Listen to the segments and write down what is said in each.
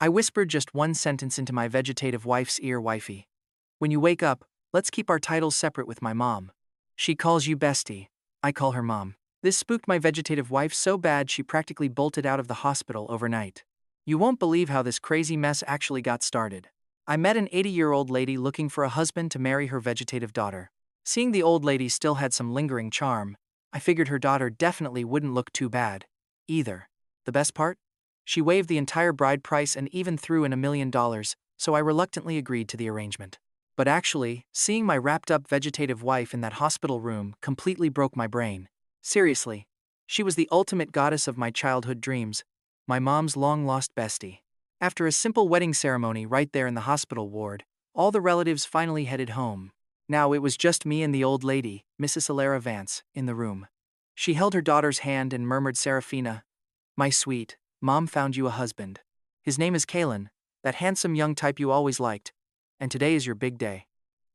I whispered just one sentence into my vegetative wife's ear. Wifey, when you wake up, let's keep our titles separate with my mom. She calls you bestie. I call her mom. This spooked my vegetative wife so bad she practically bolted out of the hospital overnight. You won't believe how this crazy mess actually got started. I met an 80-year-old lady looking for a husband to marry her vegetative daughter. Seeing the old lady still had some lingering charm, I figured her daughter definitely wouldn't look too bad either. The best part? She waived the entire bride price and even threw in $1 million, so I reluctantly agreed to the arrangement. But actually, seeing my wrapped-up vegetative wife in that hospital room completely broke my brain. Seriously, she was the ultimate goddess of my childhood dreams, my mom's long-lost bestie. After a simple wedding ceremony right there in the hospital ward, all the relatives finally headed home. Now it was just me and the old lady, Mrs. Alara Vance, in the room. She held her daughter's hand and murmured, "Seraphina, my sweet, Mom found you a husband. His name is Kaelen, that handsome young type you always liked, and today is your big day."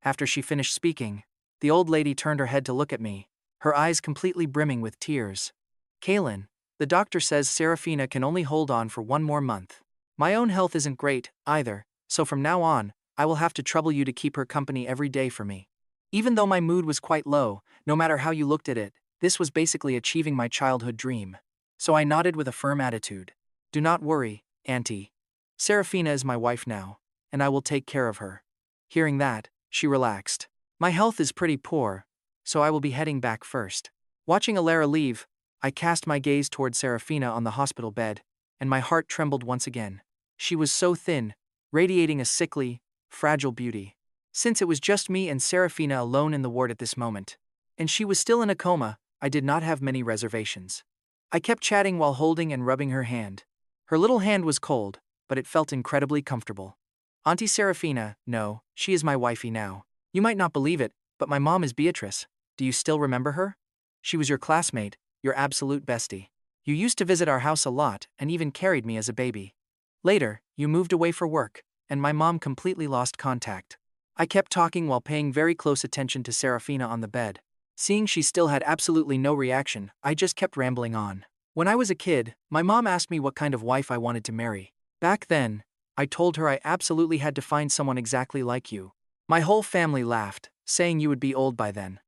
After she finished speaking, the old lady turned her head to look at me, her eyes completely brimming with tears. "Kaelen, the doctor says Seraphina can only hold on for 1 more month. My own health isn't great, either, so from now on, I will have to trouble you to keep her company every day for me." Even though my mood was quite low, no matter how you looked at it, this was basically achieving my childhood dream. So I nodded with a firm attitude. "Do not worry, Auntie. Seraphina is my wife now, and I will take care of her." Hearing that, she relaxed. "My health is pretty poor, so I will be heading back first." Watching Alara leave, I cast my gaze toward Seraphina on the hospital bed, and my heart trembled once again. She was so thin, radiating a sickly, fragile beauty. Since it was just me and Seraphina alone in the ward at this moment, and she was still in a coma, I did not have many reservations. I kept chatting while holding and rubbing her hand. Her little hand was cold, but it felt incredibly comfortable. "Auntie Seraphina, no, she is my wifey now. You might not believe it, but my mom is Beatrice. Do you still remember her? She was your classmate, your absolute bestie. You used to visit our house a lot and even carried me as a baby. Later, you moved away for work, and my mom completely lost contact." I kept talking while paying very close attention to Seraphina on the bed. Seeing she still had absolutely no reaction, I just kept rambling on. "When I was a kid, my mom asked me what kind of wife I wanted to marry. Back then, I told her I absolutely had to find someone exactly like you. My whole family laughed, saying you would be old by then.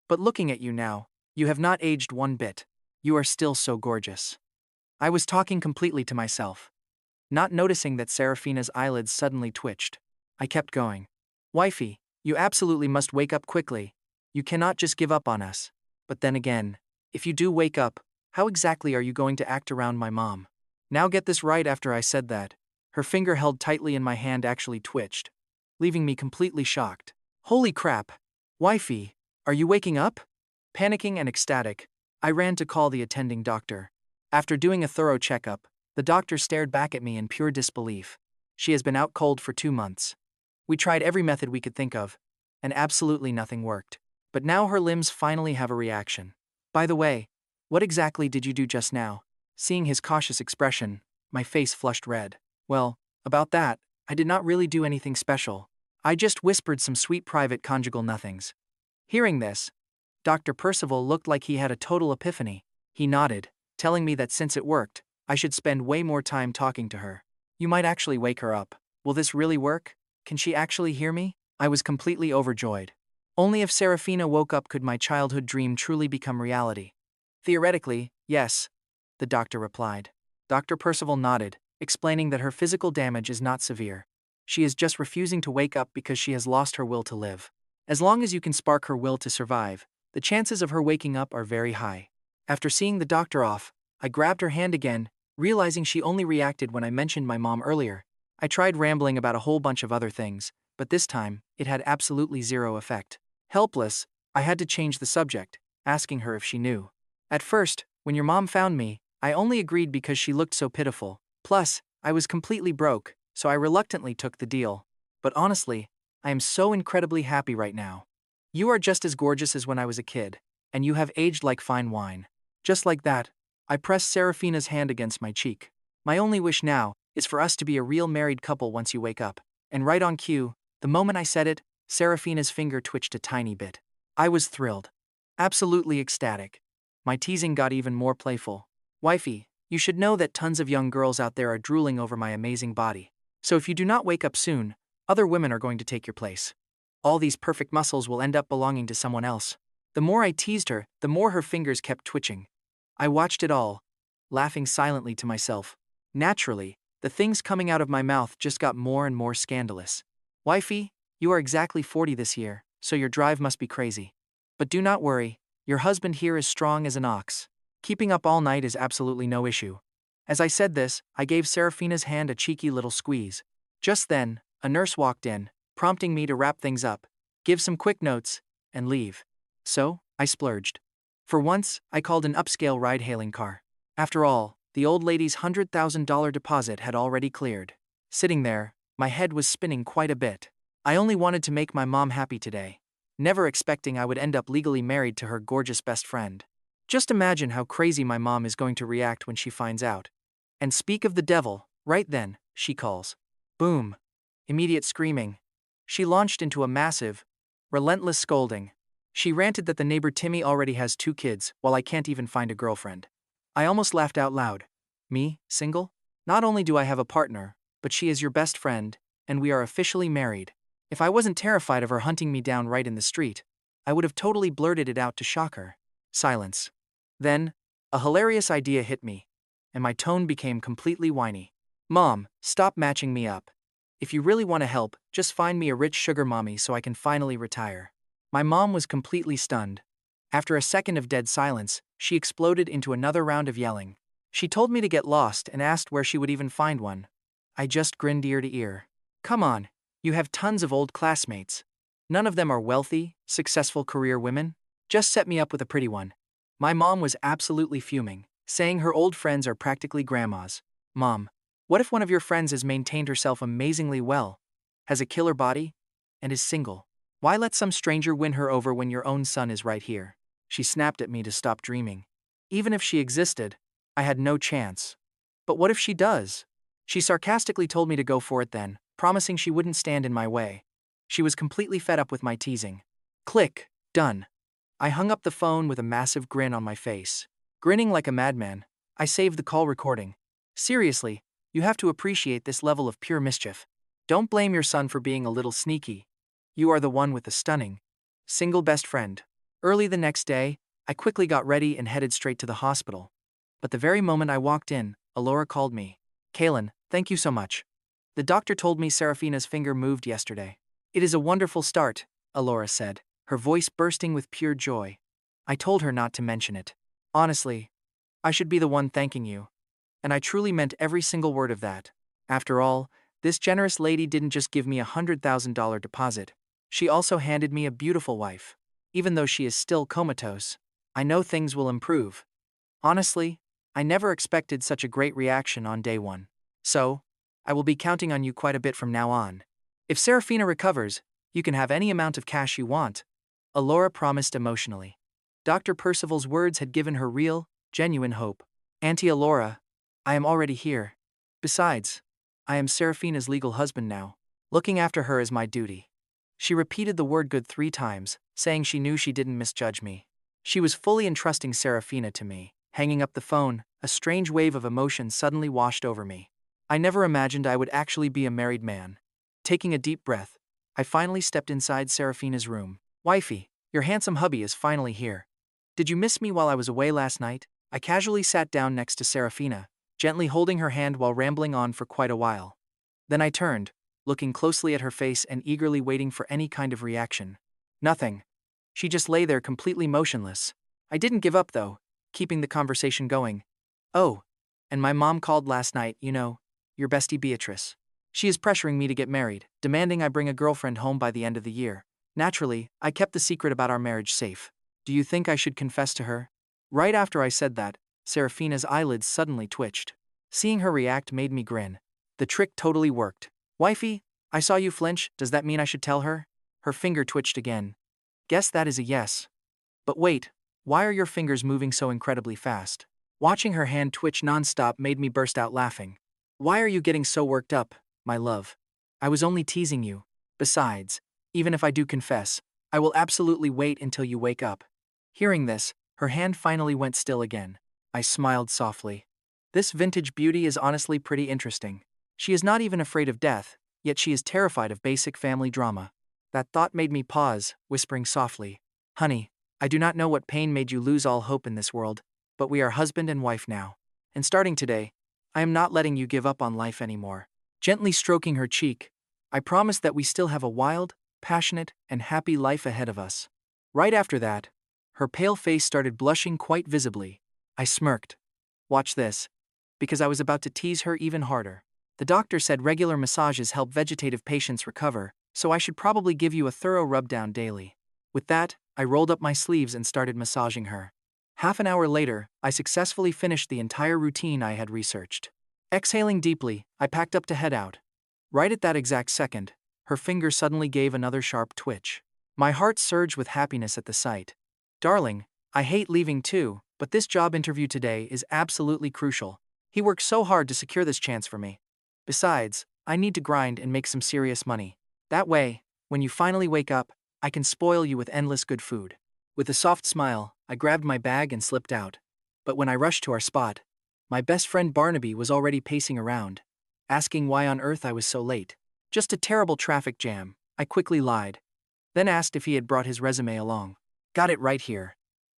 But looking at you now, you have not aged one bit. You are still so gorgeous." I was talking completely to myself, not noticing that Seraphina's eyelids suddenly twitched. I kept going. "Wifey, you absolutely must wake up quickly. You cannot just give up on us. But then again, if you do wake up, how exactly are you going to act around my mom?" Now get this right, after I said that, her finger held tightly in my hand actually twitched, leaving me completely shocked. "Holy crap! Wifey, are you waking up?" Panicking and ecstatic, I ran to call the attending doctor. After doing a thorough checkup, the doctor stared back at me in pure disbelief. "She has been out cold for 2 months. We tried every method we could think of, and absolutely nothing worked. But now her limbs finally have a reaction. By the way, what exactly did you do just now?" Seeing his cautious expression, my face flushed red. "Well, about that, I did not really do anything special. I just whispered some sweet private conjugal nothings." Hearing this, Dr. Percival looked like he had a total epiphany. He nodded, telling me that since it worked, I should spend way more time talking to her. "You might actually wake her up. Will this really work? Can she actually hear me?" I was completely overjoyed. Only if Seraphina woke up could my childhood dream truly become reality. "Theoretically, yes," the doctor replied. Dr. Percival nodded, explaining that her physical damage is not severe. She is just refusing to wake up because she has lost her will to live. As long as you can spark her will to survive, the chances of her waking up are very high. After seeing the doctor off, I grabbed her hand again, realizing she only reacted when I mentioned my mom earlier. I tried rambling about a whole bunch of other things, but this time, it had absolutely zero effect. Helpless, I had to change the subject, asking her if she knew. "At first, when your mom found me, I only agreed because she looked so pitiful. Plus, I was completely broke, so I reluctantly took the deal. But honestly, I am so incredibly happy right now. You are just as gorgeous as when I was a kid, and you have aged like fine wine." Just like that, I pressed Seraphina's hand against my cheek. "My only wish now is for us to be a real married couple once you wake up." And right on cue, the moment I said it, Seraphina's finger twitched a tiny bit. I was thrilled. Absolutely ecstatic. My teasing got even more playful. "Wifey, You should know that tons of young girls out there are drooling over my amazing body. So if you do not wake up soon, other women are going to take your place. All these perfect muscles will end up belonging to someone else. The more I teased her, the more her fingers kept twitching. I watched it all, laughing silently to myself. Naturally, the things coming out of my mouth just got more and more scandalous. Wifey, you are exactly 40 this year, so your drive must be crazy. But do not worry, your husband here is strong as an ox. Keeping up all night is absolutely no issue. As I said this, I gave Seraphina's hand a cheeky little squeeze. Just then, a nurse walked in, prompting me to wrap things up, give some quick notes, and leave. So, I splurged. For once, I called an upscale ride-hailing car. After all, the old lady's $100,000 deposit had already cleared. Sitting there, my head was spinning quite a bit. I only wanted to make my mom happy today, never expecting I would end up legally married to her gorgeous best friend. Just imagine how crazy my mom is going to react when she finds out. And speak of the devil, right then, she calls. Boom. Immediate screaming. She launched into a massive, relentless scolding. She ranted that the neighbor Timmy already has 2 kids, while I can't even find a girlfriend. I almost laughed out loud. Me, single? Not only do I have a partner, but she is your best friend, and we are officially married. If I wasn't terrified of her hunting me down right in the street, I would have totally blurted it out to shock her. Silence. Then, a hilarious idea hit me, and my tone became completely whiny. Mom, stop matching me up. If you really want to help, just find me a rich sugar mommy so I can finally retire. My mom was completely stunned. After a second of dead silence, she exploded into another round of yelling. She told me to get lost and asked where she would even find one. I just grinned ear to ear. Come on, you have tons of old classmates. None of them are wealthy, successful career women. Just set me up with a pretty one. My mom was absolutely fuming, saying her old friends are practically grandmas. Mom, what if one of your friends has maintained herself amazingly well, has a killer body, and is single? Why let some stranger win her over when your own son is right here? She snapped at me to stop dreaming. Even if she existed, I had no chance. But what if she does? She sarcastically told me to go for it then, promising she wouldn't stand in my way. She was completely fed up with my teasing. Click, done. I hung up the phone with a massive grin on my face. Grinning like a madman, I saved the call recording. Seriously, you have to appreciate this level of pure mischief. Don't blame your son for being a little sneaky. You are the one with the stunning, single best friend. Early the next day, I quickly got ready and headed straight to the hospital. But the very moment I walked in, Alora called me. Kaelen, thank you so much. The doctor told me Seraphina's finger moved yesterday. It is a wonderful start, Alora said, her voice bursting with pure joy. I told her not to mention it. Honestly, I should be the one thanking you. And I truly meant every single word of that. After all, this generous lady didn't just give me a $100,000 deposit. She also handed me a beautiful wife. Even though she is still comatose, I know things will improve. Honestly, I never expected such a great reaction on day one. So, I will be counting on you quite a bit from now on. If Seraphina recovers, you can have any amount of cash you want, Alora promised emotionally. Dr. Percival's words had given her real, genuine hope. Auntie Alora, I am already here. Besides, I am Seraphina's legal husband now. Looking after her is my duty. She repeated the word good 3 times, saying she knew she didn't misjudge me. She was fully entrusting Seraphina to me. Hanging up the phone, a strange wave of emotion suddenly washed over me. I never imagined I would actually be a married man. Taking a deep breath, I finally stepped inside Seraphina's room. Wifey, your handsome hubby is finally here. Did you miss me while I was away last night? I casually sat down next to Seraphina, gently holding her hand while rambling on for quite a while. Then I turned, looking closely at her face and eagerly waiting for any kind of reaction. Nothing. She just lay there completely motionless. I didn't give up though, keeping the conversation going. Oh, and my mom called last night, you know, your bestie Beatrice. She is pressuring me to get married, demanding I bring a girlfriend home by the end of the year. Naturally, I kept the secret about our marriage safe. Do you think I should confess to her? Right after I said that, Seraphina's eyelids suddenly twitched. Seeing her react made me grin. The trick totally worked. Wifey, I saw you flinch, does that mean I should tell her? Her finger twitched again. Guess that is a yes. But wait, why are your fingers moving so incredibly fast? Watching her hand twitch nonstop made me burst out laughing. Why are you getting so worked up, my love? I was only teasing you. Besides, even if I do confess, I will absolutely wait until you wake up. Hearing this, her hand finally went still again. I smiled softly. This vintage beauty is honestly pretty interesting. She is not even afraid of death, yet she is terrified of basic family drama. That thought made me pause, whispering softly, "Honey, I do not know what pain made you lose all hope in this world, but we are husband and wife now. And starting today, I am not letting you give up on life anymore." Gently stroking her cheek, I promise that we still have a wild, passionate, and happy life ahead of us. Right after that, her pale face started blushing quite visibly. I smirked. Watch this. Because I was about to tease her even harder. The doctor said regular massages help vegetative patients recover, so I should probably give you a thorough rub-down daily. With that, I rolled up my sleeves and started massaging her. Half an hour later, I successfully finished the entire routine I had researched. Exhaling deeply, I packed up to head out. Right at that exact second, her finger suddenly gave another sharp twitch. My heart surged with happiness at the sight. "Darling, I hate leaving too, but this job interview today is absolutely crucial. He worked so hard to secure this chance for me. Besides, I need to grind and make some serious money. That way, when you finally wake up, I can spoil you with endless good food." With a soft smile, I grabbed my bag and slipped out. But when I rushed to our spot, my best friend Barnaby was already pacing around, asking why on earth I was so late. "Just a terrible traffic jam," I quickly lied. Then asked if he had brought his resume along. "Got it right here.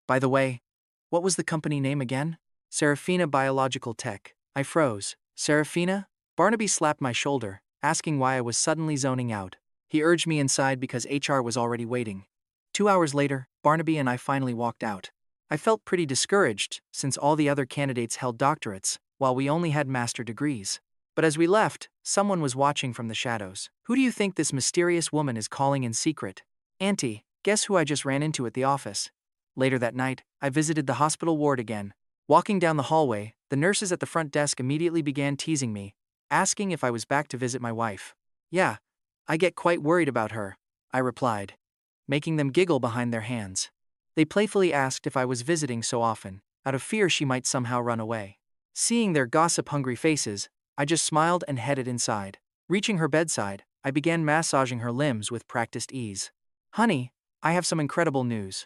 By the way, what was the company name again?" "Seraphina Biological Tech." I froze. "Seraphina?" Barnaby slapped my shoulder, asking why I was suddenly zoning out. He urged me inside because HR was already waiting. 2 hours later, Barnaby and I finally walked out. I felt pretty discouraged, since all the other candidates held doctorates, while we only had master degrees. But as we left, someone was watching from the shadows. "Who do you think this mysterious woman is calling in secret?" "Auntie, guess who I just ran into at the office?" Later that night, I visited the hospital ward again. Walking down the hallway, the nurses at the front desk immediately began teasing me, asking if I was back to visit my wife. "Yeah, I get quite worried about her," I replied, making them giggle behind their hands. They playfully asked if I was visiting so often, out of fear she might somehow run away. Seeing their gossip-hungry faces, I just smiled and headed inside. Reaching her bedside, I began massaging her limbs with practiced ease. "Honey, I have some incredible news.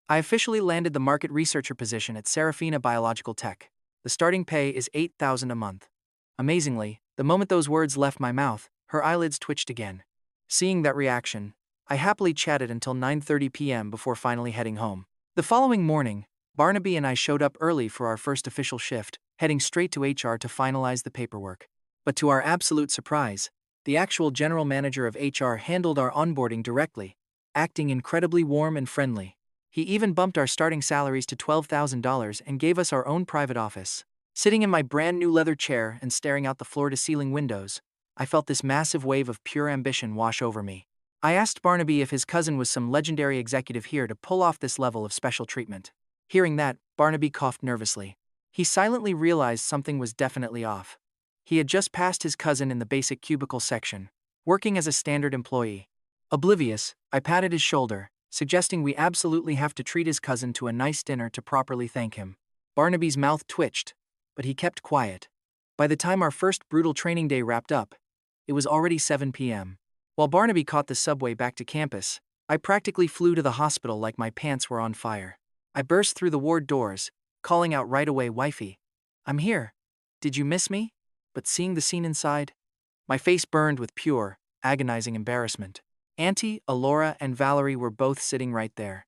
I officially landed the market researcher position at Seraphina Biological Tech. The starting pay is $8,000 a month." Amazingly, the moment those words left my mouth, her eyelids twitched again. Seeing that reaction, I happily chatted until 9:30 p.m. before finally heading home. The following morning, Barnaby and I showed up early for our first official shift, heading straight to HR to finalize the paperwork. But to our absolute surprise, the actual general manager of HR handled our onboarding directly, acting incredibly warm and friendly. He even bumped our starting salaries to $12,000 and gave us our own private office. Sitting in my brand new leather chair and staring out the floor-to-ceiling windows, I felt this massive wave of pure ambition wash over me. I asked Barnaby if his cousin was some legendary executive here to pull off this level of special treatment. Hearing that, Barnaby coughed nervously. He silently realized something was definitely off. He had just passed his cousin in the basic cubicle section, working as a standard employee. Oblivious, I patted his shoulder, suggesting we absolutely have to treat his cousin to a nice dinner to properly thank him. Barnaby's mouth twitched, but he kept quiet. By the time our first brutal training day wrapped up, it was already 7 p.m. While Barnaby caught the subway back to campus, I practically flew to the hospital like my pants were on fire. I burst through the ward doors, calling out right away, "Wifey, I'm here. Did you miss me?" But seeing the scene inside, my face burned with pure, agonizing embarrassment. Auntie, Alora, and Valerie were both sitting right there.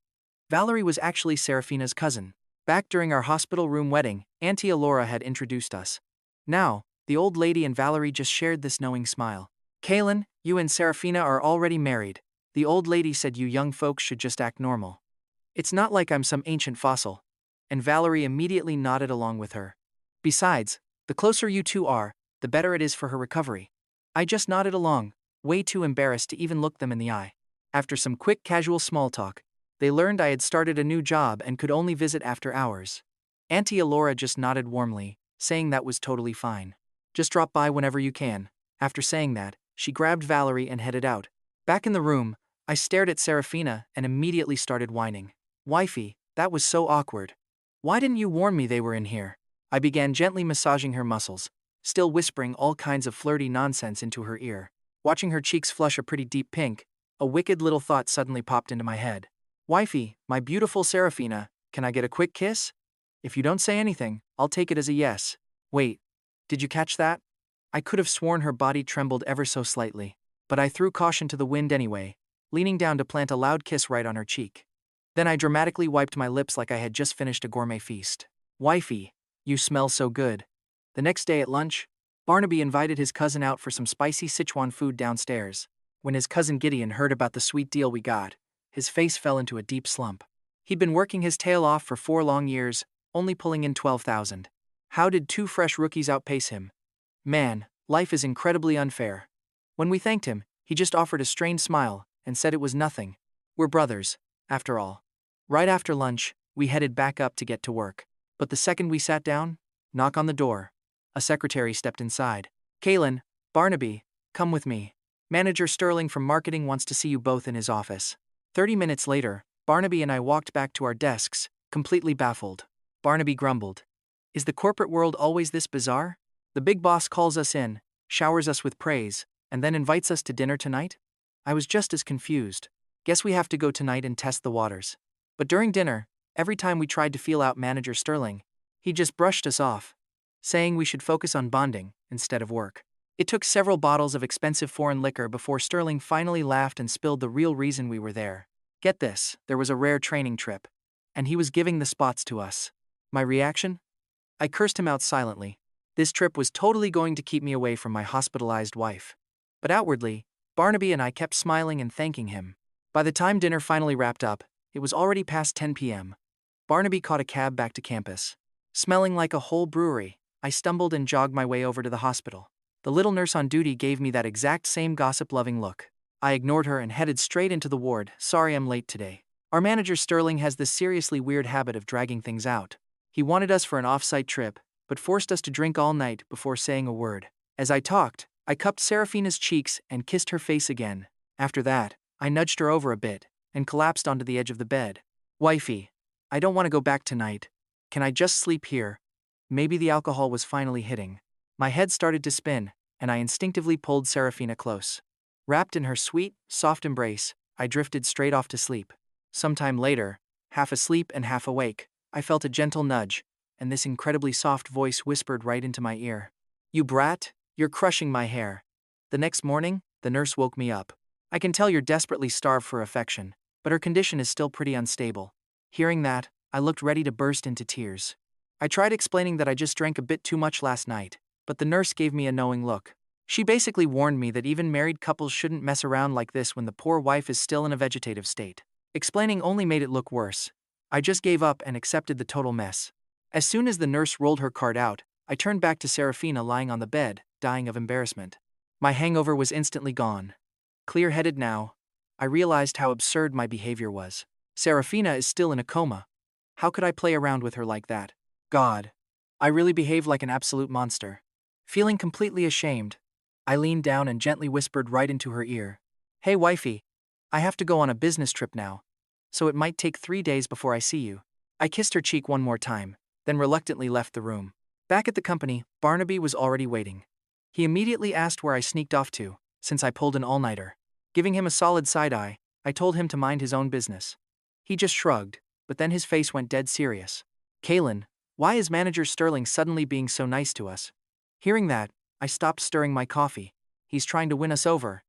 Valerie was actually Seraphina's cousin. Back during our hospital room wedding, Auntie Alora had introduced us. Now, the old lady and Valerie just shared this knowing smile. "Kaelen, you and Seraphina are already married. The old lady said you young folks should just act normal. It's not like I'm some ancient fossil." And Valerie immediately nodded along with her. "Besides, the closer you two are, the better it is for her recovery." I just nodded along, way too embarrassed to even look them in the eye. After some quick casual small talk, they learned I had started a new job and could only visit after hours. Auntie Alora just nodded warmly, saying that was totally fine. "Just drop by whenever you can." After saying that, she grabbed Valerie and headed out. Back in the room, I stared at Seraphina and immediately started whining. "Wifey, that was so awkward. Why didn't you warn me they were in here?" I began gently massaging her muscles, still whispering all kinds of flirty nonsense into her ear. Watching her cheeks flush a pretty deep pink, a wicked little thought suddenly popped into my head. "Wifey, my beautiful Seraphina, can I get a quick kiss? If you don't say anything, I'll take it as a yes." Wait, did you catch that? I could have sworn her body trembled ever so slightly, but I threw caution to the wind anyway, leaning down to plant a loud kiss right on her cheek. Then I dramatically wiped my lips like I had just finished a gourmet feast. Wifey, you smell so good. The next day at lunch, Barnaby invited his cousin out for some spicy Sichuan food downstairs. When his cousin Gideon heard about the sweet deal we got, his face fell into a deep slump. He'd been working his tail off for 4 long years, only pulling in 12,000. How did 2 fresh rookies outpace him? Man, life is incredibly unfair. When we thanked him, he just offered a strained smile and said it was nothing. We're brothers, after all. Right after lunch, we headed back up to get to work. But the second we sat down, knock on the door. A secretary stepped inside. Kaelen, Barnaby, come with me. Manager Sterling from marketing wants to see you both in his office. 30 minutes later, Barnaby and I walked back to our desks, completely baffled. Barnaby grumbled. Is the corporate world always this bizarre? The big boss calls us in, showers us with praise, and then invites us to dinner tonight? I was just as confused. Guess we have to go tonight and test the waters. But during dinner, every time we tried to feel out Manager Sterling, he just brushed us off, saying we should focus on bonding instead of work. It took several bottles of expensive foreign liquor before Sterling finally laughed and spilled the real reason we were there. Get this, there was a rare training trip, and he was giving the spots to us. My reaction? I cursed him out silently. This trip was totally going to keep me away from my hospitalized wife. But outwardly, Barnaby and I kept smiling and thanking him. By the time dinner finally wrapped up, it was already past 10 p.m. Barnaby caught a cab back to campus. Smelling like a whole brewery, I stumbled and jogged my way over to the hospital. The little nurse on duty gave me that exact same gossip-loving look. I ignored her and headed straight into the ward. Sorry I'm late today. Our manager Sterling has this seriously weird habit of dragging things out. He wanted us for an off-site trip, but forced us to drink all night before saying a word. As I talked, I cupped Seraphina's cheeks and kissed her face again. After that, I nudged her over a bit and collapsed onto the edge of the bed. Wifey, I don't want to go back tonight. Can I just sleep here? Maybe the alcohol was finally hitting. My head started to spin, and I instinctively pulled Seraphina close. Wrapped in her sweet, soft embrace, I drifted straight off to sleep. Sometime later, half asleep and half awake, I felt a gentle nudge, and this incredibly soft voice whispered right into my ear. You brat, you're crushing my hair. The next morning, the nurse woke me up. I can tell you're desperately starved for affection, but her condition is still pretty unstable. Hearing that, I looked ready to burst into tears. I tried explaining that I just drank a bit too much last night, but the nurse gave me a knowing look. She basically warned me that even married couples shouldn't mess around like this when the poor wife is still in a vegetative state. Explaining only made it look worse. I just gave up and accepted the total mess. As soon as the nurse rolled her card out, I turned back to Seraphina lying on the bed, dying of embarrassment. My hangover was instantly gone. Clear-headed now, I realized how absurd my behavior was. Seraphina is still in a coma. How could I play around with her like that? God, I really behaved like an absolute monster. Feeling completely ashamed, I leaned down and gently whispered right into her ear. Hey wifey, I have to go on a business trip now, so it might take 3 days before I see you. I kissed her cheek one more time, then reluctantly left the room. Back at the company, Barnaby was already waiting. He immediately asked where I sneaked off to, since I pulled an all-nighter. Giving him a solid side-eye, I told him to mind his own business. He just shrugged, but then his face went dead serious. Kaelen, why is Manager Sterling suddenly being so nice to us? Hearing that, I stopped stirring my coffee. He's trying to win us over.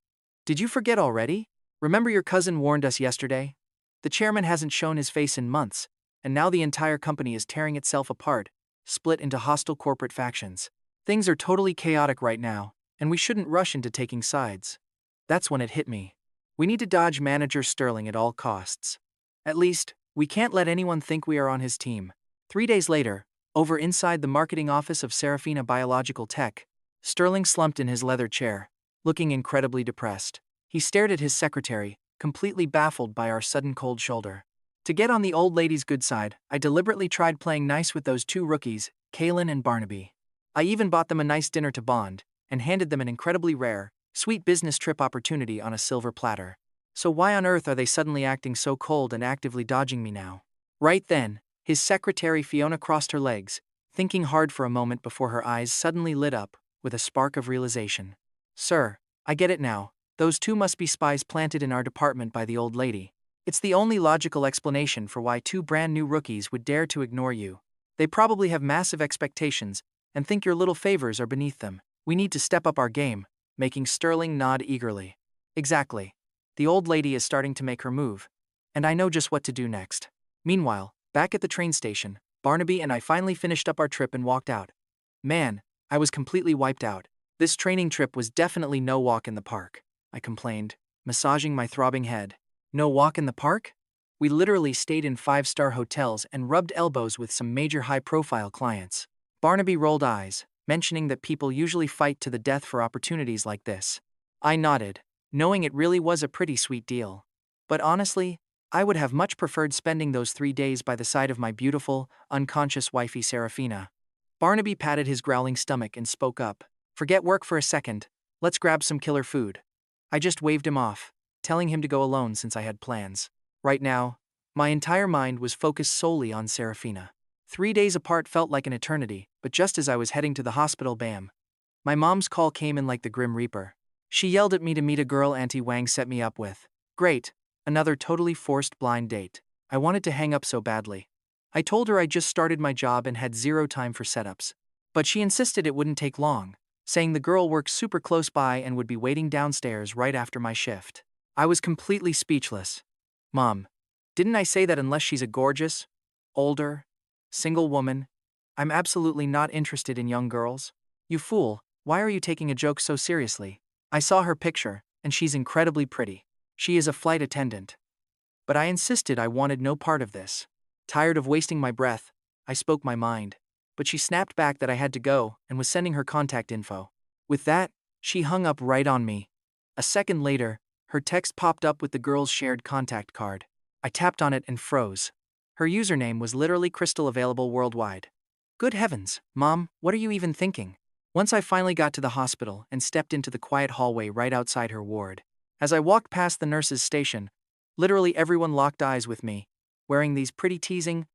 Did you forget already? Remember your cousin warned us yesterday? The chairman hasn't shown his face in months, and now the entire company is tearing itself apart, split into hostile corporate factions. Things are totally chaotic right now, and we shouldn't rush into taking sides. That's when it hit me. We need to dodge Manager Sterling at all costs. At least, we can't let anyone think we are on his team. 3 days later, over inside the marketing office of Seraphina Biological Tech, Sterling slumped in his leather chair, looking incredibly depressed. He stared at his secretary, completely baffled by our sudden cold shoulder. To get on the old lady's good side, I deliberately tried playing nice with those 2 rookies, Kaelen and Barnaby. I even bought them a nice dinner to bond, and handed them an incredibly rare, sweet business trip opportunity on a silver platter. So why on earth are they suddenly acting so cold and actively dodging me now? Right then, his secretary Fiona crossed her legs, thinking hard for a moment before her eyes suddenly lit up with a spark of realization. Sir, I get it now. Those 2 must be spies planted in our department by the old lady. It's the only logical explanation for why 2 brand new rookies would dare to ignore you. They probably have massive expectations, and think your little favors are beneath them. We need to step up our game, making Sterling nod eagerly. Exactly. The old lady is starting to make her move, and I know just what to do next. Meanwhile, back at the train station, Barnaby and I finally finished up our trip and walked out. Man, I was completely wiped out. This training trip was definitely no walk in the park, I complained, massaging my throbbing head. No walk in the park? We literally stayed in 5-star hotels and rubbed elbows with some major high-profile clients. Barnaby rolled eyes, mentioning that people usually fight to the death for opportunities like this. I nodded, knowing it really was a pretty sweet deal. But honestly, I would have much preferred spending those 3 days by the side of my beautiful, unconscious wifey Seraphina. Barnaby patted his growling stomach and spoke up. Forget work for a second, let's grab some killer food. I just waved him off, telling him to go alone since I had plans. Right now, my entire mind was focused solely on Seraphina. 3 days apart felt like an eternity, but just as I was heading to the hospital, bam. My mom's call came in like the Grim Reaper. She yelled at me to meet a girl Auntie Wang set me up with. Great, another totally forced blind date. I wanted to hang up so badly. I told her I just started my job and had zero time for setups. But she insisted it wouldn't take long, saying the girl works super close by and would be waiting downstairs right after my shift. I was completely speechless. Mom, didn't I say that unless she's a gorgeous, older, single woman, I'm absolutely not interested in young girls? You fool, why are you taking a joke so seriously? I saw her picture, and she's incredibly pretty. She is a flight attendant. But I insisted I wanted no part of this. Tired of wasting my breath, I spoke my mind. But she snapped back that I had to go and was sending her contact info. With that, she hung up right on me. A second later, her text popped up with the girl's shared contact card. I tapped on it and froze. Her username was literally crystal available worldwide. Good heavens, Mom, what are you even thinking? Once I finally got to the hospital and stepped into the quiet hallway right outside her ward. As I walked past the nurse's station, literally everyone locked eyes with me, wearing these pretty teasing,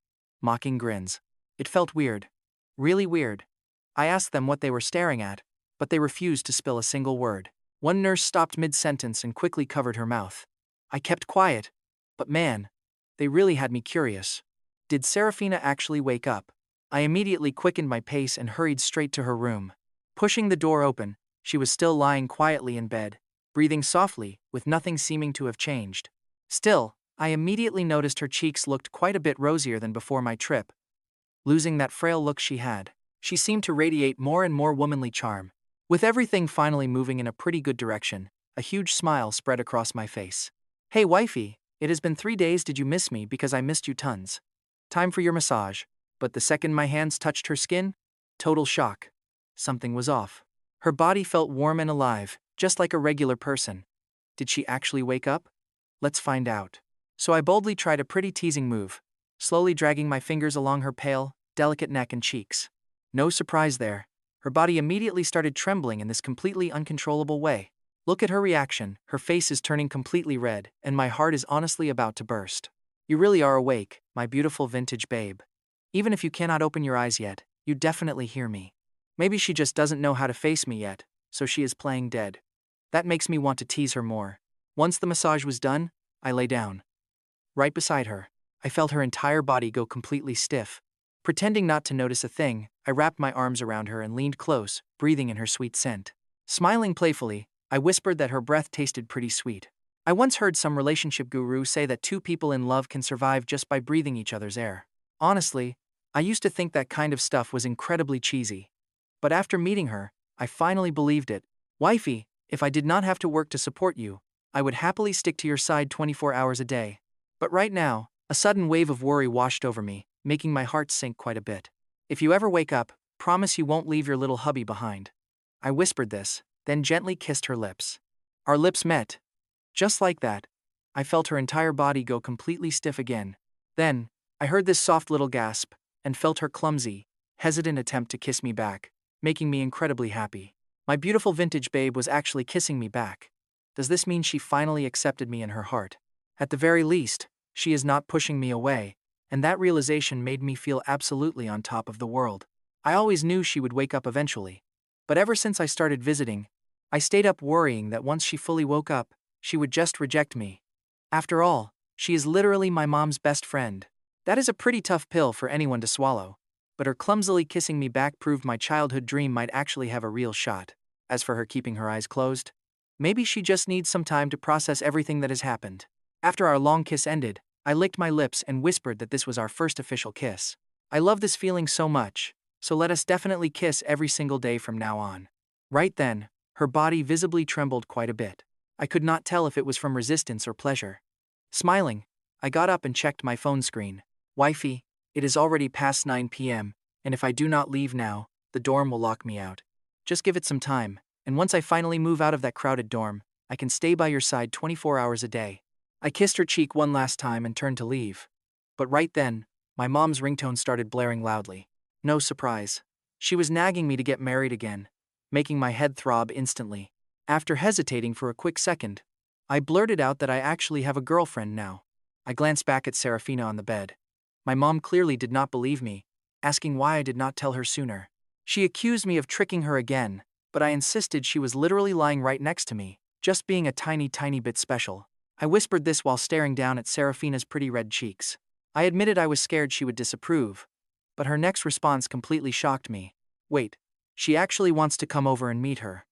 mocking grins. It felt weird. Really weird. I asked them what they were staring at, but they refused to spill a single word. One nurse stopped mid-sentence and quickly covered her mouth. I kept quiet, but man, they really had me curious. Did Seraphina actually wake up? I immediately quickened my pace and hurried straight to her room. Pushing the door open, she was still lying quietly in bed, breathing softly, with nothing seeming to have changed. Still, I immediately noticed her cheeks looked quite a bit rosier than before my trip. Losing that frail look she had, she seemed to radiate more and more womanly charm. With everything finally moving in a pretty good direction, a huge smile spread across my face. Hey wifey, it has been 3 days, did you miss me? Because I missed you tons. Time for your massage. But the second my hands touched her skin, total shock. Something was off. Her body felt warm and alive, just like a regular person. Did she actually wake up? Let's find out. So I boldly tried a pretty teasing move, slowly dragging my fingers along her pale, delicate neck and cheeks. No surprise there. Her body immediately started trembling in this completely uncontrollable way. Look at her reaction, her face is turning completely red, and my heart is honestly about to burst. You really are awake, my beautiful vintage babe. Even if you cannot open your eyes yet, you definitely hear me. Maybe she just doesn't know how to face me yet, so she is playing dead. That makes me want to tease her more. Once the massage was done, I lay down. Right beside her, I felt her entire body go completely stiff. Pretending not to notice a thing, I wrapped my arms around her and leaned close, breathing in her sweet scent. Smiling playfully, I whispered that her breath tasted pretty sweet. I once heard some relationship guru say that 2 people in love can survive just by breathing each other's air. Honestly, I used to think that kind of stuff was incredibly cheesy. But after meeting her, I finally believed it. Wifey, if I did not have to work to support you, I would happily stick to your side 24 hours a day. But right now, a sudden wave of worry washed over me, making my heart sink quite a bit. If you ever wake up, promise you won't leave your little hubby behind. I whispered this, then gently kissed her lips. Our lips met. Just like that, I felt her entire body go completely stiff again. Then, I heard this soft little gasp, and felt her clumsy, hesitant attempt to kiss me back, making me incredibly happy. My beautiful vintage babe was actually kissing me back. Does this mean she finally accepted me in her heart? At the very least, she is not pushing me away, and that realization made me feel absolutely on top of the world. I always knew she would wake up eventually. But ever since I started visiting, I stayed up worrying that once she fully woke up, she would just reject me. After all, she is literally my mom's best friend. That is a pretty tough pill for anyone to swallow. but her clumsily kissing me back proved my childhood dream might actually have a real shot. As for her keeping her eyes closed, maybe she just needs some time to process everything that has happened. After our long kiss ended, I licked my lips and whispered that this was our first official kiss. I love this feeling so much, so let us definitely kiss every single day from now on. Right then, her body visibly trembled quite a bit. I could not tell if it was from resistance or pleasure. Smiling, I got up and checked my phone screen. Wifey, it is already past 9 p.m., and if I do not leave now, the dorm will lock me out. Just give it some time, and once I finally move out of that crowded dorm, I can stay by your side 24 hours a day. I kissed her cheek one last time and turned to leave. But right then, my mom's ringtone started blaring loudly. No surprise. She was nagging me to get married again, making my head throb instantly. After hesitating for a quick second, I blurted out that I actually have a girlfriend now. I glanced back at Seraphina on the bed. My mom clearly did not believe me, asking why I did not tell her sooner. She accused me of tricking her again, but I insisted she was literally lying right next to me, just being a tiny bit special. I whispered this while staring down at Seraphina's pretty red cheeks. I admitted I was scared she would disapprove, but her next response completely shocked me. Wait, she actually wants to come over and meet her.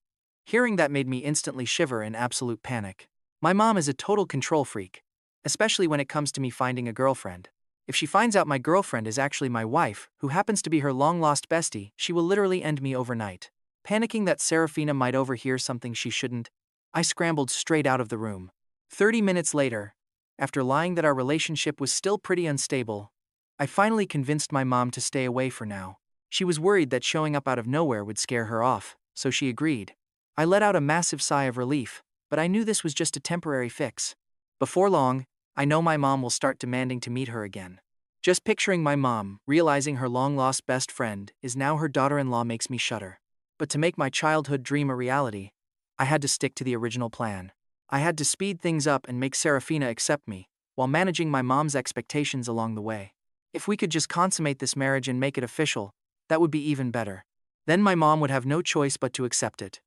Hearing that made me instantly shiver in absolute panic. My mom is a total control freak, especially when it comes to me finding a girlfriend. If she finds out my girlfriend is actually my wife, who happens to be her long-lost bestie, she will literally end me overnight. Panicking that Seraphina might overhear something she shouldn't, I scrambled straight out of the room. 30 minutes later, after lying that our relationship was still pretty unstable, I finally convinced my mom to stay away for now. She was worried that showing up out of nowhere would scare her off, so she agreed. I let out a massive sigh of relief, but I knew this was just a temporary fix. Before long, I know my mom will start demanding to meet her again. Just picturing my mom, realizing her long-lost best friend is now her daughter-in-law makes me shudder. But to make my childhood dream a reality, I had to stick to the original plan. I had to speed things up and make Seraphina accept me, while managing my mom's expectations along the way. If we could just consummate this marriage and make it official, that would be even better. Then my mom would have no choice but to accept it.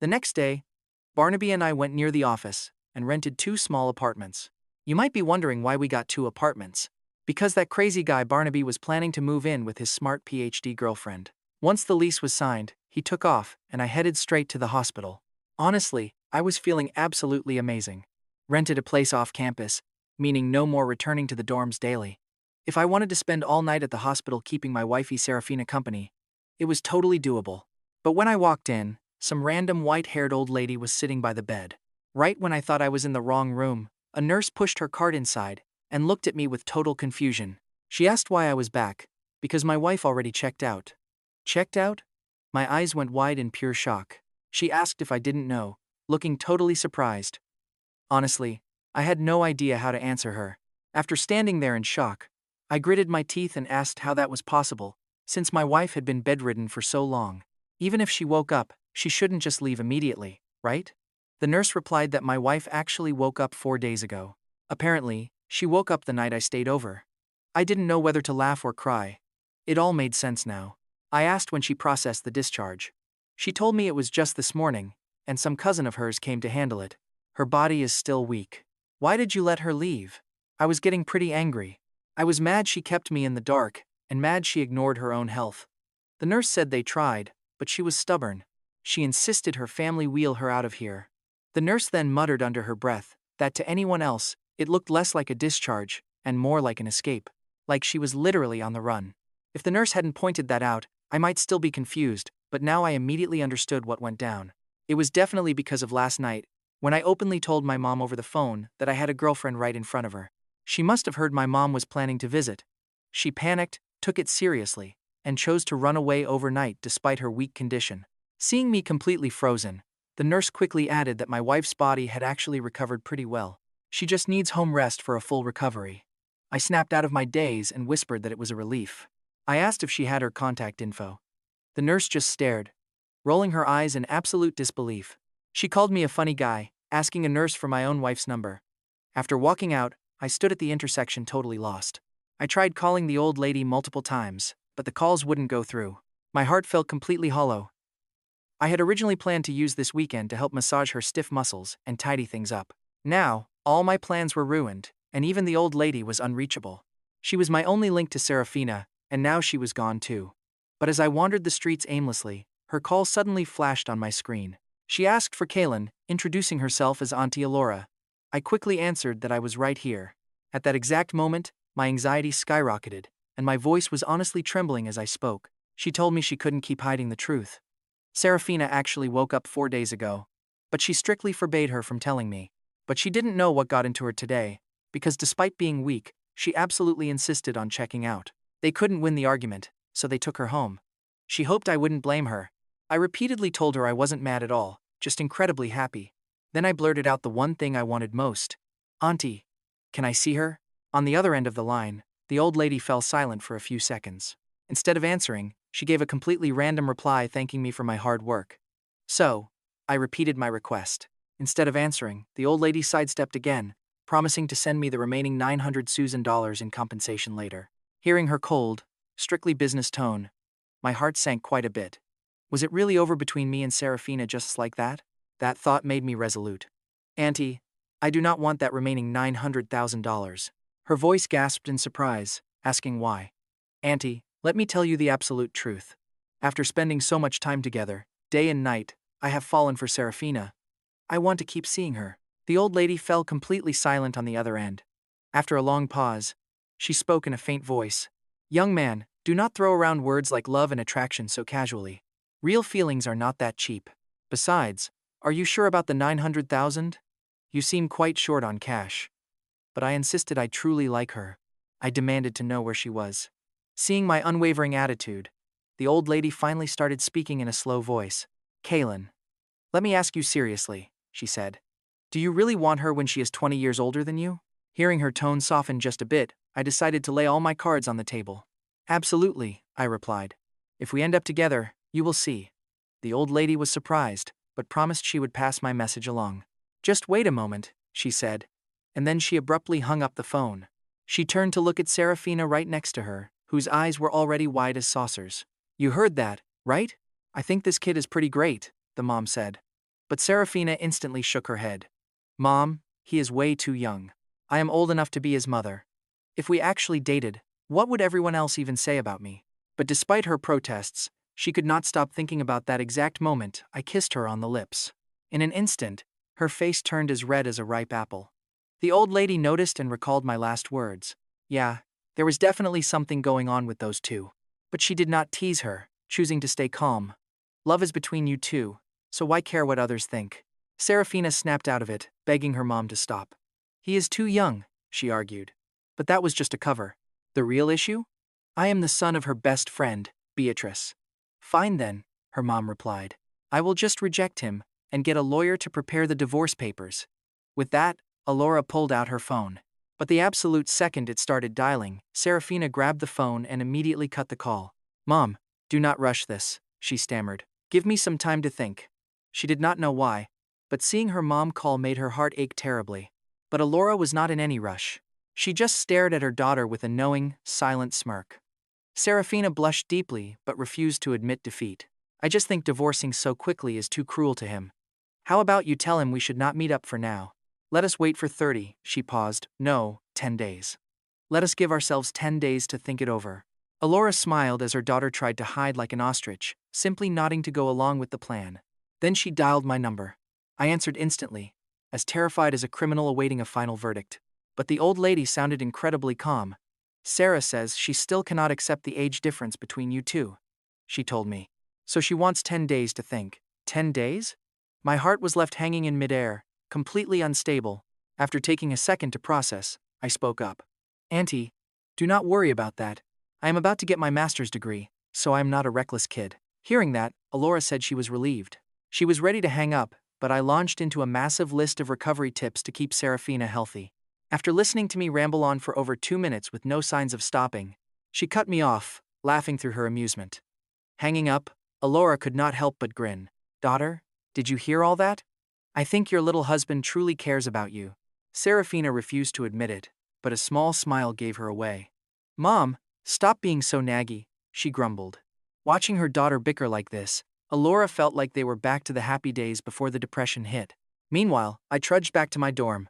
The next day, Barnaby and I went near the office and rented 2 small apartments. You might be wondering why we got 2 apartments. Because that crazy guy Barnaby was planning to move in with his smart PhD girlfriend. Once the lease was signed, he took off and I headed straight to the hospital. Honestly, I was feeling absolutely amazing. Rented a place off campus, meaning no more returning to the dorms daily. If I wanted to spend all night at the hospital keeping my wifey Seraphina company, it was totally doable. But when I walked in, some random white-haired old lady was sitting by the bed. Right when I thought I was in the wrong room, a nurse pushed her cart inside and looked at me with total confusion. She asked why I was back, because my wife already checked out. Checked out? My eyes went wide in pure shock. She asked if I didn't know, looking totally surprised. Honestly, I had no idea how to answer her. After standing there in shock, I gritted my teeth and asked how that was possible, since my wife had been bedridden for so long. Even if she woke up, she shouldn't just leave immediately, right? The nurse replied that my wife actually woke up 4 days ago. Apparently, she woke up the night I stayed over. I didn't know whether to laugh or cry. It all made sense now. I asked when she processed the discharge. She told me it was just this morning, and some cousin of hers came to handle it. Her body is still weak. Why did you let her leave? I was getting pretty angry. I was mad she kept me in the dark, and mad she ignored her own health. The nurse said they tried, but she was stubborn. She insisted her family wheel her out of here. The nurse then muttered under her breath that to anyone else, it looked less like a discharge and more like an escape, like she was literally on the run. If the nurse hadn't pointed that out, I might still be confused, but now I immediately understood what went down. It was definitely because of last night, when I openly told my mom over the phone that I had a girlfriend right in front of her. She must have heard my mom was planning to visit. She panicked, took it seriously, and chose to run away overnight despite her weak condition. Seeing me completely frozen, the nurse quickly added that my wife's body had actually recovered pretty well. She just needs home rest for a full recovery. I snapped out of my daze and whispered that it was a relief. I asked if she had her contact info. The nurse just stared, rolling her eyes in absolute disbelief. She called me a funny guy, asking a nurse for my own wife's number. After walking out, I stood at the intersection totally lost. I tried calling the old lady multiple times, but the calls wouldn't go through. My heart felt completely hollow. I had originally planned to use this weekend to help massage her stiff muscles and tidy things up. Now, all my plans were ruined, and even the old lady was unreachable. She was my only link to Seraphina, and now she was gone too. But as I wandered the streets aimlessly, her call suddenly flashed on my screen. She asked for Kaelen, introducing herself as Auntie Alora. I quickly answered that I was right here. At that exact moment, my anxiety skyrocketed, and my voice was honestly trembling as I spoke. She told me she couldn't keep hiding the truth. Seraphina actually woke up 4 days ago, but she strictly forbade her from telling me. But she didn't know what got into her today, because despite being weak, she absolutely insisted on checking out. They couldn't win the argument, so they took her home. She hoped I wouldn't blame her. I repeatedly told her I wasn't mad at all, just incredibly happy. Then I blurted out the one thing I wanted most. Auntie, can I see her? On the other end of the line, the old lady fell silent for a few seconds. Instead of answering, she gave a completely random reply thanking me for my hard work. So, I repeated my request. Instead of answering, the old lady sidestepped again, promising to send me the remaining 900 Susan dollars in compensation later. Hearing her cold, strictly business tone, my heart sank quite a bit. Was it really over between me and Seraphina just like that? That thought made me resolute. Auntie, I do not want that remaining $900,000. Her voice gasped in surprise, asking why. Auntie, let me tell you the absolute truth. After spending so much time together, day and night, I have fallen for Seraphina. I want to keep seeing her. The old lady fell completely silent on the other end. After a long pause, she spoke in a faint voice. Young man, do not throw around words like love and attraction so casually. Real feelings are not that cheap. Besides, are you sure about the 900,000? You seem quite short on cash. But I insisted I truly like her. I demanded to know where she was. Seeing my unwavering attitude, the old lady finally started speaking in a slow voice. Kaelen, let me ask you seriously, she said. Do you really want her when she is 20 years older than you? Hearing her tone soften just a bit, I decided to lay all my cards on the table. Absolutely, I replied. If we end up together, you will see. The old lady was surprised, but promised she would pass my message along. Just wait a moment, she said, and then she abruptly hung up the phone. She turned to look at Seraphina right next to her, whose eyes were already wide as saucers. You heard that, right? I think this kid is pretty great, the mom said. But Seraphina instantly shook her head. Mom, he is way too young. I am old enough to be his mother. If we actually dated, what would everyone else even say about me? But despite her protests, she could not stop thinking about that exact moment I kissed her on the lips. In an instant, her face turned as red as a ripe apple. The old lady noticed and recalled my last words. Yeah, there was definitely something going on with those two. But she did not tease her, choosing to stay calm. Love is between you two, so why care what others think? Seraphina snapped out of it, begging her mom to stop. He is too young, she argued. But that was just a cover. The real issue? I am the son of her best friend, Beatrice. Fine then, her mom replied. I will just reject him and get a lawyer to prepare the divorce papers. With that, Alora pulled out her phone. But the absolute second it started dialing, Seraphina grabbed the phone and immediately cut the call. Mom, do not rush this, she stammered. Give me some time to think. She did not know why, but seeing her mom call made her heart ache terribly. But Alora was not in any rush. She just stared at her daughter with a knowing, silent smirk. Seraphina blushed deeply but refused to admit defeat. I just think divorcing so quickly is too cruel to him. How about you tell him we should not meet up for now? Let us wait for 30, she paused. No, 10 days. Let us give ourselves 10 days to think it over. Alora smiled as her daughter tried to hide like an ostrich, simply nodding to go along with the plan. Then she dialed my number. I answered instantly, as terrified as a criminal awaiting a final verdict. But the old lady sounded incredibly calm. Sarah says she still cannot accept the age difference between you two, she told me. So she wants 10 days to think. 10 days? My heart was left hanging in midair, completely unstable. After taking a second to process, I spoke up. Auntie, do not worry about that. I am about to get my master's degree, so I am not a reckless kid. Hearing that, Alora said she was relieved. She was ready to hang up, but I launched into a massive list of recovery tips to keep Seraphina healthy. After listening to me ramble on for over 2 minutes with no signs of stopping, she cut me off, laughing through her amusement. Hanging up, Alora could not help but grin. Daughter, did you hear all that? I think your little husband truly cares about you. Seraphina refused to admit it, but a small smile gave her away. Mom, stop being so naggy, she grumbled. Watching her daughter bicker like this, Alora felt like they were back to the happy days before the depression hit. Meanwhile, I trudged back to my dorm.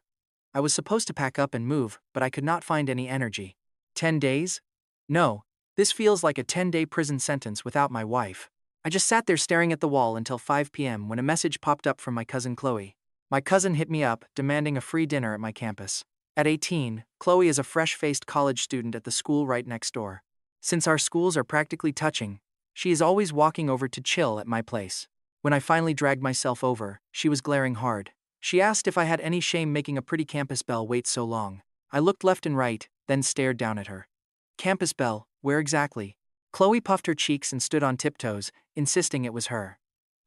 I was supposed to pack up and move, but I could not find any energy. 10 days? No, This feels like a 10-day prison sentence without my wife. I just sat there staring at the wall until 5 p.m. when a message popped up from my cousin Chloe. My cousin hit me up, demanding a free dinner at my campus. At 18, Chloe is a fresh-faced college student at the school right next door. Since our schools are practically touching, she is always walking over to chill at my place. When I finally dragged myself over, she was glaring hard. She asked if I had any shame making a pretty campus belle wait so long. I looked left and right, then stared down at her. Campus belle, where exactly? Chloe puffed her cheeks and stood on tiptoes, insisting it was her.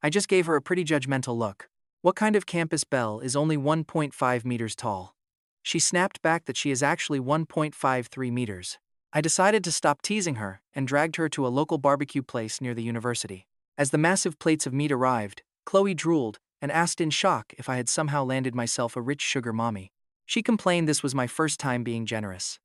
I just gave her a pretty judgmental look. What kind of campus belle is only 1.5 meters tall? She snapped back that she is actually 1.53 meters. I decided to stop teasing her and dragged her to a local barbecue place near the university. As the massive plates of meat arrived, Chloe drooled and asked in shock if I had somehow landed myself a rich sugar mommy. She complained this was my first time being generous.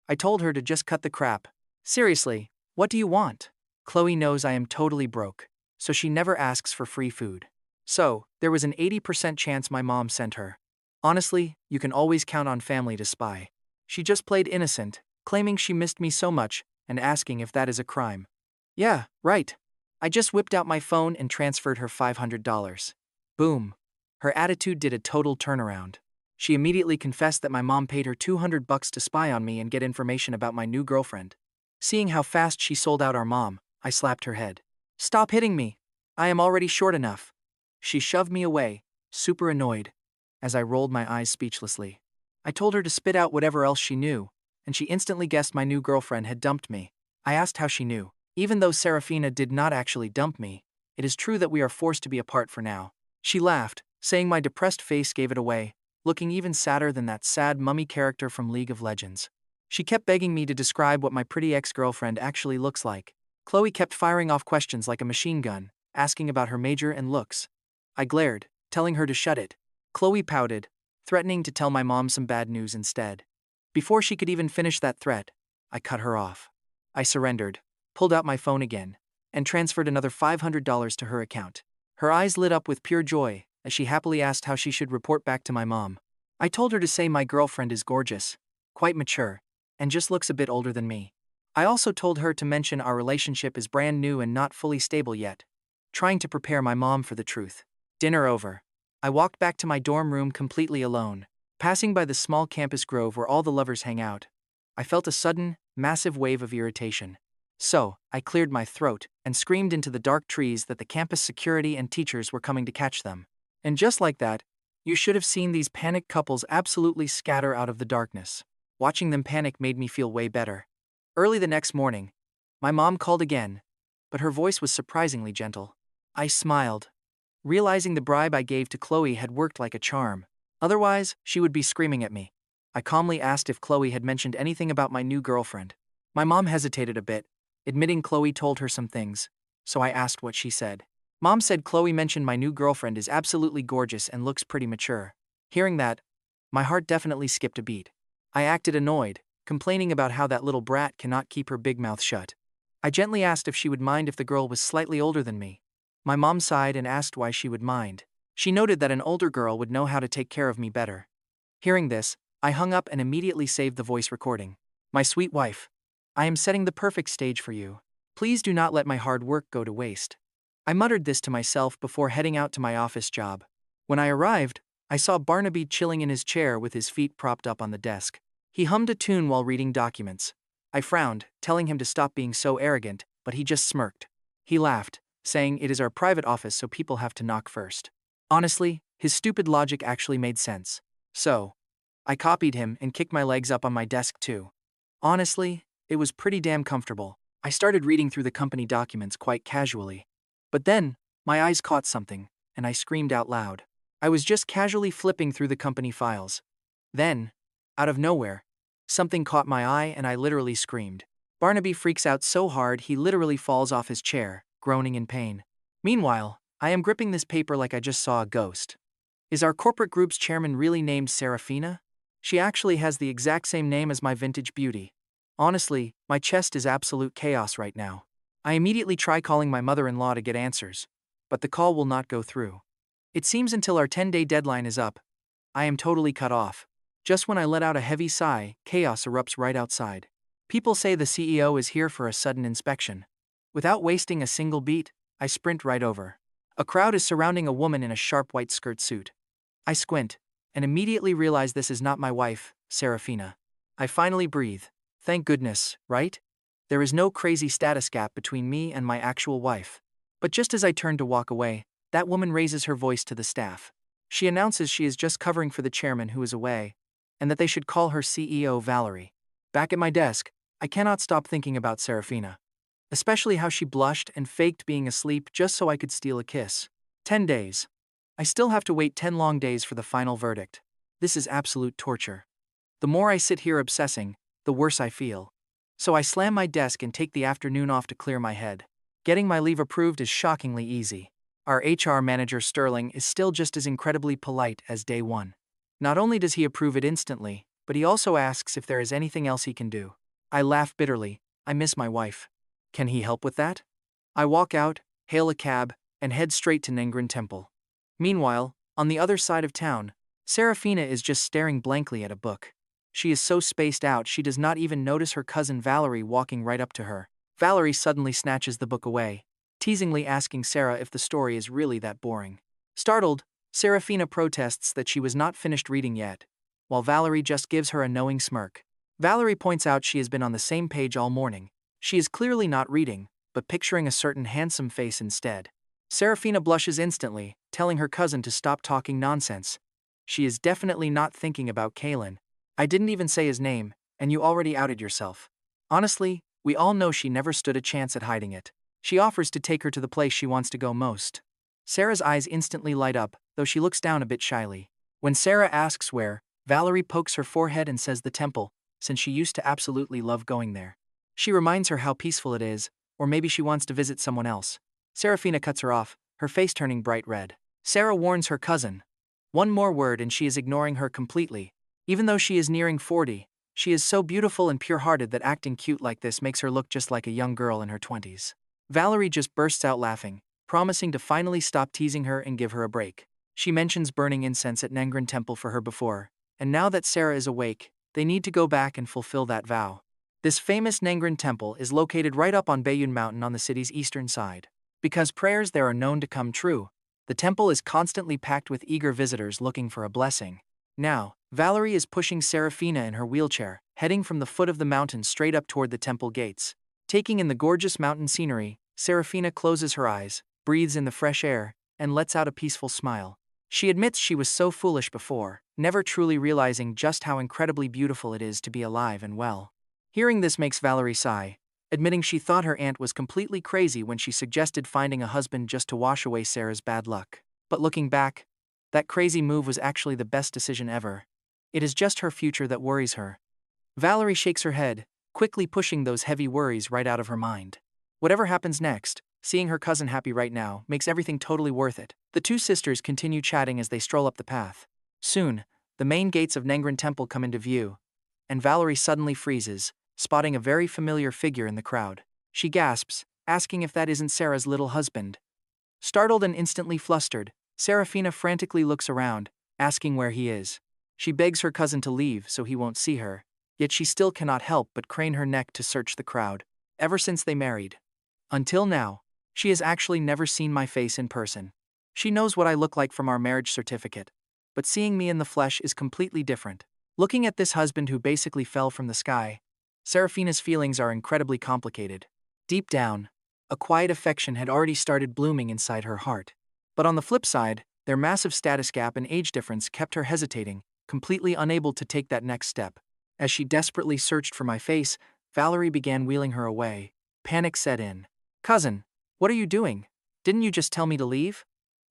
I told her to just cut the crap. Seriously, what do you want? Chloe knows I am totally broke, so she never asks for free food. So, there was an 80% chance my mom sent her. Honestly, you can always count on family to spy. She just played innocent, claiming she missed me so much and asking if that is a crime. Yeah, right. I just whipped out my phone and transferred her $500. Boom. Her attitude did a total turnaround. She immediately confessed that my mom paid her $200 to spy on me and get information about my new girlfriend. Seeing how fast she sold out our mom, I slapped her head. Stop hitting me. I am already short enough. She shoved me away, super annoyed, as I rolled my eyes speechlessly. I told her to spit out whatever else she knew, and she instantly guessed my new girlfriend had dumped me. I asked how she knew. Even though Seraphina did not actually dump me, it is true that we are forced to be apart for now. She laughed, saying my depressed face gave it away, looking even sadder than that sad mummy character from League of Legends. She kept begging me to describe what my pretty ex-girlfriend actually looks like. Chloe kept firing off questions like a machine gun, asking about her major and looks. I glared, telling her to shut it. Chloe pouted, threatening to tell my mom some bad news instead. Before she could even finish that threat, I cut her off. I surrendered, pulled out my phone again, and transferred another $500 to her account. Her eyes lit up with pure joy as she happily asked how she should report back to my mom. I told her to say my girlfriend is gorgeous, quite mature, and just looks a bit older than me. I also told her to mention our relationship is brand new and not fully stable yet, trying to prepare my mom for the truth. Dinner over. I walked back to my dorm room completely alone, passing by the small campus grove where all the lovers hang out. I felt a sudden, massive wave of irritation. So, I cleared my throat and screamed into the dark trees that the campus security and teachers were coming to catch them. And just like that, you should have seen these panicked couples absolutely scatter out of the darkness. Watching them panic made me feel way better. Early the next morning, my mom called again, but her voice was surprisingly gentle. I smiled, realizing the bribe I gave to Chloe had worked like a charm. Otherwise, she would be screaming at me. I calmly asked if Chloe had mentioned anything about my new girlfriend. My mom hesitated a bit, admitting Chloe told her some things, so I asked what she said. Mom said Chloe mentioned my new girlfriend is absolutely gorgeous and looks pretty mature. Hearing that, my heart definitely skipped a beat. I acted annoyed, complaining about how that little brat cannot keep her big mouth shut. I gently asked if she would mind if the girl was slightly older than me. My mom sighed and asked why she would mind. She noted that an older girl would know how to take care of me better. Hearing this, I hung up and immediately saved the voice recording. My sweet wife, I am setting the perfect stage for you. Please do not let my hard work go to waste. I muttered this to myself before heading out to my office job. When I arrived, I saw Barnaby chilling in his chair with his feet propped up on the desk. He hummed a tune while reading documents. I frowned, telling him to stop being so arrogant, but he just smirked. He laughed, saying it is our private office so people have to knock first. Honestly, his stupid logic actually made sense. So, I copied him and kicked my legs up on my desk too. Honestly, it was pretty damn comfortable. I started reading through the company documents quite casually. But then, my eyes caught something, and I screamed out loud. I was just casually flipping through the company files. Then, out of nowhere, something caught my eye and I literally screamed. Barnaby freaks out so hard he literally falls off his chair, groaning in pain. Meanwhile, I am gripping this paper like I just saw a ghost. Is our corporate group's chairman really named Seraphina? She actually has the exact same name as my vintage beauty. Honestly, my chest is absolute chaos right now. I immediately try calling my mother-in-law to get answers, but the call will not go through. It seems until our 10-day deadline is up, I am totally cut off. Just when I let out a heavy sigh, chaos erupts right outside. People say the CEO is here for a sudden inspection. Without wasting a single beat, I sprint right over. A crowd is surrounding a woman in a sharp white skirt suit. I squint, and immediately realize this is not my wife, Seraphina. I finally breathe. Thank goodness, right? There is no crazy status gap between me and my actual wife. But just as I turn to walk away, that woman raises her voice to the staff. She announces she is just covering for the chairman who is away, and that they should call her CEO Valerie. Back at my desk, I cannot stop thinking about Seraphina. Especially how she blushed and faked being asleep just so I could steal a kiss. 10 days. I still have to wait 10 long days for the final verdict. This is absolute torture. The more I sit here obsessing, the worse I feel. So I slam my desk and take the afternoon off to clear my head. Getting my leave approved is shockingly easy. Our HR manager Sterling is still just as incredibly polite as day one. Not only does he approve it instantly, but he also asks if there is anything else he can do. I laugh bitterly. I miss my wife. Can he help with that? I walk out, hail a cab, and head straight to Nengrin Temple. Meanwhile, on the other side of town, Seraphina is just staring blankly at a book. She is so spaced out she does not even notice her cousin Valerie walking right up to her. Valerie suddenly snatches the book away, teasingly asking Sarah if the story is really that boring. Startled, Seraphina protests that she was not finished reading yet, while Valerie just gives her a knowing smirk. Valerie points out she has been on the same page all morning. She is clearly not reading, but picturing a certain handsome face instead. Seraphina blushes instantly, telling her cousin to stop talking nonsense. She is definitely not thinking about Kaelen. I didn't even say his name, and you already outed yourself. Honestly, we all know she never stood a chance at hiding it. She offers to take her to the place she wants to go most. Sarah's eyes instantly light up, though she looks down a bit shyly. When Sarah asks where, Valerie pokes her forehead and says the temple, since she used to absolutely love going there. She reminds her how peaceful it is, or maybe she wants to visit someone else. Seraphina cuts her off, her face turning bright red. Sarah warns her cousin. One more word and she is ignoring her completely. Even though she is nearing 40, she is so beautiful and pure-hearted that acting cute like this makes her look just like a young girl in her 20s. Valerie just bursts out laughing, promising to finally stop teasing her and give her a break. She mentions burning incense at Nengrin Temple for her before, and now that Sarah is awake, they need to go back and fulfill that vow. This famous Nengrin Temple is located right up on Bayun Mountain on the city's eastern side. Because prayers there are known to come true, the temple is constantly packed with eager visitors looking for a blessing. Now, Valerie is pushing Seraphina in her wheelchair, heading from the foot of the mountain straight up toward the temple gates. Taking in the gorgeous mountain scenery, Seraphina closes her eyes, breathes in the fresh air, and lets out a peaceful smile. She admits she was so foolish before, never truly realizing just how incredibly beautiful it is to be alive and well. Hearing this makes Valerie sigh, admitting she thought her aunt was completely crazy when she suggested finding a husband just to wash away Sarah's bad luck. But looking back, that crazy move was actually the best decision ever. It is just her future that worries her. Valerie shakes her head, quickly pushing those heavy worries right out of her mind. Whatever happens next, seeing her cousin happy right now makes everything totally worth it. The two sisters continue chatting as they stroll up the path. Soon, the main gates of Nengrin Temple come into view, and Valerie suddenly freezes, spotting a very familiar figure in the crowd. She gasps, asking if that isn't Sarah's little husband. Startled and instantly flustered, Seraphina frantically looks around, asking where he is. She begs her cousin to leave so he won't see her, yet she still cannot help but crane her neck to search the crowd. Ever since they married, until now, she has actually never seen my face in person. She knows what I look like from our marriage certificate, but seeing me in the flesh is completely different. Looking at this husband who basically fell from the sky, Seraphina's feelings are incredibly complicated. Deep down, a quiet affection had already started blooming inside her heart. But on the flip side, their massive status gap and age difference kept her hesitating, completely unable to take that next step. As she desperately searched for my face, Valerie began wheeling her away. Panic set in. "Cousin, what are you doing? Didn't you just tell me to leave?"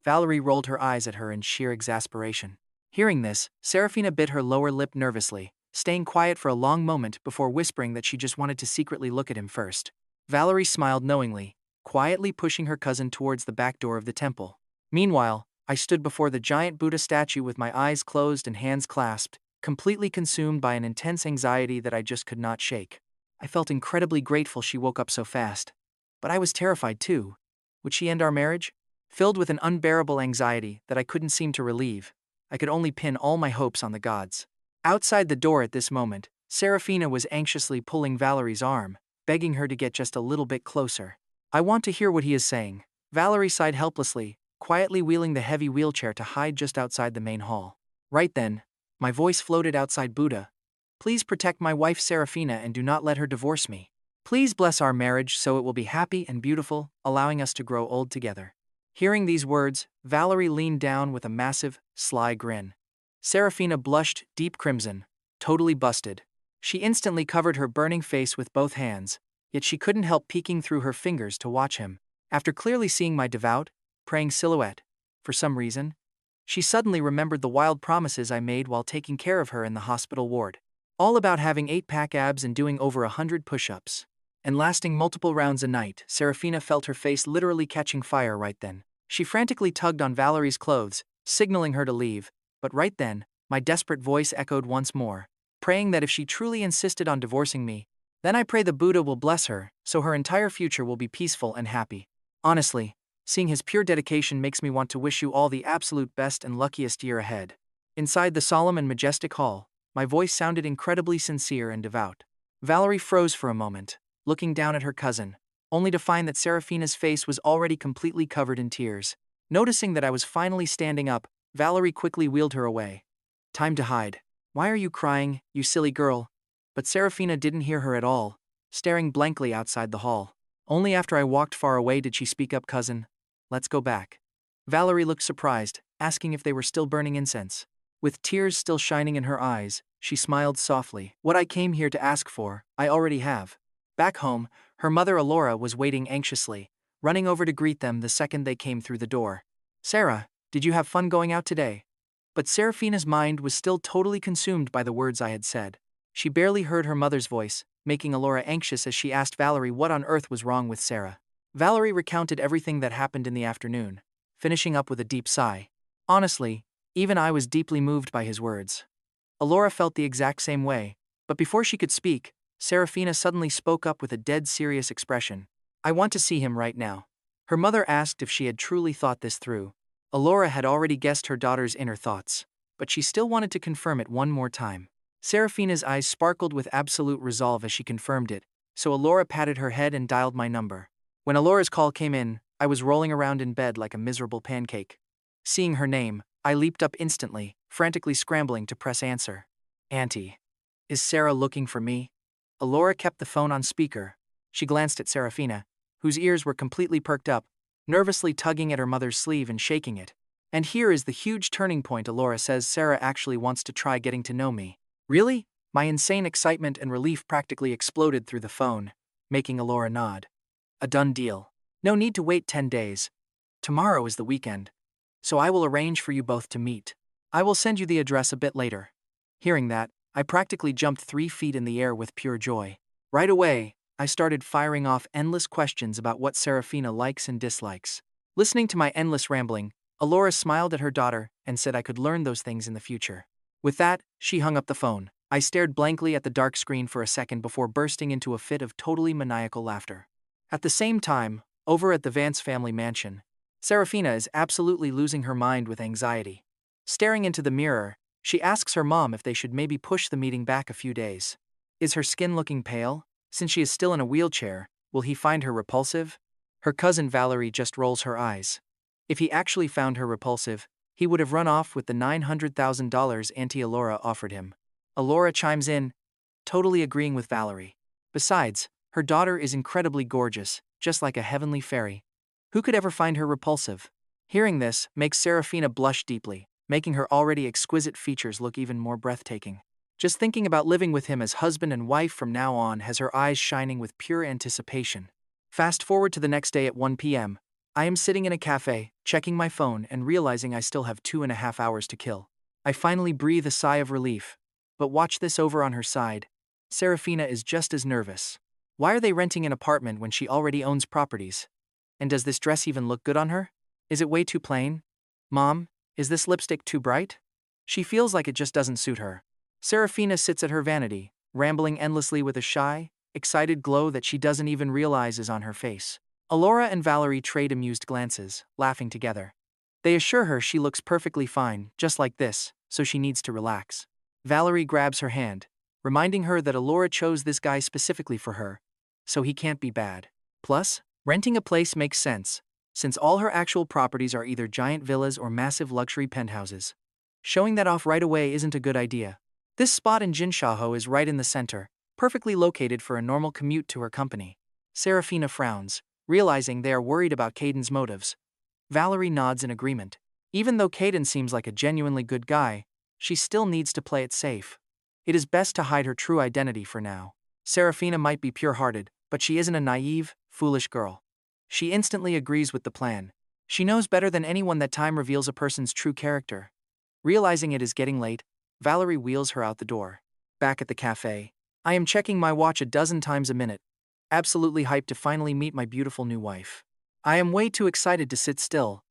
Valerie rolled her eyes at her in sheer exasperation. Hearing this, Seraphina bit her lower lip nervously, staying quiet for a long moment before whispering that she just wanted to secretly look at him first. Valerie smiled knowingly, quietly pushing her cousin towards the back door of the temple. Meanwhile, I stood before the giant Buddha statue with my eyes closed and hands clasped, completely consumed by an intense anxiety that I just could not shake. I felt incredibly grateful she woke up so fast. But I was terrified too. Would she end our marriage? Filled with an unbearable anxiety that I couldn't seem to relieve, I could only pin all my hopes on the gods. Outside the door at this moment, Seraphina was anxiously pulling Valerie's arm, begging her to get just a little bit closer. I want to hear what he is saying. Valerie sighed helplessly, quietly wheeling the heavy wheelchair to hide just outside the main hall. Right then, my voice floated outside Buddha. Please protect my wife Seraphina and do not let her divorce me. Please bless our marriage so it will be happy and beautiful, allowing us to grow old together. Hearing these words, Valerie leaned down with a massive, sly grin. Seraphina blushed deep crimson, totally busted. She instantly covered her burning face with both hands, yet she couldn't help peeking through her fingers to watch him. After clearly seeing my devout, praying silhouette, for some reason, she suddenly remembered the wild promises I made while taking care of her in the hospital ward. All about having 8-pack abs and doing over 100 push-ups. And lasting multiple rounds a night. Seraphina felt her face literally catching fire right then. She frantically tugged on Valerie's clothes, signaling her to leave, but right then, my desperate voice echoed once more, praying that if she truly insisted on divorcing me, then I pray the Buddha will bless her, so her entire future will be peaceful and happy. Honestly, seeing his pure dedication makes me want to wish you all the absolute best and luckiest year ahead. Inside the solemn and majestic hall, my voice sounded incredibly sincere and devout. Valerie froze for a moment, looking down at her cousin, only to find that Seraphina's face was already completely covered in tears. Noticing that I was finally standing up, Valerie quickly wheeled her away. Time to hide. Why are you crying, you silly girl? But Seraphina didn't hear her at all, staring blankly outside the hall. Only after I walked far away did she speak up, cousin. Let's go back. Valerie looked surprised, asking if they were still burning incense. With tears still shining in her eyes, she smiled softly. What I came here to ask for, I already have. Back home, her mother Alora was waiting anxiously, running over to greet them the second they came through the door. Sarah, did you have fun going out today? But Seraphina's mind was still totally consumed by the words I had said. She barely heard her mother's voice, making Alora anxious as she asked Valerie what on earth was wrong with Sarah. Valerie recounted everything that happened in the afternoon, finishing up with a deep sigh. Honestly, even I was deeply moved by his words. Alora felt the exact same way, but before she could speak, Seraphina suddenly spoke up with a dead serious expression. I want to see him right now. Her mother asked if she had truly thought this through. Alora had already guessed her daughter's inner thoughts, but she still wanted to confirm it one more time. Seraphina's eyes sparkled with absolute resolve as she confirmed it, so Alora patted her head and dialed my number. When Alora's call came in, I was rolling around in bed like a miserable pancake. Seeing her name, I leaped up instantly, frantically scrambling to press answer. Auntie. Is Sarah looking for me? Alora kept the phone on speaker. She glanced at Seraphina, whose ears were completely perked up, nervously tugging at her mother's sleeve and shaking it. And here is the huge turning point. Alora says Sarah actually wants to try getting to know me. Really? My insane excitement and relief practically exploded through the phone, making Alora nod. A done deal. No need to wait 10 days. Tomorrow is the weekend, so I will arrange for you both to meet. I will send you the address a bit later. Hearing that, I practically jumped 3 feet in the air with pure joy. Right away, I started firing off endless questions about what Seraphina likes and dislikes. Listening to my endless rambling, Alora smiled at her daughter and said I could learn those things in the future. With that, she hung up the phone. I stared blankly at the dark screen for a second before bursting into a fit of totally maniacal laughter. At the same time, over at the Vance family mansion, Seraphina is absolutely losing her mind with anxiety. Staring into the mirror, she asks her mom if they should maybe push the meeting back a few days. Is her skin looking pale? Since she is still in a wheelchair, will he find her repulsive? Her cousin Valerie just rolls her eyes. If he actually found her repulsive, he would have run off with the $900,000 Auntie Alora offered him. Alora chimes in, totally agreeing with Valerie. Besides, her daughter is incredibly gorgeous, just like a heavenly fairy. Who could ever find her repulsive? Hearing this makes Seraphina blush deeply, making her already exquisite features look even more breathtaking. Just thinking about living with him as husband and wife from now on has her eyes shining with pure anticipation. Fast forward to the next day at 1 p.m. I am sitting in a cafe, checking my phone and realizing I still have 2.5 hours to kill. I finally breathe a sigh of relief. But watch this over on her side. Seraphina is just as nervous. Why are they renting an apartment when she already owns properties? And does this dress even look good on her? Is it way too plain? Mom, is this lipstick too bright? She feels like it just doesn't suit her. Seraphina sits at her vanity, rambling endlessly with a shy, excited glow that she doesn't even realize is on her face. Alora and Valerie trade amused glances, laughing together. They assure her she looks perfectly fine, just like this, so she needs to relax. Valerie grabs her hand. reminding her that Alora chose this guy specifically for her, so he can't be bad. Plus, renting a place makes sense, since all her actual properties are either giant villas or massive luxury penthouses. Showing that off right away isn't a good idea. This spot in Jinshaho is right in the center, perfectly located for a normal commute to her company. Seraphina frowns, realizing they are worried about Kaeden's motives. Valerie nods in agreement. Even though Kaeden seems like a genuinely good guy, she still needs to play it safe. It is best to hide her true identity for now. Seraphina might be pure-hearted, but she isn't a naive, foolish girl. She instantly agrees with the plan. She knows better than anyone that time reveals a person's true character. Realizing it is getting late, Valerie wheels her out the door. Back at the cafe, I am checking my watch a dozen times a minute, absolutely hyped to finally meet my beautiful new wife. I am way too excited to sit still.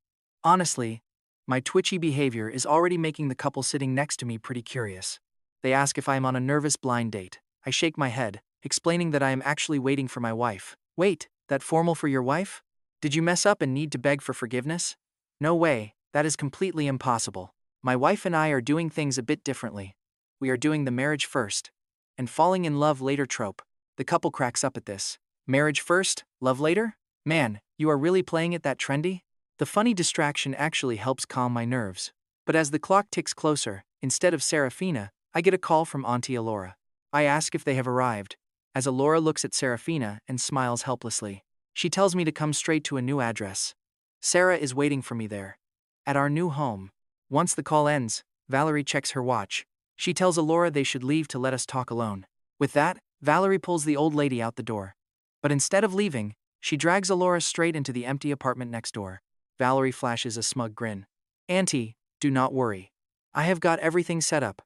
Honestly, my twitchy behavior is already making the couple sitting next to me pretty curious. They ask if I am on a nervous blind date. I shake my head, explaining that I am actually waiting for my wife. Wait, that formal for your wife? Did you mess up and need to beg for forgiveness? No way, that is completely impossible. My wife and I are doing things a bit differently. We are doing the marriage first, and falling in love later trope. The couple cracks up at this. Marriage first, love later? Man, you are really playing it that trendy? The funny distraction actually helps calm my nerves. But as the clock ticks closer, instead of Seraphina, I get a call from Auntie Alora. I ask if they have arrived, as Alora looks at Seraphina and smiles helplessly. She tells me to come straight to a new address. Sarah is waiting for me there. At our new home. Once the call ends, Valerie checks her watch. She tells Alora they should leave to let us talk alone. With that, Valerie pulls the old lady out the door. But instead of leaving, she drags Alora straight into the empty apartment next door. Valerie flashes a smug grin. Auntie, do not worry. I have got everything set up.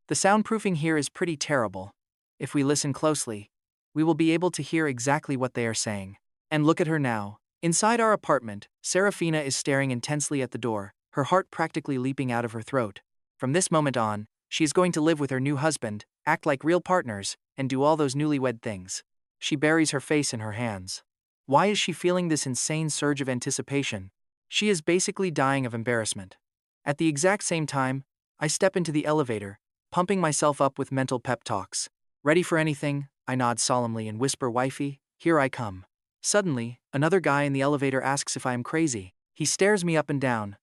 The soundproofing here is pretty terrible. If we listen closely, we will be able to hear exactly what they are saying. And look at her now. Inside our apartment, Seraphina is staring intensely at the door, her heart practically leaping out of her throat. From this moment on, she is going to live with her new husband, act like real partners, and do all those newlywed things. She buries her face in her hands. Why is she feeling this insane surge of anticipation? She is basically dying of embarrassment. At the exact same time, I step into the elevator, pumping myself up with mental pep talks. Ready for anything? I nod solemnly and whisper, "Wifey, here I come." Suddenly, another guy in the elevator asks if I am crazy. He stares me up and down,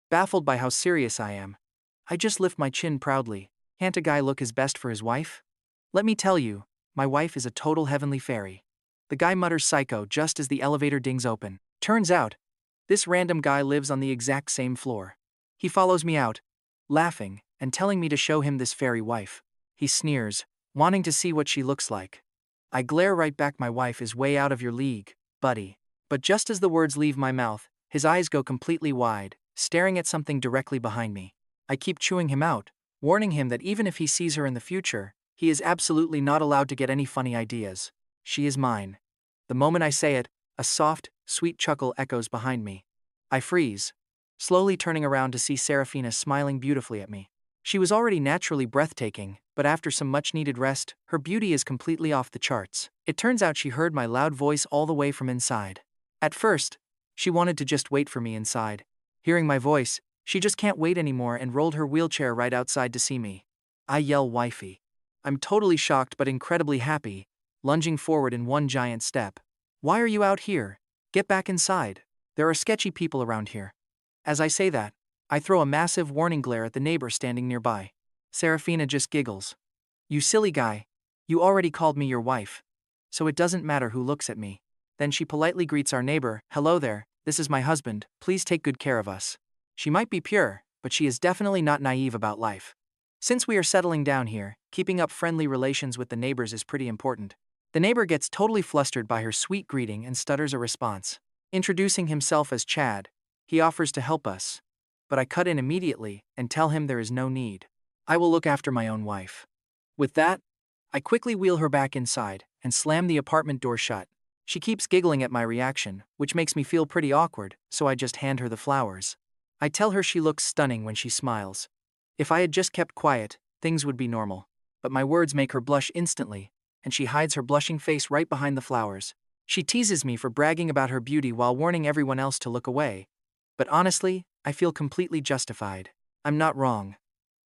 baffled by how serious I am. I just lift my chin proudly. Can't a guy look his best for his wife? Let me tell you, my wife is a total heavenly fairy. The guy mutters psycho just as the elevator dings open. Turns out, this random guy lives on the exact same floor. He follows me out, laughing, and telling me to show him this fairy wife. He sneers, wanting to see what she looks like. I glare right back, my wife is way out of your league, buddy. But just as the words leave my mouth, his eyes go completely wide, staring at something directly behind me. I keep chewing him out, warning him that even if he sees her in the future, he is absolutely not allowed to get any funny ideas. She is mine. The moment I say it, a soft, sweet chuckle echoes behind me. I freeze, slowly turning around to see Seraphina smiling beautifully at me. She was already naturally breathtaking, but after some much-needed rest, her beauty is completely off the charts. It turns out she heard my loud voice all the way from inside. At first, she wanted to just wait for me inside. Hearing my voice, she just can't wait anymore and rolled her wheelchair right outside to see me. I yell, "Wifey." I'm totally shocked but incredibly happy, lunging forward in one giant step. "Why are you out here? Get back inside. There are sketchy people around here." As I say that, I throw a massive warning glare at the neighbor standing nearby. Seraphina just giggles. "You silly guy. You already called me your wife. So it doesn't matter who looks at me." Then she politely greets our neighbor, "Hello there, this is my husband, please take good care of us." She might be pure, but she is definitely not naive about life. Since we are settling down here, keeping up friendly relations with the neighbors is pretty important. The neighbor gets totally flustered by her sweet greeting and stutters a response. Introducing himself as Chad, he offers to help us. But I cut in immediately and tell him there is no need. I will look after my own wife. With that, I quickly wheel her back inside and slam the apartment door shut. She keeps giggling at my reaction, which makes me feel pretty awkward, so I just hand her the flowers. I tell her she looks stunning when she smiles. If I had just kept quiet, things would be normal. But my words make her blush instantly, and she hides her blushing face right behind the flowers. She teases me for bragging about her beauty while warning everyone else to look away. But honestly, I feel completely justified. I'm not wrong.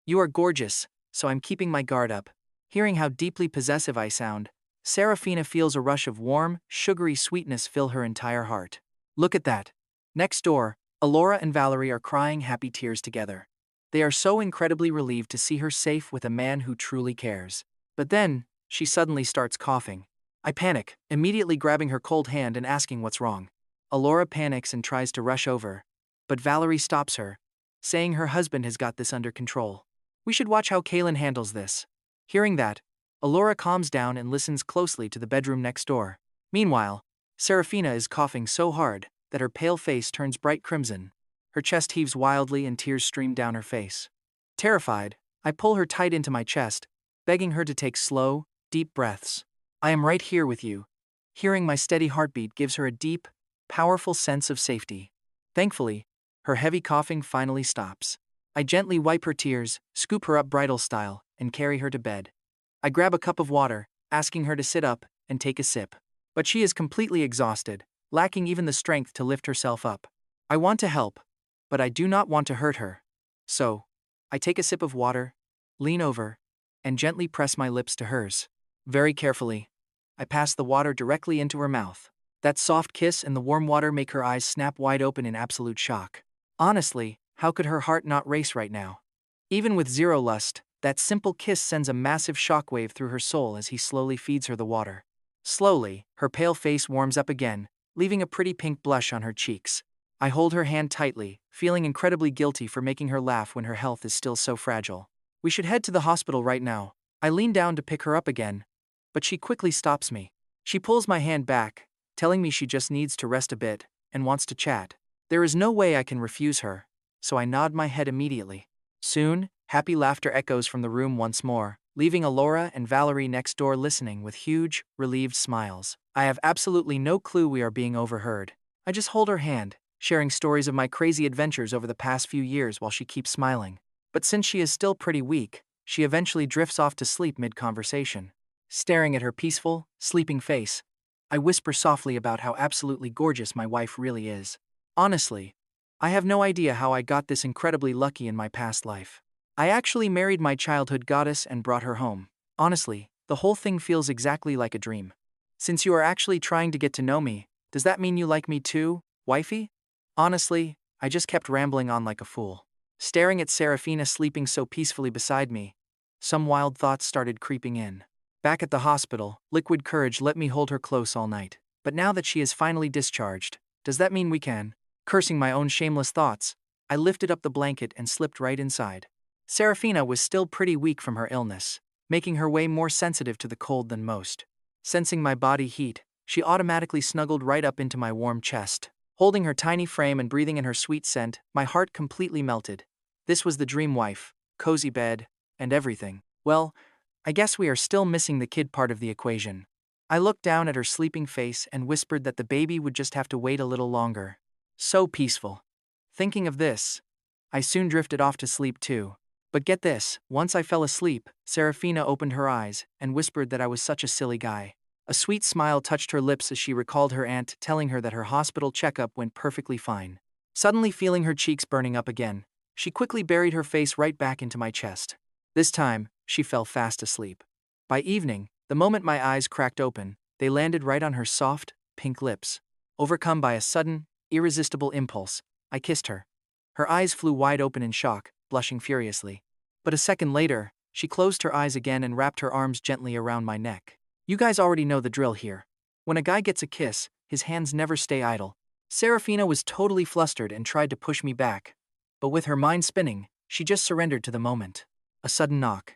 You are gorgeous, so I'm keeping my guard up. Hearing how deeply possessive I sound, Seraphina feels a rush of warm, sugary sweetness fill her entire heart. Look at that. Next door, Alora and Valerie are crying happy tears together. They are so incredibly relieved to see her safe with a man who truly cares. But then, she suddenly starts coughing. I panic, immediately grabbing her cold hand and asking what's wrong. Alora panics and tries to rush over, but Valerie stops her, saying her husband has got this under control. We should watch how Kaelen handles this. Hearing that, Alora calms down and listens closely to the bedroom next door. Meanwhile, Seraphina is coughing so hard that her pale face turns bright crimson. Her chest heaves wildly and tears stream down her face. Terrified, I pull her tight into my chest, begging her to take slow, deep breaths. I am right here with you. Hearing my steady heartbeat gives her a deep, powerful sense of safety. Thankfully, her heavy coughing finally stops. I gently wipe her tears, scoop her up bridal style, and carry her to bed. I grab a cup of water, asking her to sit up and take a sip. But she is completely exhausted, lacking even the strength to lift herself up. I want to help, but I do not want to hurt her. So, I take a sip of water, lean over, and gently press my lips to hers. Very carefully, I pass the water directly into her mouth. That soft kiss and the warm water make her eyes snap wide open in absolute shock. Honestly, how could her heart not race right now? Even with zero lust, that simple kiss sends a massive shockwave through her soul as he slowly feeds her the water. Slowly, her pale face warms up again, leaving a pretty pink blush on her cheeks. I hold her hand tightly, feeling incredibly guilty for making her laugh when her health is still so fragile. We should head to the hospital right now. I lean down to pick her up again, but she quickly stops me. She pulls my hand back, telling me she just needs to rest a bit and wants to chat. There is no way I can refuse her, so I nod my head immediately. Soon, happy laughter echoes from the room once more, leaving Alora and Valerie next door listening with huge, relieved smiles. I have absolutely no clue we are being overheard. I just hold her hand, sharing stories of my crazy adventures over the past few years while she keeps smiling. But since she is still pretty weak, she eventually drifts off to sleep mid-conversation. Staring at her peaceful, sleeping face, I whisper softly about how absolutely gorgeous my wife really is. Honestly, I have no idea how I got this incredibly lucky in my past life. I actually married my childhood goddess and brought her home. Honestly, the whole thing feels exactly like a dream. Since you are actually trying to get to know me, does that mean you like me too, wifey? Honestly, I just kept rambling on like a fool. Staring at Seraphina sleeping so peacefully beside me, some wild thoughts started creeping in. Back at the hospital, liquid courage let me hold her close all night. But now that she is finally discharged, does that mean we can? Cursing my own shameless thoughts, I lifted up the blanket and slipped right inside. Seraphina was still pretty weak from her illness, making her way more sensitive to the cold than most. Sensing my body heat, she automatically snuggled right up into my warm chest. Holding her tiny frame and breathing in her sweet scent, my heart completely melted. This was the dream wife, cozy bed, and everything. Well, I guess we are still missing the kid part of the equation. I looked down at her sleeping face and whispered that the baby would just have to wait a little longer. So peaceful. Thinking of this, I soon drifted off to sleep too. But get this, once I fell asleep, Seraphina opened her eyes and whispered that I was such a silly guy. A sweet smile touched her lips as she recalled her aunt telling her that her hospital checkup went perfectly fine. Suddenly feeling her cheeks burning up again, she quickly buried her face right back into my chest. This time, she fell fast asleep. By evening, the moment my eyes cracked open, they landed right on her soft, pink lips. Overcome by a sudden, irresistible impulse, I kissed her. Her eyes flew wide open in shock, blushing furiously. But a second later, she closed her eyes again and wrapped her arms gently around my neck. You guys already know the drill here. When a guy gets a kiss, his hands never stay idle. Seraphina was totally flustered and tried to push me back. But with her mind spinning, she just surrendered to the moment. A sudden knock.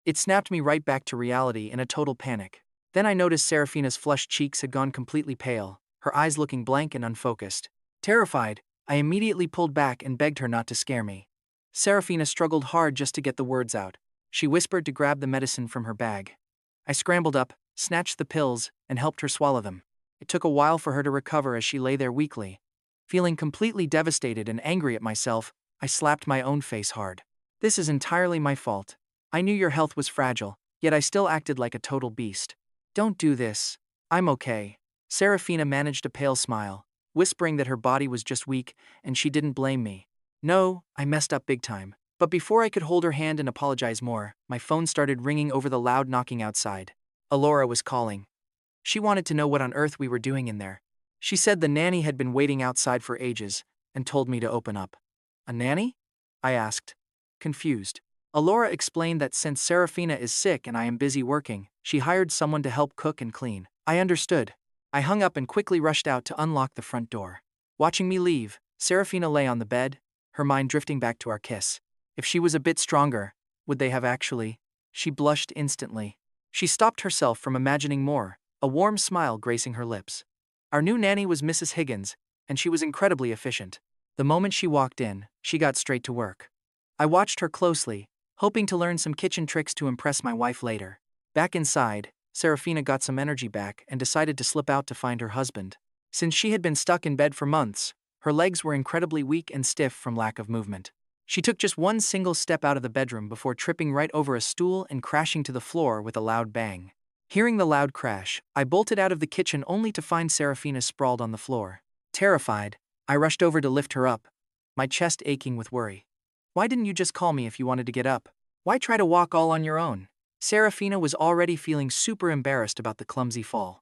It snapped me right back to reality in a total panic. Then I noticed Seraphina's flushed cheeks had gone completely pale, her eyes looking blank and unfocused. Terrified, I immediately pulled back and begged her not to scare me. Seraphina struggled hard just to get the words out. She whispered to grab the medicine from her bag. I scrambled up, snatched the pills, and helped her swallow them. It took a while for her to recover as she lay there weakly. Feeling completely devastated and angry at myself, I slapped my own face hard. This is entirely my fault. I knew your health was fragile, yet I still acted like a total beast. Don't do this. I'm okay. Seraphina managed a pale smile, whispering that her body was just weak and she didn't blame me. No, I messed up big time, But before I could hold her hand and apologize more, my phone started ringing over the loud knocking outside. Alora was calling. She wanted to know what on earth we were doing in there. She said the nanny had been waiting outside for ages and told me to open up. A nanny? I asked, confused. Alora explained that since Seraphina is sick and I am busy working, she hired someone to help cook and clean. I understood. I hung up and quickly rushed out to unlock the front door. Watching me leave, Seraphina lay on the bed, her mind drifting back to our kiss. If she was a bit stronger, would they have actually? She blushed instantly. She stopped herself from imagining more, a warm smile gracing her lips. Our new nanny was Mrs. Higgins, and she was incredibly efficient. The moment she walked in, she got straight to work. I watched her closely, hoping to learn some kitchen tricks to impress my wife later. Back inside, Seraphina got some energy back and decided to slip out to find her husband. Since she had been stuck in bed for months, her legs were incredibly weak and stiff from lack of movement. She took just one single step out of the bedroom before tripping right over a stool and crashing to the floor with a loud bang. Hearing the loud crash, I bolted out of the kitchen only to find Seraphina sprawled on the floor. Terrified, I rushed over to lift her up, my chest aching with worry. Why didn't you just call me if you wanted to get up? Why try to walk all on your own? Seraphina was already feeling super embarrassed about the clumsy fall.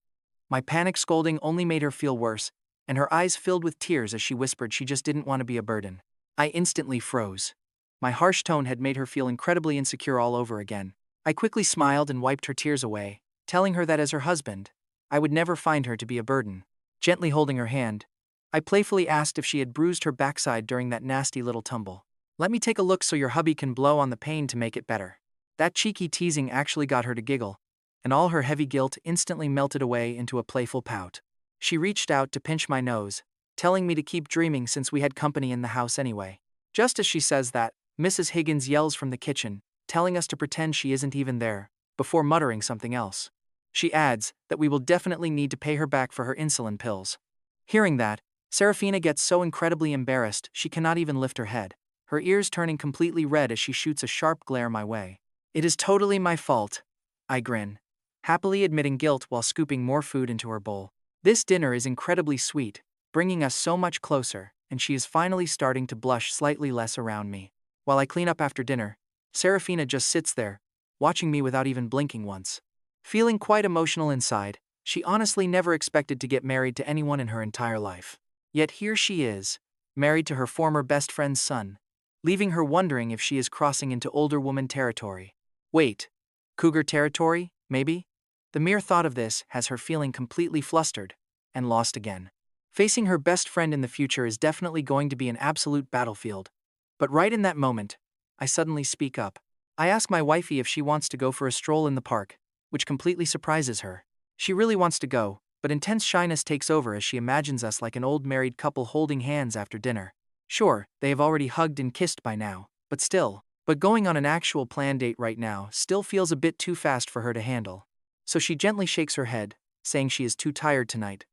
My panic scolding only made her feel worse, and her eyes filled with tears as she whispered she just didn't want to be a burden. I instantly froze. My harsh tone had made her feel incredibly insecure all over again. I quickly smiled and wiped her tears away, telling her that as her husband, I would never find her to be a burden. Gently holding her hand, I playfully asked if she had bruised her backside during that nasty little tumble. Let me take a look so your hubby can blow on the pain to make it better. That cheeky teasing actually got her to giggle, and all her heavy guilt instantly melted away into a playful pout. She reached out to pinch my nose, telling me to keep dreaming since we had company in the house anyway. Just as she says that, Mrs. Higgins yells from the kitchen, telling us to pretend she isn't even there, before muttering something else. She adds that we will definitely need to pay her back for her insulin pills. Hearing that, Seraphina gets so incredibly embarrassed she cannot even lift her head, her ears turning completely red as she shoots a sharp glare my way. It is totally my fault. I grin, happily admitting guilt while scooping more food into her bowl. This dinner is incredibly sweet, bringing us so much closer, and she is finally starting to blush slightly less around me. While I clean up after dinner, Seraphina just sits there, watching me without even blinking once. Feeling quite emotional inside, she honestly never expected to get married to anyone in her entire life. Yet here she is, married to her former best friend's son, leaving her wondering if she is crossing into older woman territory. Wait, cougar territory, maybe? The mere thought of this has her feeling completely flustered and lost again. Facing her best friend in the future is definitely going to be an absolute battlefield. But right in that moment, I suddenly speak up. I ask my wifey if she wants to go for a stroll in the park, which completely surprises her. She really wants to go, but intense shyness takes over as she imagines us like an old married couple holding hands after dinner. Sure, they have already hugged and kissed by now, but still. But going on an actual planned date right now still feels a bit too fast for her to handle. So she gently shakes her head, saying she is too tired tonight.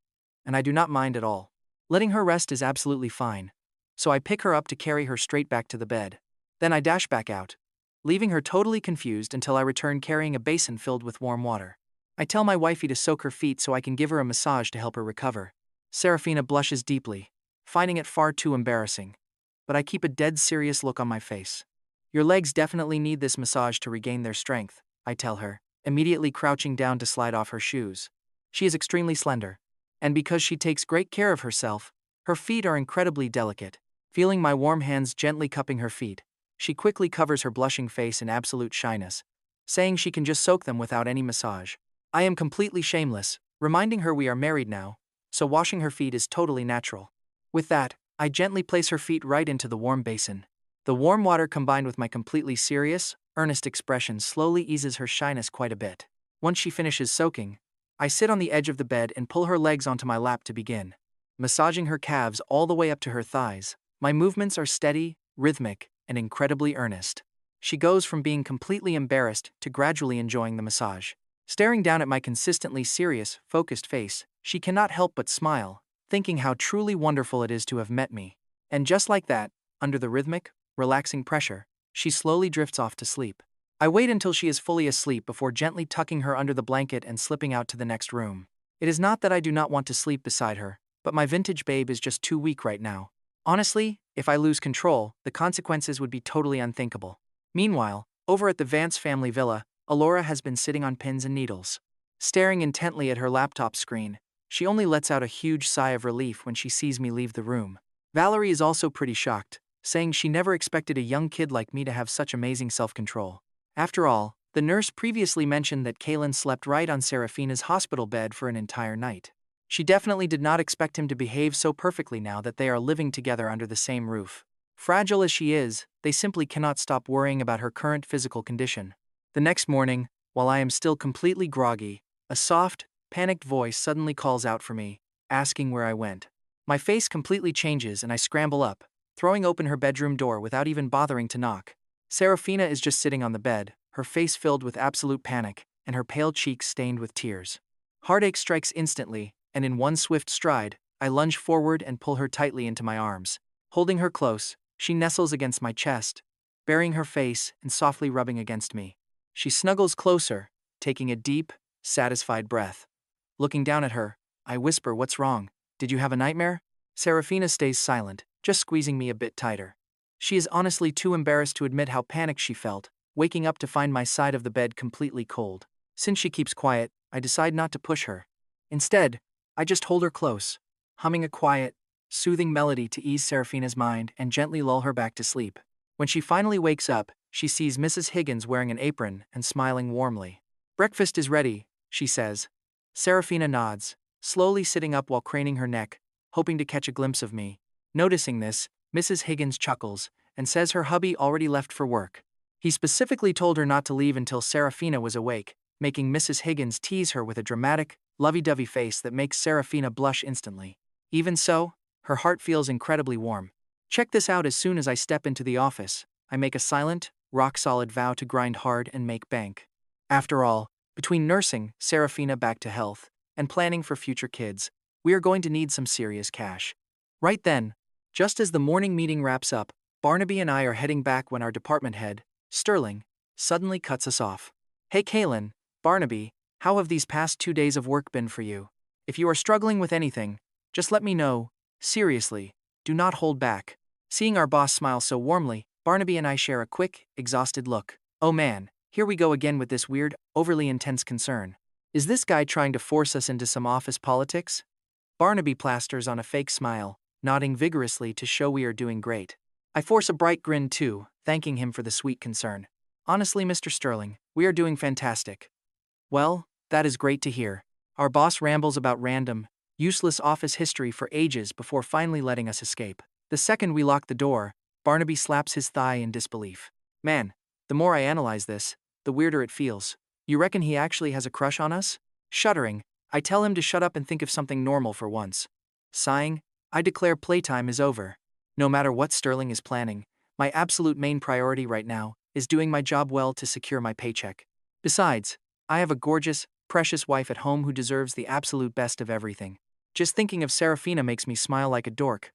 And I do not mind at all. Letting her rest is absolutely fine. So I pick her up to carry her straight back to the bed. Then I dash back out, leaving her totally confused until I return carrying a basin filled with warm water. I tell my wifey to soak her feet so I can give her a massage to help her recover. Seraphina blushes deeply, finding it far too embarrassing. But I keep a dead serious look on my face. Your legs definitely need this massage to regain their strength, I tell her, immediately crouching down to slide off her shoes. She is extremely slender, and because she takes great care of herself, her feet are incredibly delicate. Feeling my warm hands gently cupping her feet, she quickly covers her blushing face in absolute shyness, saying she can just soak them without any massage. I am completely shameless, reminding her we are married now, so washing her feet is totally natural. With that, I gently place her feet right into the warm basin. The warm water combined with my completely serious, earnest expression slowly eases her shyness quite a bit. Once she finishes soaking, I sit on the edge of the bed and pull her legs onto my lap to begin, massaging her calves all the way up to her thighs. My movements are steady, rhythmic, and incredibly earnest. She goes from being completely embarrassed to gradually enjoying the massage. Staring down at my consistently serious, focused face, she cannot help but smile, thinking how truly wonderful it is to have met me. And just like that, under the rhythmic, relaxing pressure, she slowly drifts off to sleep. I wait until she is fully asleep before gently tucking her under the blanket and slipping out to the next room. It is not that I do not want to sleep beside her, but my vintage babe is just too weak right now. Honestly, If I lose control, the consequences would be totally unthinkable. Meanwhile, over at the Vance family villa, Alora has been sitting on pins and needles. Staring intently at her laptop screen, she only lets out a huge sigh of relief when she sees me leave the room. Valerie is also pretty shocked, saying she never expected a young kid like me to have such amazing self-control. After all, the nurse previously mentioned that Kaelen slept right on Seraphina's hospital bed for an entire night. She definitely did not expect him to behave so perfectly now that they are living together under the same roof. Fragile as she is, they simply cannot stop worrying about her current physical condition. The next morning, while I am still completely groggy, a soft, panicked voice suddenly calls out for me, asking where I went. My face completely changes and I scramble up, throwing open her bedroom door without even bothering to knock. Seraphina is just sitting on the bed, her face filled with absolute panic, and her pale cheeks stained with tears. Heartache strikes instantly, and in one swift stride, I lunge forward and pull her tightly into my arms. Holding her close, she nestles against my chest, burying her face and softly rubbing against me. She snuggles closer, taking a deep, satisfied breath. Looking down at her, I whisper, "What's wrong? Did you have a nightmare?" Seraphina stays silent, just squeezing me a bit tighter. She is honestly too embarrassed to admit how panicked she felt, waking up to find my side of the bed completely cold. Since she keeps quiet, I decide not to push her. Instead, I just hold her close, humming a quiet, soothing melody to ease Seraphina's mind and gently lull her back to sleep. When she finally wakes up, she sees Mrs. Higgins wearing an apron and smiling warmly. "Breakfast is ready," she says. Seraphina nods, slowly sitting up while craning her neck, hoping to catch a glimpse of me. Noticing this, Mrs. Higgins chuckles and says her hubby already left for work. He specifically told her not to leave until Seraphina was awake, making Mrs. Higgins tease her with a dramatic, lovey-dovey face that makes Seraphina blush instantly. Even so, her heart feels incredibly warm. Check this out. As soon as I step into the office, I make a silent, rock-solid vow to grind hard and make bank. After all, between nursing Seraphina back to health and planning for future kids, we are going to need some serious cash. Right then, just as the morning meeting wraps up, Barnaby and I are heading back when our department head, Sterling, suddenly cuts us off. "Hey Kaelen, Barnaby, how have these past 2 days of work been for you? If you are struggling with anything, just let me know. Seriously, do not hold back." Seeing our boss smile so warmly, Barnaby and I share a quick, exhausted look. Oh man, here we go again with this weird, overly intense concern. Is this guy trying to force us into some office politics? Barnaby plasters on a fake smile, nodding vigorously to show we are doing great. I force a bright grin too, thanking him for the sweet concern. "Honestly, Mr. Sterling, we are doing fantastic." "Well, that is great to hear." Our boss rambles about random, useless office history for ages before finally letting us escape. The second we lock the door, Barnaby slaps his thigh in disbelief. "Man, the more I analyze this, the weirder it feels. You reckon he actually has a crush on us?" Shuddering, I tell him to shut up and think of something normal for once. Sighing, I declare playtime is over. No matter what Sterling is planning, my absolute main priority right now is doing my job well to secure my paycheck. Besides, I have a gorgeous, precious wife at home who deserves the absolute best of everything. Just thinking of Seraphina makes me smile like a dork.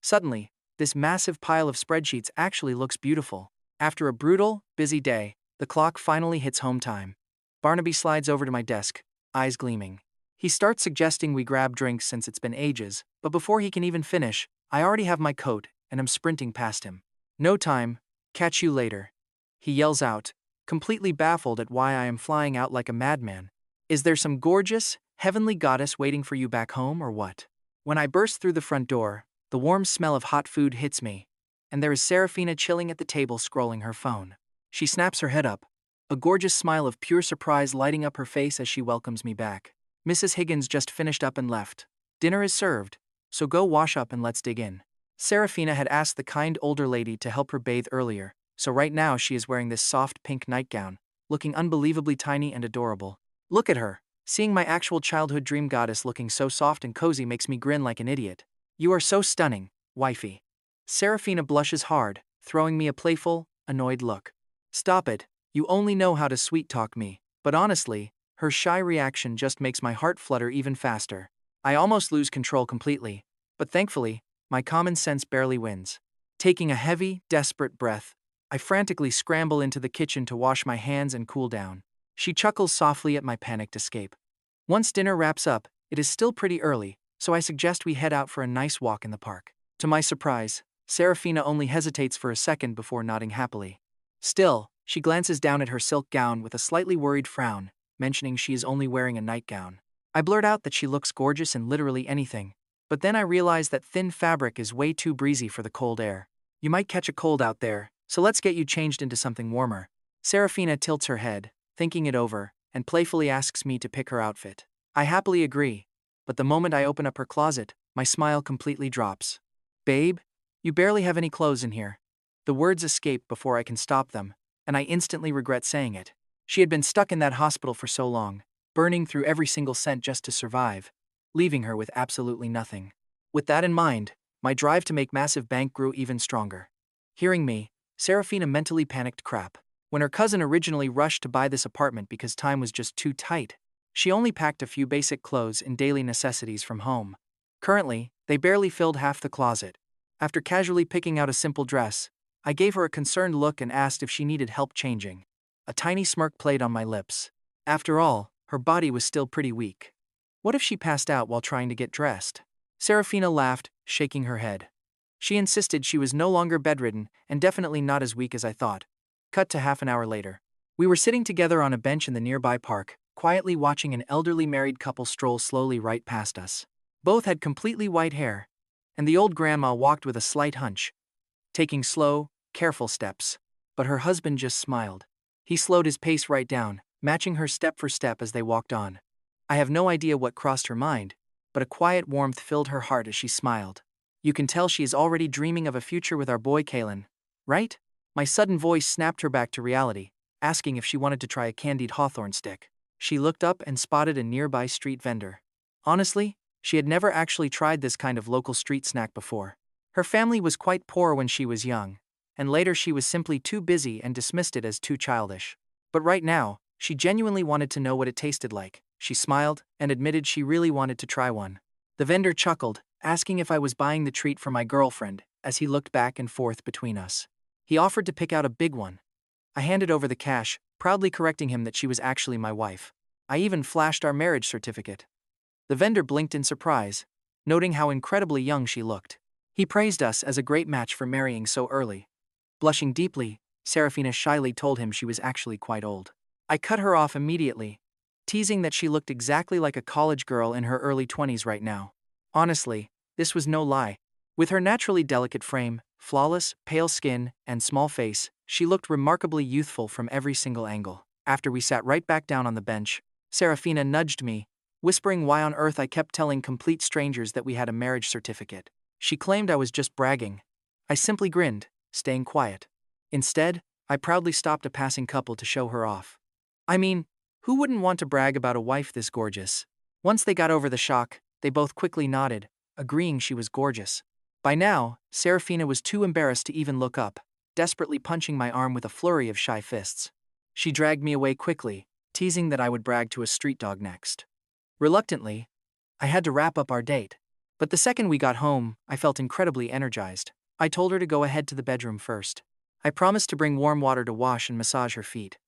Suddenly, this massive pile of spreadsheets actually looks beautiful. After a brutal, busy day, the clock finally hits home time. Barnaby slides over to my desk, eyes gleaming. He starts suggesting we grab drinks since it's been ages, but before he can even finish, I already have my coat and am sprinting past him. "No time, catch you later," he yells out, completely baffled at why I am flying out like a madman. Is there some gorgeous, heavenly goddess waiting for you back home or what? When I burst through the front door, the warm smell of hot food hits me, and there is Seraphina chilling at the table scrolling her phone. She snaps her head up, a gorgeous smile of pure surprise lighting up her face as she welcomes me back. "Mrs. Higgins just finished up and left. Dinner is served, so go wash up and let's dig in." Seraphina had asked the kind older lady to help her bathe earlier, so right now she is wearing this soft pink nightgown, looking unbelievably tiny and adorable. Look at her. Seeing my actual childhood dream goddess looking so soft and cozy makes me grin like an idiot. "You are so stunning, wifey." Seraphina blushes hard, throwing me a playful, annoyed look. "Stop it, you only know how to sweet-talk me." But honestly, her shy reaction just makes my heart flutter even faster. I almost lose control completely, but thankfully, my common sense barely wins. Taking a heavy, desperate breath, I frantically scramble into the kitchen to wash my hands and cool down. She chuckles softly at my panicked escape. Once dinner wraps up, it is still pretty early, so I suggest we head out for a nice walk in the park. To my surprise, Seraphina only hesitates for a second before nodding happily. Still, she glances down at her silk gown with a slightly worried frown, mentioning she is only wearing a nightgown. I blurt out that she looks gorgeous in literally anything, but then I realize that thin fabric is way too breezy for the cold air. You might catch a cold out there, so let's get you changed into something warmer. Seraphina tilts her head, thinking it over, and playfully asks me to pick her outfit. I happily agree, but the moment I open up her closet, my smile completely drops. Babe, you barely have any clothes in here. The words escape before I can stop them, and I instantly regret saying it. She had been stuck in that hospital for so long, burning through every single cent just to survive, leaving her with absolutely nothing. With that in mind, my drive to make massive bank grew even stronger. Hearing me, Seraphina mentally panicked crap. When her cousin originally rushed to buy this apartment because time was just too tight, she only packed a few basic clothes and daily necessities from home. Currently, they barely filled half the closet. After casually picking out a simple dress, I gave her a concerned look and asked if she needed help changing. A tiny smirk played on my lips. After all, her body was still pretty weak. What if she passed out while trying to get dressed? Seraphina laughed, shaking her head. She insisted she was no longer bedridden and definitely not as weak as I thought. Cut to half an hour later. We were sitting together on a bench in the nearby park, quietly watching an elderly married couple stroll slowly right past us. Both had completely white hair, and the old grandma walked with a slight hunch, taking slow, careful steps. But her husband just smiled. He slowed his pace right down, matching her step for step as they walked on. I have no idea what crossed her mind, but a quiet warmth filled her heart as she smiled. You can tell she is already dreaming of a future with our boy Kaelen, right? My sudden voice snapped her back to reality, asking if she wanted to try a candied hawthorn stick. She looked up and spotted a nearby street vendor. Honestly, she had never actually tried this kind of local street snack before. Her family was quite poor when she was young, and later she was simply too busy and dismissed it as too childish. But right now, she genuinely wanted to know what it tasted like. She smiled and admitted she really wanted to try one. The vendor chuckled, asking if I was buying the treat for my girlfriend, as he looked back and forth between us. He offered to pick out a big one. I handed over the cash, proudly correcting him that she was actually my wife. I even flashed our marriage certificate. The vendor blinked in surprise, noting how incredibly young she looked. He praised us as a great match for marrying so early. Blushing deeply, Seraphina shyly told him she was actually quite old. I cut her off immediately, teasing that she looked exactly like a college girl in her early 20s right now. Honestly, this was no lie. With her naturally delicate frame, flawless, pale skin, and small face, she looked remarkably youthful from every single angle. After we sat right back down on the bench, Seraphina nudged me, whispering why on earth I kept telling complete strangers that we had a marriage certificate. She claimed I was just bragging. I simply grinned, staying quiet. Instead, I proudly stopped a passing couple to show her off. I mean, who wouldn't want to brag about a wife this gorgeous? Once they got over the shock, they both quickly nodded, agreeing she was gorgeous. By now, Seraphina was too embarrassed to even look up, desperately punching my arm with a flurry of shy fists. She dragged me away quickly, teasing that I would brag to a street dog next. Reluctantly, I had to wrap up our date. But the second we got home, I felt incredibly energized. I told her to go ahead to the bedroom first. I promised to bring warm water to wash and massage her feet.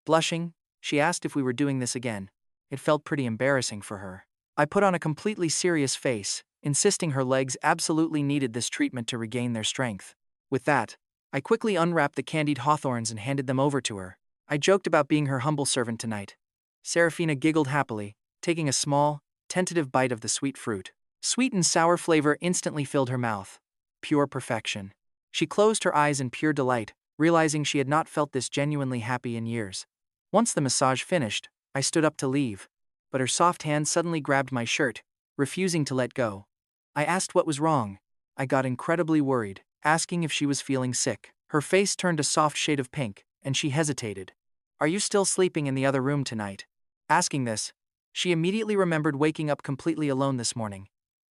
Blushing, she asked if we were doing this again. It felt pretty embarrassing for her. I put on a completely serious face, insisting her legs absolutely needed this treatment to regain their strength. With that, I quickly unwrapped the candied hawthorns and handed them over to her. I joked about being her humble servant tonight. Seraphina giggled happily, taking a small, tentative bite of the sweet fruit. Sweet and sour flavor instantly filled her mouth. Pure perfection. She closed her eyes in pure delight, realizing she had not felt this genuinely happy in years. Once the massage finished, I stood up to leave, but her soft hand suddenly grabbed my shirt, refusing to let go. I asked what was wrong. I got incredibly worried, asking if she was feeling sick. Her face turned a soft shade of pink, and she hesitated. "Are you still sleeping in the other room tonight?" Asking this, she immediately remembered waking up completely alone this morning.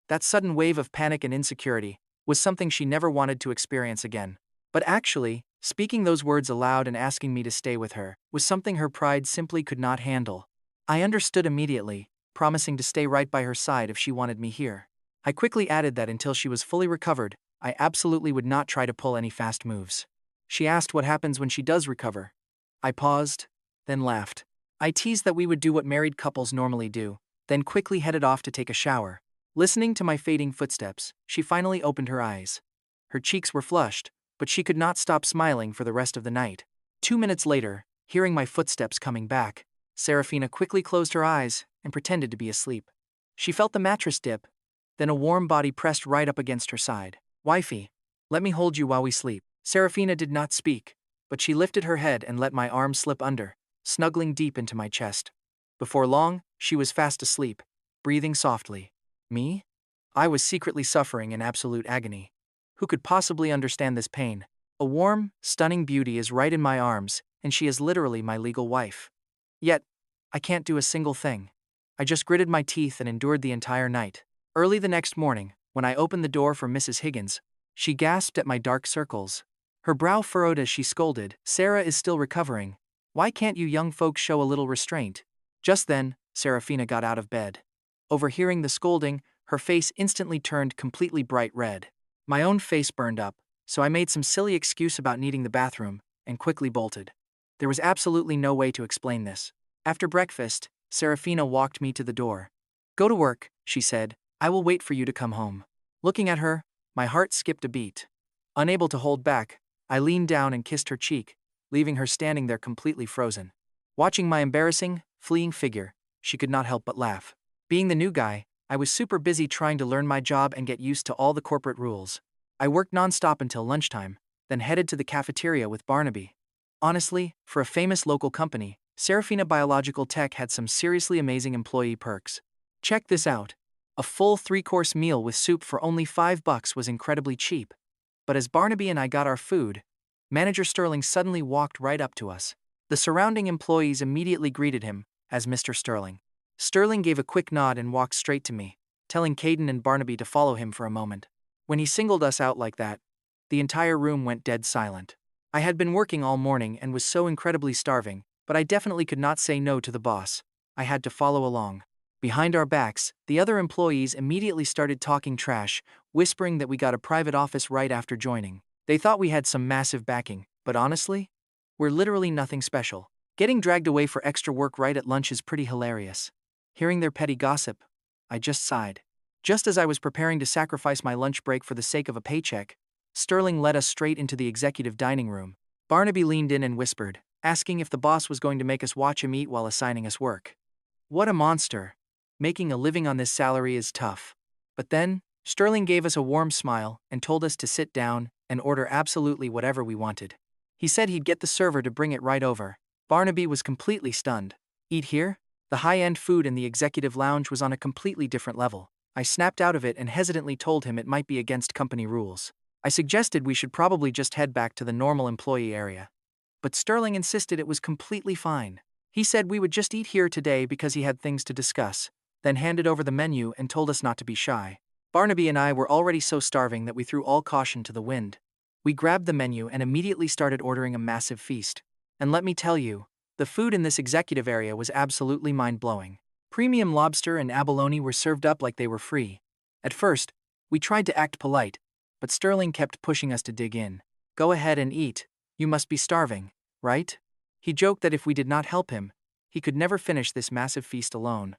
That sudden wave of panic and insecurity was something she never wanted to experience again. But actually, speaking those words aloud and asking me to stay with her was something her pride simply could not handle. I understood immediately, promising to stay right by her side if she wanted me here. I quickly added that until she was fully recovered, I absolutely would not try to pull any fast moves. She asked what happens when she does recover. I paused, then laughed. I teased that we would do what married couples normally do, then quickly headed off to take a shower. Listening to my fading footsteps, she finally opened her eyes. Her cheeks were flushed, but she could not stop smiling for the rest of the night. 2 minutes later, hearing my footsteps coming back, Seraphina quickly closed her eyes and pretended to be asleep. She felt the mattress dip, then a warm body pressed right up against her side. "Wifey, let me hold you while we sleep." Seraphina did not speak, but she lifted her head and let my arm slip under, snuggling deep into my chest. Before long, she was fast asleep, breathing softly. Me? I was secretly suffering in absolute agony. Who could possibly understand this pain? A warm, stunning beauty is right in my arms, and she is literally my legal wife. Yet, I can't do a single thing. I just gritted my teeth and endured the entire night. Early the next morning, when I opened the door for Mrs. Higgins, she gasped at my dark circles. Her brow furrowed as she scolded, "Sarah is still recovering. Why can't you young folks show a little restraint?" Just then, Seraphina got out of bed. Overhearing the scolding, her face instantly turned completely bright red. My own face burned up, so I made some silly excuse about needing the bathroom, and quickly bolted. There was absolutely no way to explain this. After breakfast, Seraphina walked me to the door. "Go to work," she said. "I will wait for you to come home." Looking at her, my heart skipped a beat. Unable to hold back, I leaned down and kissed her cheek, leaving her standing there completely frozen. Watching my embarrassing, fleeing figure, she could not help but laugh. Being the new guy, I was super busy trying to learn my job and get used to all the corporate rules. I worked nonstop until lunchtime, then headed to the cafeteria with Barnaby. Honestly, for a famous local company, Seraphina Biological Tech had some seriously amazing employee perks. Check this out. A full 3-course meal with soup for only $5 was incredibly cheap. But as Barnaby and I got our food, Manager Sterling suddenly walked right up to us. The surrounding employees immediately greeted him as Mr. Sterling. Sterling gave a quick nod and walked straight to me, telling Kaelen and Barnaby to follow him for a moment. When he singled us out like that, the entire room went dead silent. I had been working all morning and was so incredibly starving, but I definitely could not say no to the boss. I had to follow along. Behind our backs, the other employees immediately started talking trash, whispering that we got a private office right after joining. They thought we had some massive backing, but honestly, we're literally nothing special. Getting dragged away for extra work right at lunch is pretty hilarious. Hearing their petty gossip, I just sighed. Just as I was preparing to sacrifice my lunch break for the sake of a paycheck, Sterling led us straight into the executive dining room. Barnaby leaned in and whispered, asking if the boss was going to make us watch him eat while assigning us work. What a monster. Making a living on this salary is tough. But then, Sterling gave us a warm smile and told us to sit down and order absolutely whatever we wanted. He said he'd get the server to bring it right over. Barnaby was completely stunned. Eat here? The high-end food in the executive lounge was on a completely different level. I snapped out of it and hesitantly told him it might be against company rules. I suggested we should probably just head back to the normal employee area. But Sterling insisted it was completely fine. He said we would just eat here today because he had things to discuss, then handed over the menu and told us not to be shy. Barnaby and I were already so starving that we threw all caution to the wind. We grabbed the menu and immediately started ordering a massive feast. And let me tell you, the food in this executive area was absolutely mind-blowing. Premium lobster and abalone were served up like they were free. At first, we tried to act polite, but Sterling kept pushing us to dig in. "Go ahead and eat. You must be starving, right?" He joked that if we did not help him, he could never finish this massive feast alone.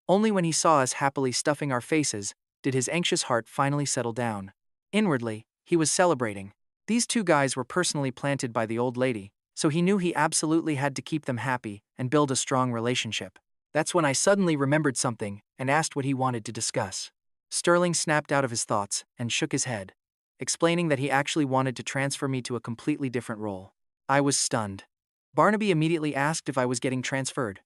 Only when he saw us happily stuffing our faces did his anxious heart finally settle down. Inwardly, he was celebrating. These two guys were personally planted by the old lady, so he knew he absolutely had to keep them happy and build a strong relationship. That's when I suddenly remembered something and asked what he wanted to discuss. Sterling snapped out of his thoughts and shook his head, explaining that he actually wanted to transfer me to a completely different role. I was stunned. Barnaby immediately asked if I was getting transferred.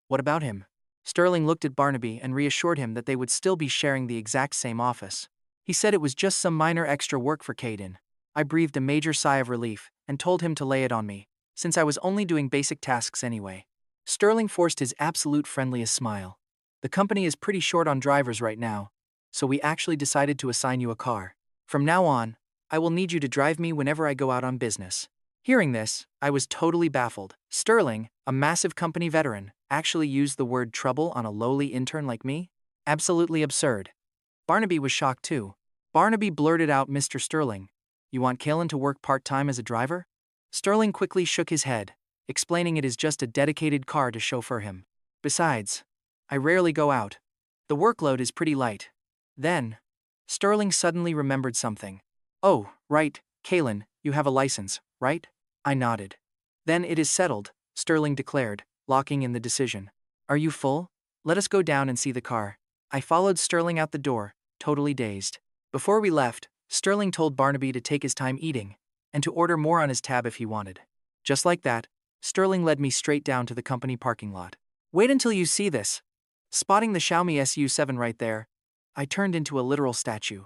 What about him? Sterling looked at Barnaby and reassured him that they would still be sharing the exact same office. He said it was just some minor extra work for Kaelen. I breathed a major sigh of relief and told him to lay it on me, since I was only doing basic tasks anyway. Sterling forced his absolute friendliest smile. "The company is pretty short on drivers right now, so we actually decided to assign you a car. From now on, I will need you to drive me whenever I go out on business." Hearing this, I was totally baffled. Sterling, a massive company veteran, actually used the word trouble on a lowly intern like me? Absolutely absurd. Barnaby was shocked too. Barnaby blurted out, "Mr. Sterling, you want Kaelen to work part-time as a driver?" Sterling quickly shook his head, explaining it is just a dedicated car to chauffeur him. Besides, I rarely go out. The workload is pretty light. Then, Sterling suddenly remembered something. "Oh, Right, Kaelen, you have a license, right? I nodded. Then it is settled, Sterling declared, locking in the decision. Are you full? Let us go down and see the car. I followed Sterling out the door, totally dazed. Before we left, Sterling told Barnaby to take his time eating, and to order more on his tab if he wanted. Just like that, Sterling led me straight down to the company parking lot. Wait until you see this. Spotting the Xiaomi SU7 right there, I turned into a literal statue.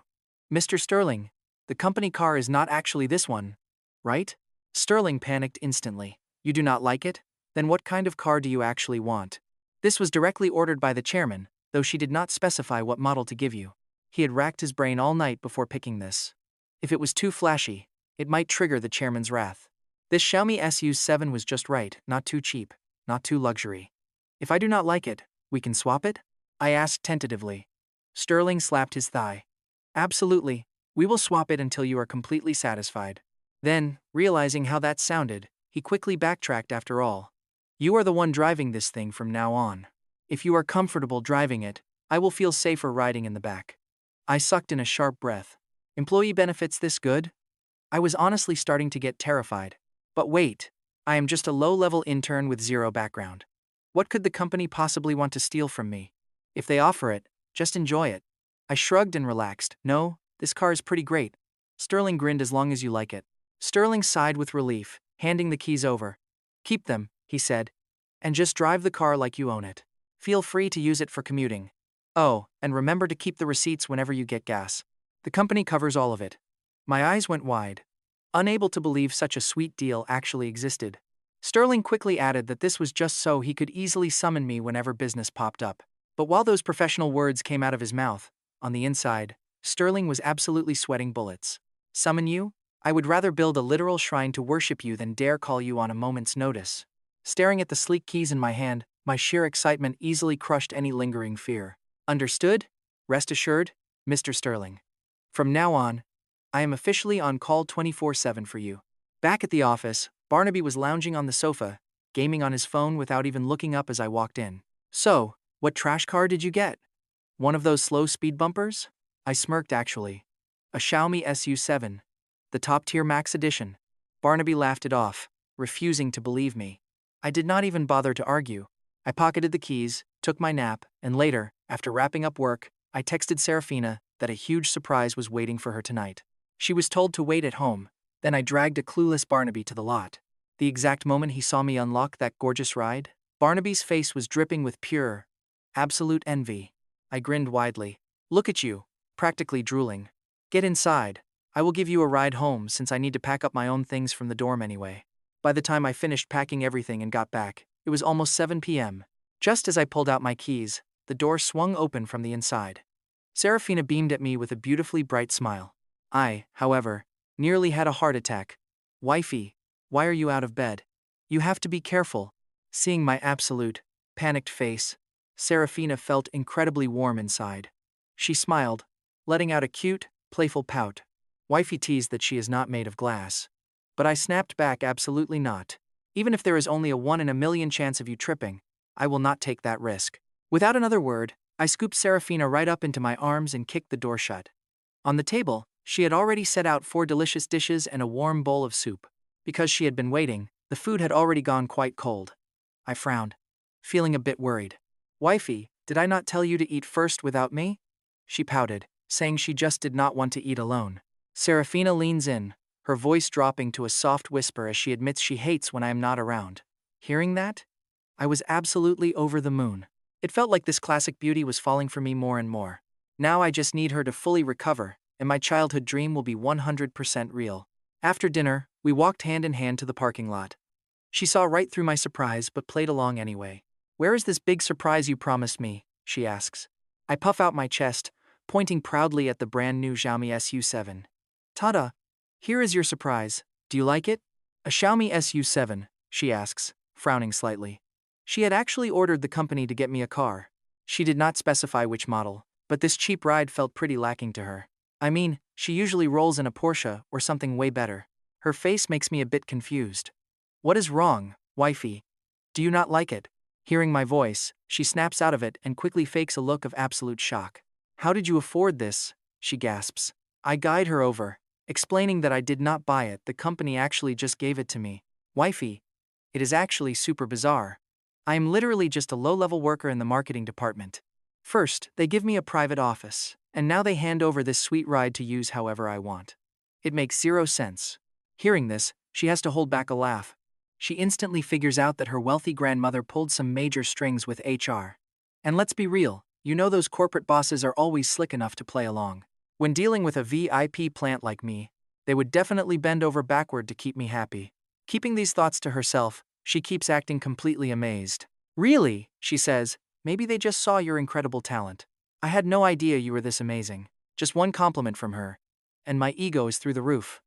Mr. Sterling, the company car is not actually this one, right? Sterling panicked instantly. You do not like it? Then what kind of car do you actually want? This was directly ordered by the chairman, though she did not specify what model to give you. He had racked his brain all night before picking this. If it was too flashy, it might trigger the chairman's wrath. This Xiaomi SU7 was just right, not too cheap, not too luxury. If I do not like it, we can swap it? I asked tentatively. Sterling slapped his thigh. Absolutely, we will swap it until you are completely satisfied. Then, realizing how that sounded, he quickly backtracked after all. You are the one driving this thing from now on. If you are comfortable driving it, I will feel safer riding in the back. I sucked in a sharp breath. Employee benefits this good? I was honestly starting to get terrified. But wait, I am just a low-level intern with zero background. What could the company possibly want to steal from me? If they offer it, just enjoy it. I shrugged and relaxed. No, this car is pretty great. Sterling grinned. As long as you like it. Sterling sighed with relief, handing the keys over. Keep them, he said. And just drive the car like you own it. Feel free to use it for commuting. Oh, and remember to keep the receipts whenever you get gas. The company covers all of it. My eyes went wide, unable to believe such a sweet deal actually existed. Sterling quickly added that this was just so he could easily summon me whenever business popped up. But while those professional words came out of his mouth, on the inside, Sterling was absolutely sweating bullets. Summon you? I would rather build a literal shrine to worship you than dare call you on a moment's notice. Staring at the sleek keys in my hand, my sheer excitement easily crushed any lingering fear. Understood? Rest assured, Mr. Sterling. From now on, I am officially on call 24/7 for you. Back at the office, Barnaby was lounging on the sofa, gaming on his phone without even looking up as I walked in. So, what trash car did you get? One of those slow speed bumpers? I smirked actually. A Xiaomi SU7. The top-tier Max Edition. Barnaby laughed it off, refusing to believe me. I did not even bother to argue. I pocketed the keys, took my nap, and later, after wrapping up work, I texted Seraphina that a huge surprise was waiting for her tonight. She was told to wait at home. Then I dragged a clueless Barnaby to the lot. The exact moment he saw me unlock that gorgeous ride, Barnaby's face was dripping with pure, absolute envy. I grinned widely. Look at you, practically drooling. Get inside. I will give you a ride home since I need to pack up my own things from the dorm anyway. By the time I finished packing everything and got back, it was almost 7 p.m. Just as I pulled out my keys, the door swung open from the inside. Seraphina beamed at me with a beautifully bright smile. I, however, nearly had a heart attack. Wifey, why are you out of bed? You have to be careful. Seeing my absolute, panicked face, Seraphina felt incredibly warm inside. She smiled, letting out a cute, playful pout. Wifey teased that she is not made of glass. But I snapped back, absolutely not. Even if there is only a 1 in a million chance of you tripping, I will not take that risk. Without another word, I scooped Seraphina right up into my arms and kicked the door shut. On the table, she had already set out 4 delicious dishes and a warm bowl of soup. Because she had been waiting, the food had already gone quite cold. I frowned, feeling a bit worried. Wifey, did I not tell you to eat first without me? She pouted, saying she just did not want to eat alone. Seraphina leans in, her voice dropping to a soft whisper as she admits she hates when I am not around. Hearing that, I was absolutely over the moon. It felt like this classic beauty was falling for me more and more. Now I just need her to fully recover, and my childhood dream will be 100% real. After dinner, we walked hand in hand to the parking lot. She saw right through my surprise but played along anyway. Where is this big surprise you promised me? She asks. I puff out my chest, pointing proudly at the brand new Xiaomi SU7. Tada! Here is your surprise. Do you like it? A Xiaomi SU7, she asks, frowning slightly. She had actually ordered the company to get me a car. She did not specify which model, but this cheap ride felt pretty lacking to her. I mean, she usually rolls in a Porsche or something way better. Her face makes me a bit confused. What is wrong, wifey? Do you not like it? Hearing my voice, she snaps out of it and quickly fakes a look of absolute shock. How did you afford this? She gasps. I guide her over, explaining that I did not buy it, the company actually just gave it to me. Wifey, it is actually super bizarre. I am literally just a low-level worker in the marketing department. First, they give me a private office, and now they hand over this sweet ride to use however I want. It makes zero sense. Hearing this, she has to hold back a laugh. She instantly figures out that her wealthy grandmother pulled some major strings with HR. And let's be real, you know those corporate bosses are always slick enough to play along. When dealing with a VIP plant like me, they would definitely bend over backward to keep me happy. Keeping these thoughts to herself, she keeps acting completely amazed. Really, she says, maybe they just saw your incredible talent. I had no idea you were this amazing. Just one compliment from her, and my ego is through the roof.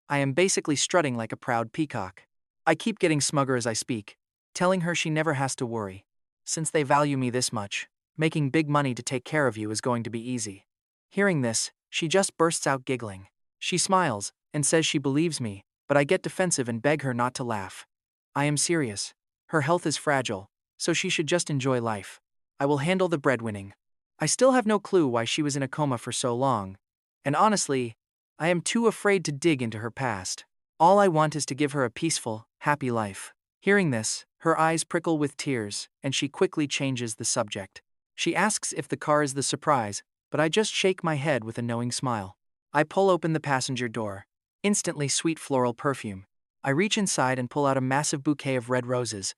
I am basically strutting like a proud peacock. I keep getting smugger as I speak, telling her she never has to worry. Since they value me this much, making big money to take care of you is going to be easy. Hearing this, she just bursts out giggling. She smiles and says she believes me, but I get defensive and beg her not to laugh. I am serious. Her health is fragile, so she should just enjoy life. I will handle the breadwinning. I still have no clue why she was in a coma for so long, and honestly, I am too afraid to dig into her past. All I want is to give her a peaceful, happy life. Hearing this, her eyes prickle with tears, and she quickly changes the subject. She asks if the car is the surprise, but I just shake my head with a knowing smile. I pull open the passenger door. Instantly sweet floral perfume. I reach inside and pull out a massive bouquet of red roses.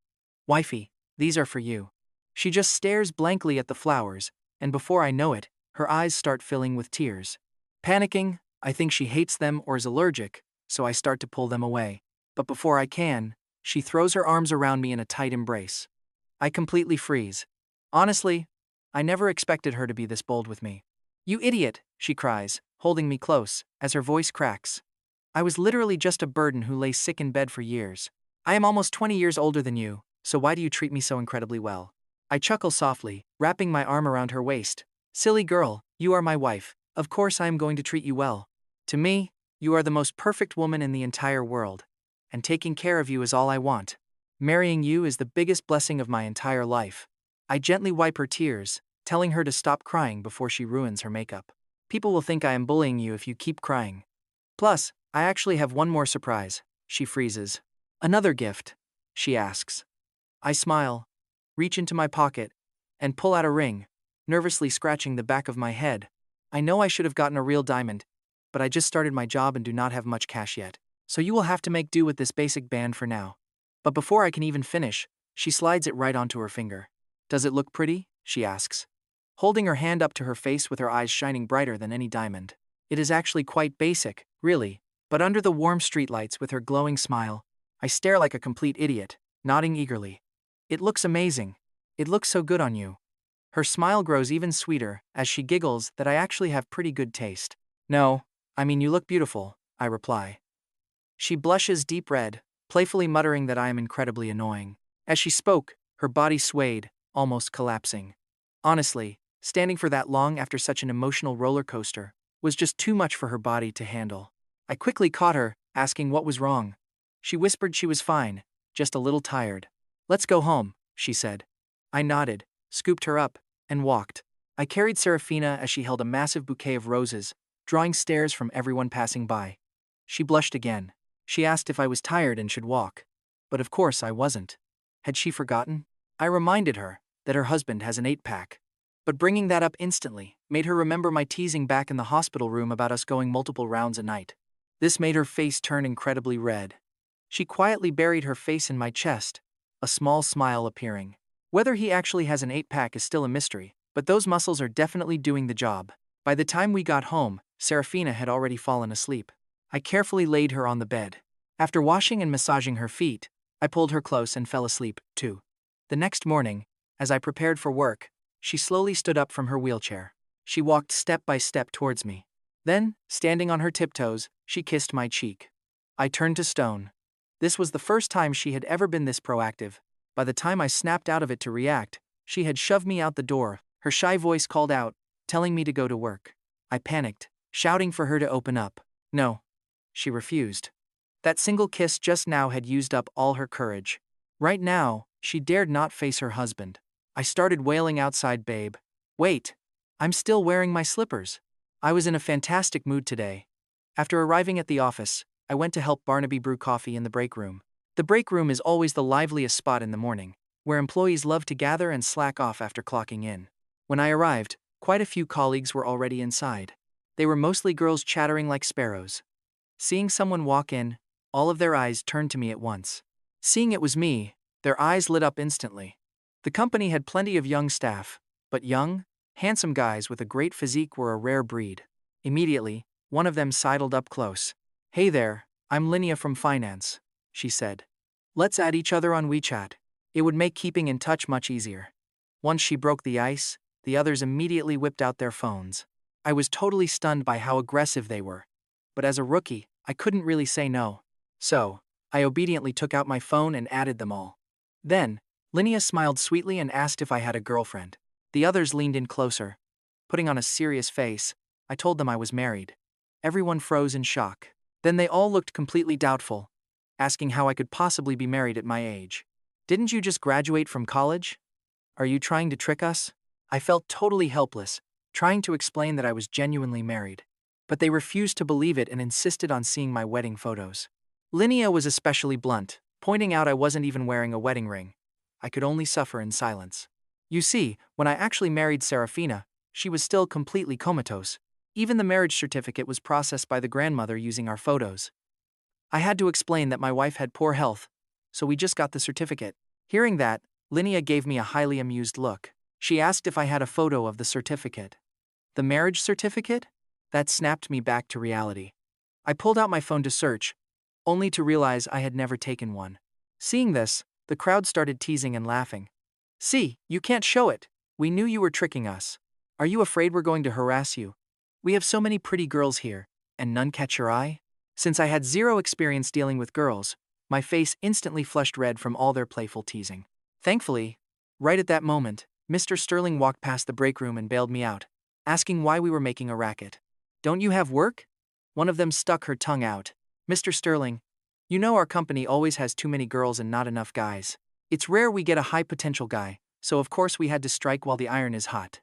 Wifey, these are for you. She just stares blankly at the flowers, and before I know it, her eyes start filling with tears. Panicking, I think she hates them or is allergic, so I start to pull them away. But before I can, she throws her arms around me in a tight embrace. I completely freeze. Honestly, I never expected her to be this bold with me. You idiot, she cries, holding me close, as her voice cracks. I was literally just a burden who lay sick in bed for years. I am almost 20 years older than you, so why do you treat me so incredibly well? I chuckle softly, wrapping my arm around her waist. Silly girl, you are my wife. Of course I am going to treat you well. To me, you are the most perfect woman in the entire world. And taking care of you is all I want. Marrying you is the biggest blessing of my entire life. I gently wipe her tears, telling her to stop crying before she ruins her makeup. People will think I am bullying you if you keep crying. Plus, I actually have one more surprise. She freezes. Another gift? She asks. I smile, reach into my pocket, and pull out a ring, nervously scratching the back of my head. I know I should have gotten a real diamond, but I just started my job and do not have much cash yet, so you will have to make do with this basic band for now. But before I can even finish, she slides it right onto her finger. Does it look pretty? She asks, holding her hand up to her face with her eyes shining brighter than any diamond. It is actually quite basic, really, but under the warm streetlights with her glowing smile, I stare like a complete idiot, nodding eagerly. It looks amazing. It looks so good on you. Her smile grows even sweeter as she giggles that I actually have pretty good taste. No, I mean you look beautiful, I reply. She blushes deep red, playfully muttering that I am incredibly annoying. As she spoke, her body swayed, almost collapsing. Honestly, standing for that long after such an emotional roller coaster was just too much for her body to handle. I quickly caught her, asking what was wrong. She whispered she was fine, just a little tired. Let's go home, she said. I nodded, scooped her up, and walked. I carried Seraphina as she held a massive bouquet of roses, drawing stares from everyone passing by. She blushed again. She asked if I was tired and should walk. But of course I wasn't. Had she forgotten? I reminded her that her husband has an 8-pack. But bringing that up instantly made her remember my teasing back in the hospital room about us going multiple rounds a night. This made her face turn incredibly red. She quietly buried her face in my chest, a small smile appearing. Whether he actually has an 8-pack is still a mystery, but those muscles are definitely doing the job. By the time we got home, Seraphina had already fallen asleep. I carefully laid her on the bed. After washing and massaging her feet, I pulled her close and fell asleep, too. The next morning, as I prepared for work, she slowly stood up from her wheelchair. She walked step by step towards me. Then, standing on her tiptoes, she kissed my cheek. I turned to stone. This was the first time she had ever been this proactive. By the time I snapped out of it to react, she had shoved me out the door. Her shy voice called out, telling me to go to work. I panicked, shouting for her to open up. No. She refused. That single kiss just now had used up all her courage. Right now, she dared not face her husband. I started wailing outside, babe. Wait. I'm still wearing my slippers. I was in a fantastic mood today. After arriving at the office, I went to help Barnaby brew coffee in the break room. The break room is always the liveliest spot in the morning, where employees love to gather and slack off after clocking in. When I arrived, quite a few colleagues were already inside. They were mostly girls chattering like sparrows. Seeing someone walk in, all of their eyes turned to me at once. Seeing it was me, their eyes lit up instantly. The company had plenty of young staff, but young, handsome guys with a great physique were a rare breed. Immediately, one of them sidled up close. "Hey there, I'm Linnea from finance," she said. "Let's add each other on WeChat. It would make keeping in touch much easier." Once she broke the ice, the others immediately whipped out their phones. I was totally stunned by how aggressive they were. But as a rookie, I couldn't really say no. So, I obediently took out my phone and added them all. Then, Linnea smiled sweetly and asked if I had a girlfriend. The others leaned in closer. Putting on a serious face, I told them I was married. Everyone froze in shock. Then they all looked completely doubtful, asking how I could possibly be married at my age. "Didn't you just graduate from college? Are you trying to trick us?" I felt totally helpless, trying to explain that I was genuinely married. But they refused to believe it and insisted on seeing my wedding photos. Linnea was especially blunt, pointing out I wasn't even wearing a wedding ring. I could only suffer in silence. You see, when I actually married Seraphina, she was still completely comatose. Even the marriage certificate was processed by the grandmother using our photos. I had to explain that my wife had poor health, so we just got the certificate. Hearing that, Linnea gave me a highly amused look. She asked if I had a photo of the certificate. The marriage certificate? That snapped me back to reality. I pulled out my phone to search, only to realize I had never taken one. Seeing this, the crowd started teasing and laughing. "See, you can't show it. We knew you were tricking us. Are you afraid we're going to harass you? We have so many pretty girls here, and none catch your eye?" Since I had zero experience dealing with girls, my face instantly flushed red from all their playful teasing. Thankfully, right at that moment, Mr. Sterling walked past the break room and bailed me out, asking why we were making a racket. "Don't you have work?" One of them stuck her tongue out. "Mr. Sterling, you know our company always has too many girls and not enough guys. It's rare we get a high-potential guy, so of course we had to strike while the iron is hot."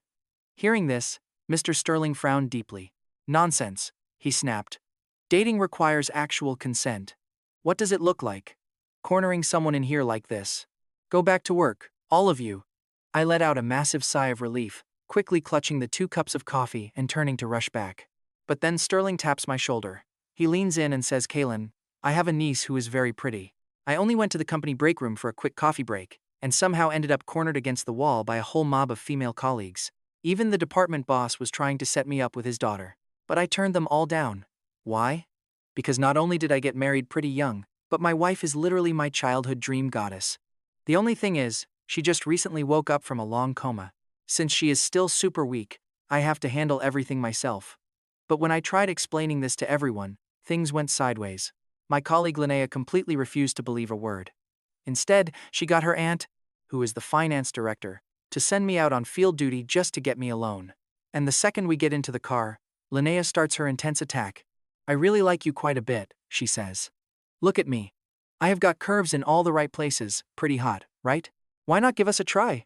Hearing this, Mr. Sterling frowned deeply. "Nonsense," he snapped. "Dating requires actual consent. What does it look like? Cornering someone in here like this. Go back to work, all of you." I let out a massive sigh of relief, quickly clutching the 2 cups of coffee and turning to rush back. But then Sterling taps my shoulder. He leans in and says, "Kaelen, I have a niece who is very pretty. I only went to the company break room for a quick coffee break, and somehow ended up cornered against the wall by a whole mob of female colleagues. Even the department boss was trying to set me up with his daughter. But I turned them all down. Why? Because not only did I get married pretty young, but my wife is literally my childhood dream goddess. The only thing is, she just recently woke up from a long coma. Since she is still super weak, I have to handle everything myself. But when I tried explaining this to everyone, things went sideways. My colleague Linnea completely refused to believe a word. Instead, she got her aunt, who is the finance director, to send me out on field duty just to get me alone. And the second we get into the car, Linnea starts her intense attack. "I really like you quite a bit," she says. "Look at me. I have got curves in all the right places, pretty hot, right? Why not give us a try?"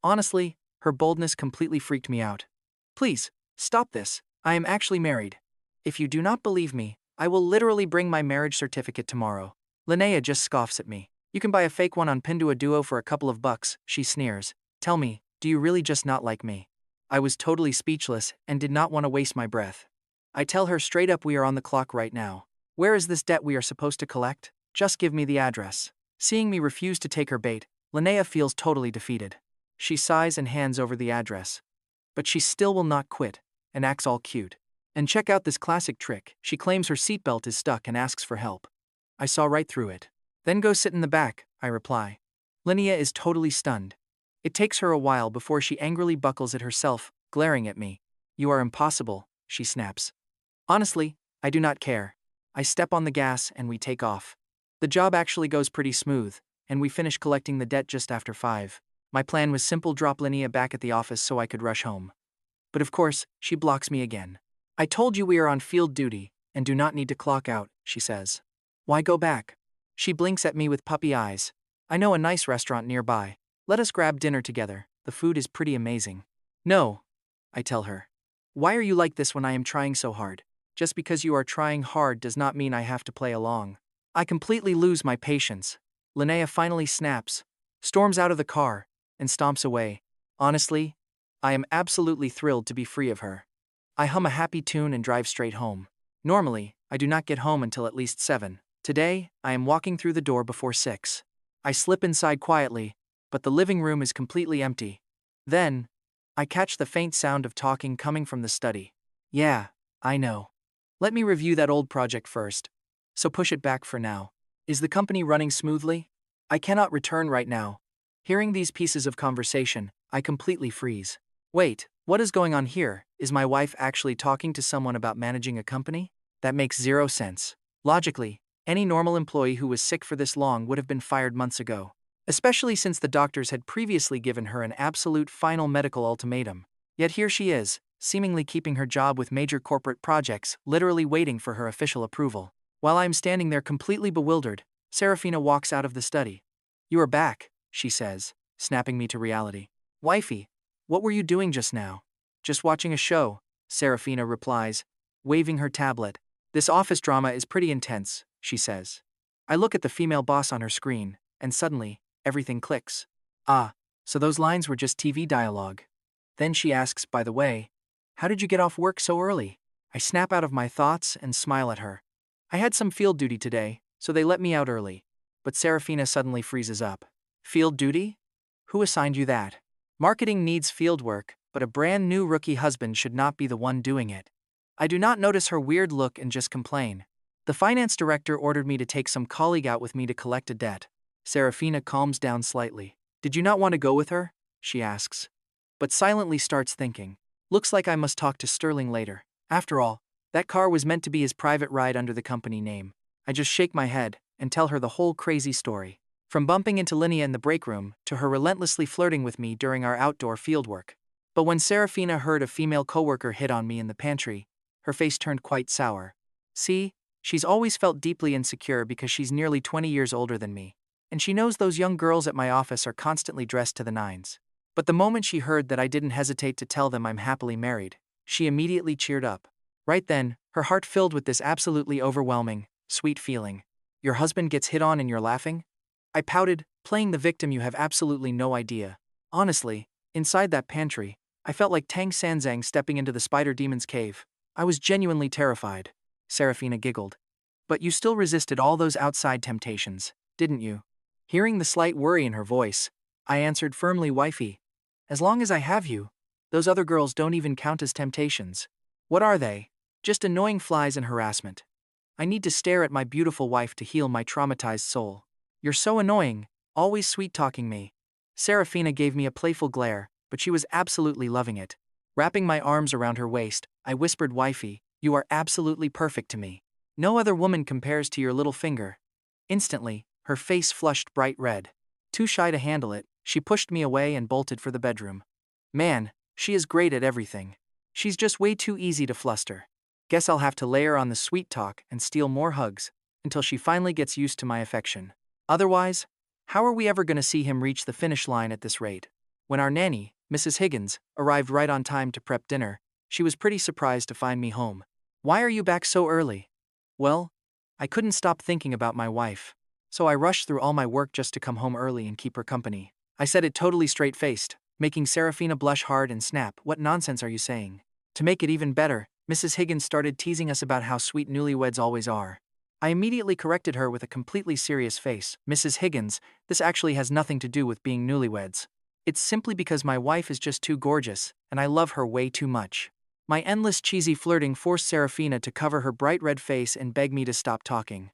Honestly, her boldness completely freaked me out. "Please, stop this. I am actually married. If you do not believe me, I will literally bring my marriage certificate tomorrow." Linnea just scoffs at me. "You can buy a fake one on Pinduoduo for a couple of bucks," she sneers. "Tell me, do you really just not like me?" I was totally speechless and did not want to waste my breath. I tell her straight up we are on the clock right now. "Where is this debt we are supposed to collect? Just give me the address." Seeing me refuse to take her bait, Linnea feels totally defeated. She sighs and hands over the address. But she still will not quit, and acts all cute. And check out this classic trick. She claims her seatbelt is stuck and asks for help. I saw right through it. "Then go sit in the back," I reply. Linnea is totally stunned. It takes her a while before she angrily buckles it herself, glaring at me. "You are impossible," she snaps. Honestly, I do not care. I step on the gas and we take off. The job actually goes pretty smooth, and we finish collecting the debt just after 5. My plan was simple: drop Linnea back at the office so I could rush home. But of course, she blocks me again. "I told you we are on field duty, and do not need to clock out," she says. "Why go back?" She blinks at me with puppy eyes. "I know a nice restaurant nearby. Let us grab dinner together. The food is pretty amazing." "No," I tell her. "Why are you like this when I am trying so hard? Just because you are trying hard does not mean I have to play along. I completely lose my patience. Linnea finally snaps, storms out of the car, and stomps away. Honestly, I am absolutely thrilled to be free of her. I hum a happy tune and drive straight home. Normally, I do not get home until at least 7. Today, I am walking through the door before 6. I slip inside quietly, but the living room is completely empty. Then, I catch the faint sound of talking coming from the study. Yeah, I know. Let me review that old project first. So push it back for now. Is the company running smoothly? I cannot return right now. Hearing these pieces of conversation, I completely freeze. Wait, what is going on here? Is my wife actually talking to someone about managing a company? That makes zero sense. Logically, any normal employee who was sick for this long would have been fired months ago. Especially since the doctors had previously given her an absolute final medical ultimatum. Yet here she is, seemingly keeping her job with major corporate projects, literally waiting for her official approval. While I am standing there completely bewildered, Seraphina walks out of the study. You are back, she says, snapping me to reality. Wifey, what were you doing just now? Just watching a show, Seraphina replies, waving her tablet. This office drama is pretty intense, she says. I look at the female boss on her screen, and suddenly, everything clicks. Ah, so those lines were just TV dialogue. Then she asks, by the way, how did you get off work so early? I snap out of my thoughts and smile at her. I had some field duty today, so they let me out early. But Seraphina suddenly freezes up. Field duty? Who assigned you that? Marketing needs field work, but a brand new rookie husband should not be the one doing it. I do not notice her weird look and just complain. The finance director ordered me to take some colleague out with me to collect a debt. Seraphina calms down slightly. Did you not want to go with her? She asks. But silently starts thinking. Looks like I must talk to Sterling later. After all, that car was meant to be his private ride under the company name. I just shake my head and tell her the whole crazy story. From bumping into Linnea in the break room to her relentlessly flirting with me during our outdoor fieldwork. But when Seraphina heard a female coworker hit on me in the pantry, her face turned quite sour. See, she's always felt deeply insecure because she's nearly 20 years older than me. And she knows those young girls at my office are constantly dressed to the nines. But the moment she heard that I didn't hesitate to tell them I'm happily married, she immediately cheered up. Right then, her heart filled with this absolutely overwhelming, sweet feeling. Your husband gets hit on and you're laughing? I pouted, playing the victim. You have absolutely no idea. Honestly, inside that pantry, I felt like Tang Sanzang stepping into the spider demon's cave. I was genuinely terrified. Seraphina giggled. But you still resisted all those outside temptations, didn't you? Hearing the slight worry in her voice, I answered firmly, wifey. As long as I have you, those other girls don't even count as temptations. What are they? Just annoying flies and harassment. I need to stare at my beautiful wife to heal my traumatized soul. You're so annoying, always sweet-talking me. Seraphina gave me a playful glare, but she was absolutely loving it. Wrapping my arms around her waist, I whispered, wifey, you are absolutely perfect to me. No other woman compares to your little finger. Instantly, her face flushed bright red. Too shy to handle it, she pushed me away and bolted for the bedroom. Man, she is great at everything. She's just way too easy to fluster. Guess I'll have to lay her on the sweet talk and steal more hugs, until she finally gets used to my affection. Otherwise, how are we ever going to see him reach the finish line at this rate? When our nanny, Mrs. Higgins, arrived right on time to prep dinner, she was pretty surprised to find me home. Why are you back so early? Well, I couldn't stop thinking about my wife. So I rushed through all my work just to come home early and keep her company. I said it totally straight-faced, making Seraphina blush hard and snap, what nonsense are you saying? To make it even better, Mrs. Higgins started teasing us about how sweet newlyweds always are. I immediately corrected her with a completely serious face. Mrs. Higgins, this actually has nothing to do with being newlyweds. It's simply because my wife is just too gorgeous, and I love her way too much. My endless cheesy flirting forced Seraphina to cover her bright red face and beg me to stop talking.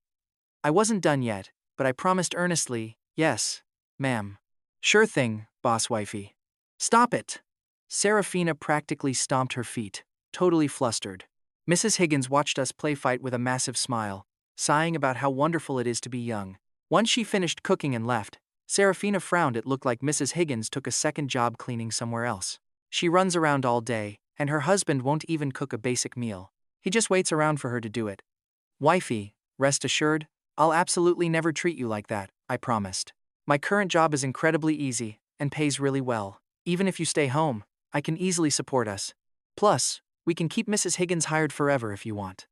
I wasn't done yet, but I promised earnestly, yes, ma'am. Sure thing, boss wifey. Stop it! Seraphina practically stomped her feet, totally flustered. Mrs. Higgins watched us play fight with a massive smile, sighing about how wonderful it is to be young. Once she finished cooking and left, Seraphina frowned. It looked like Mrs. Higgins took a second job cleaning somewhere else. She runs around all day, and her husband won't even cook a basic meal. He just waits around for her to do it. Wifey, rest assured, I'll absolutely never treat you like that, I promised. My current job is incredibly easy and pays really well. Even if you stay home, I can easily support us. Plus, we can keep Mrs. Higgins hired forever if you want.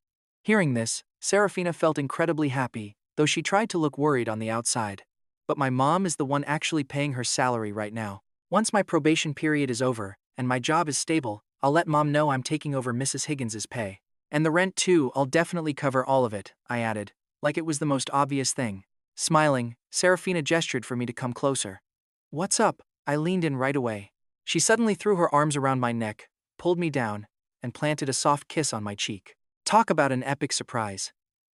Hearing this, Seraphina felt incredibly happy, though she tried to look worried on the outside. But my mom is the one actually paying her salary right now. Once my probation period is over, and my job is stable, I'll let mom know I'm taking over Mrs. Higgins's pay. And the rent too, I'll definitely cover all of it, I added, like it was the most obvious thing. Smiling, Seraphina gestured for me to come closer. What's up? I leaned in right away. She suddenly threw her arms around my neck, pulled me down, and planted a soft kiss on my cheek. Talk about an epic surprise.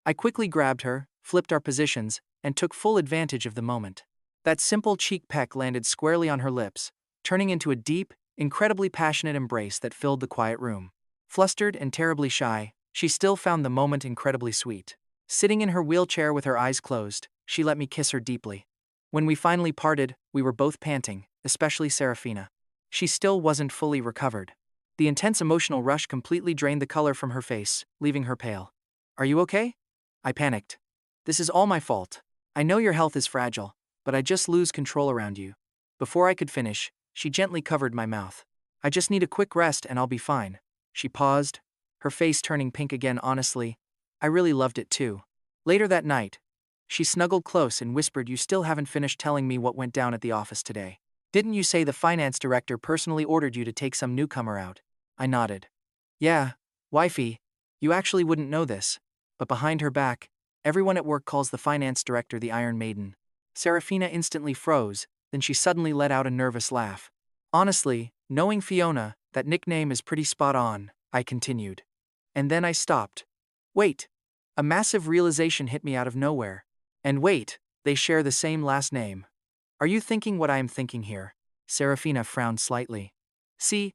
I quickly grabbed her, flipped our positions, and took full advantage of the moment. That simple cheek peck landed squarely on her lips, turning into a deep, incredibly passionate embrace that filled the quiet room. Flustered and terribly shy, she still found the moment incredibly sweet. Sitting in her wheelchair with her eyes closed, she let me kiss her deeply. When we finally parted, we were both panting, especially Seraphina. She still wasn't fully recovered. The intense emotional rush completely drained the color from her face, leaving her pale. Are you okay? I panicked. This is all my fault. I know your health is fragile, but I just lose control around you. Before I could finish, she gently covered my mouth. I just need a quick rest and I'll be fine. She paused, her face turning pink again. Honestly, I really loved it too. Later that night, she snuggled close and whispered, you still haven't finished telling me what went down at the office today. Didn't you say the finance director personally ordered you to take some newcomer out? I nodded. Yeah, wifey, you actually wouldn't know this, but behind her back, everyone at work calls the finance director the Iron Maiden. Seraphina instantly froze, then she suddenly let out a nervous laugh. Honestly, knowing Fiona, that nickname is pretty spot on, I continued. And then I stopped. Wait. A massive realization hit me out of nowhere. And wait, they share the same last name. Are you thinking what I am thinking here? Seraphina frowned slightly. See,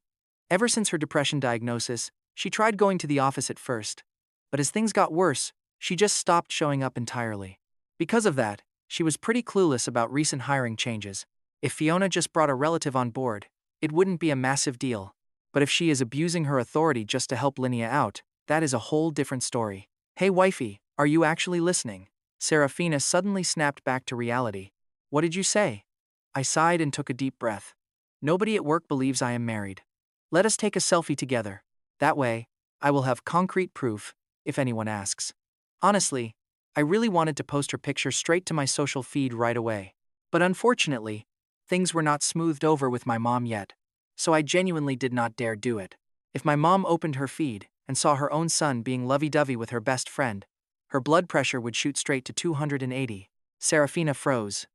ever since her depression diagnosis, she tried going to the office at first. But as things got worse, she just stopped showing up entirely. Because of that, she was pretty clueless about recent hiring changes. If Fiona just brought a relative on board, it wouldn't be a massive deal. But if she is abusing her authority just to help Linnea out, that is a whole different story. Hey wifey, are you actually listening? Seraphina suddenly snapped back to reality. What did you say? I sighed and took a deep breath. Nobody at work believes I am married. Let us take a selfie together. That way, I will have concrete proof, if anyone asks. Honestly, I really wanted to post her picture straight to my social feed right away. But unfortunately, things were not smoothed over with my mom yet, so I genuinely did not dare do it. If my mom opened her feed and saw her own son being lovey-dovey with her best friend, her blood pressure would shoot straight to 280. Seraphina froze.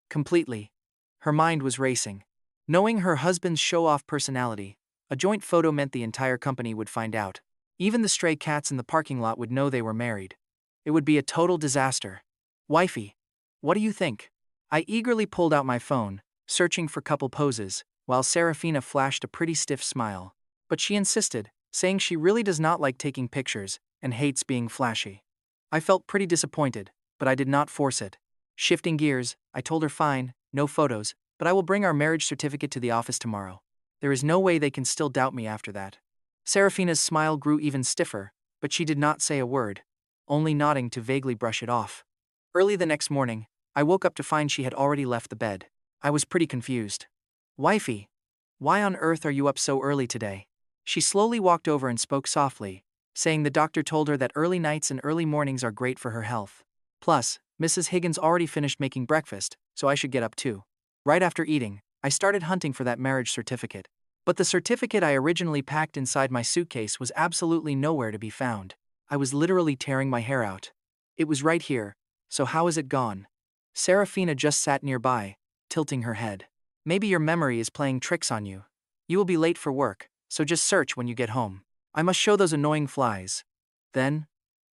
Completely. Her mind was racing. Knowing her husband's show-off personality, a joint photo meant the entire company would find out. Even the stray cats in the parking lot would know they were married. It would be a total disaster. Wifey, what do you think? I eagerly pulled out my phone, searching for couple poses, while Seraphina flashed a pretty stiff smile. But she insisted, saying she really does not like taking pictures and hates being flashy. I felt pretty disappointed, but I did not force it. Shifting gears, I told her fine, no photos, but I will bring our marriage certificate to the office tomorrow. There is no way they can still doubt me after that. Seraphina's smile grew even stiffer, but she did not say a word, only nodding to vaguely brush it off. Early the next morning, I woke up to find she had already left the bed. I was pretty confused. Wifey, why on earth are you up so early today? She slowly walked over and spoke softly, saying the doctor told her that early nights and early mornings are great for her health. Plus, Mrs. Higgins already finished making breakfast, so I should get up too. Right after eating, I started hunting for that marriage certificate. But the certificate I originally packed inside my suitcase was absolutely nowhere to be found. I was literally tearing my hair out. It was right here, so how is it gone? Seraphina just sat nearby, tilting her head. Maybe your memory is playing tricks on you. You will be late for work, so just search when you get home. I must show those annoying flies. Then,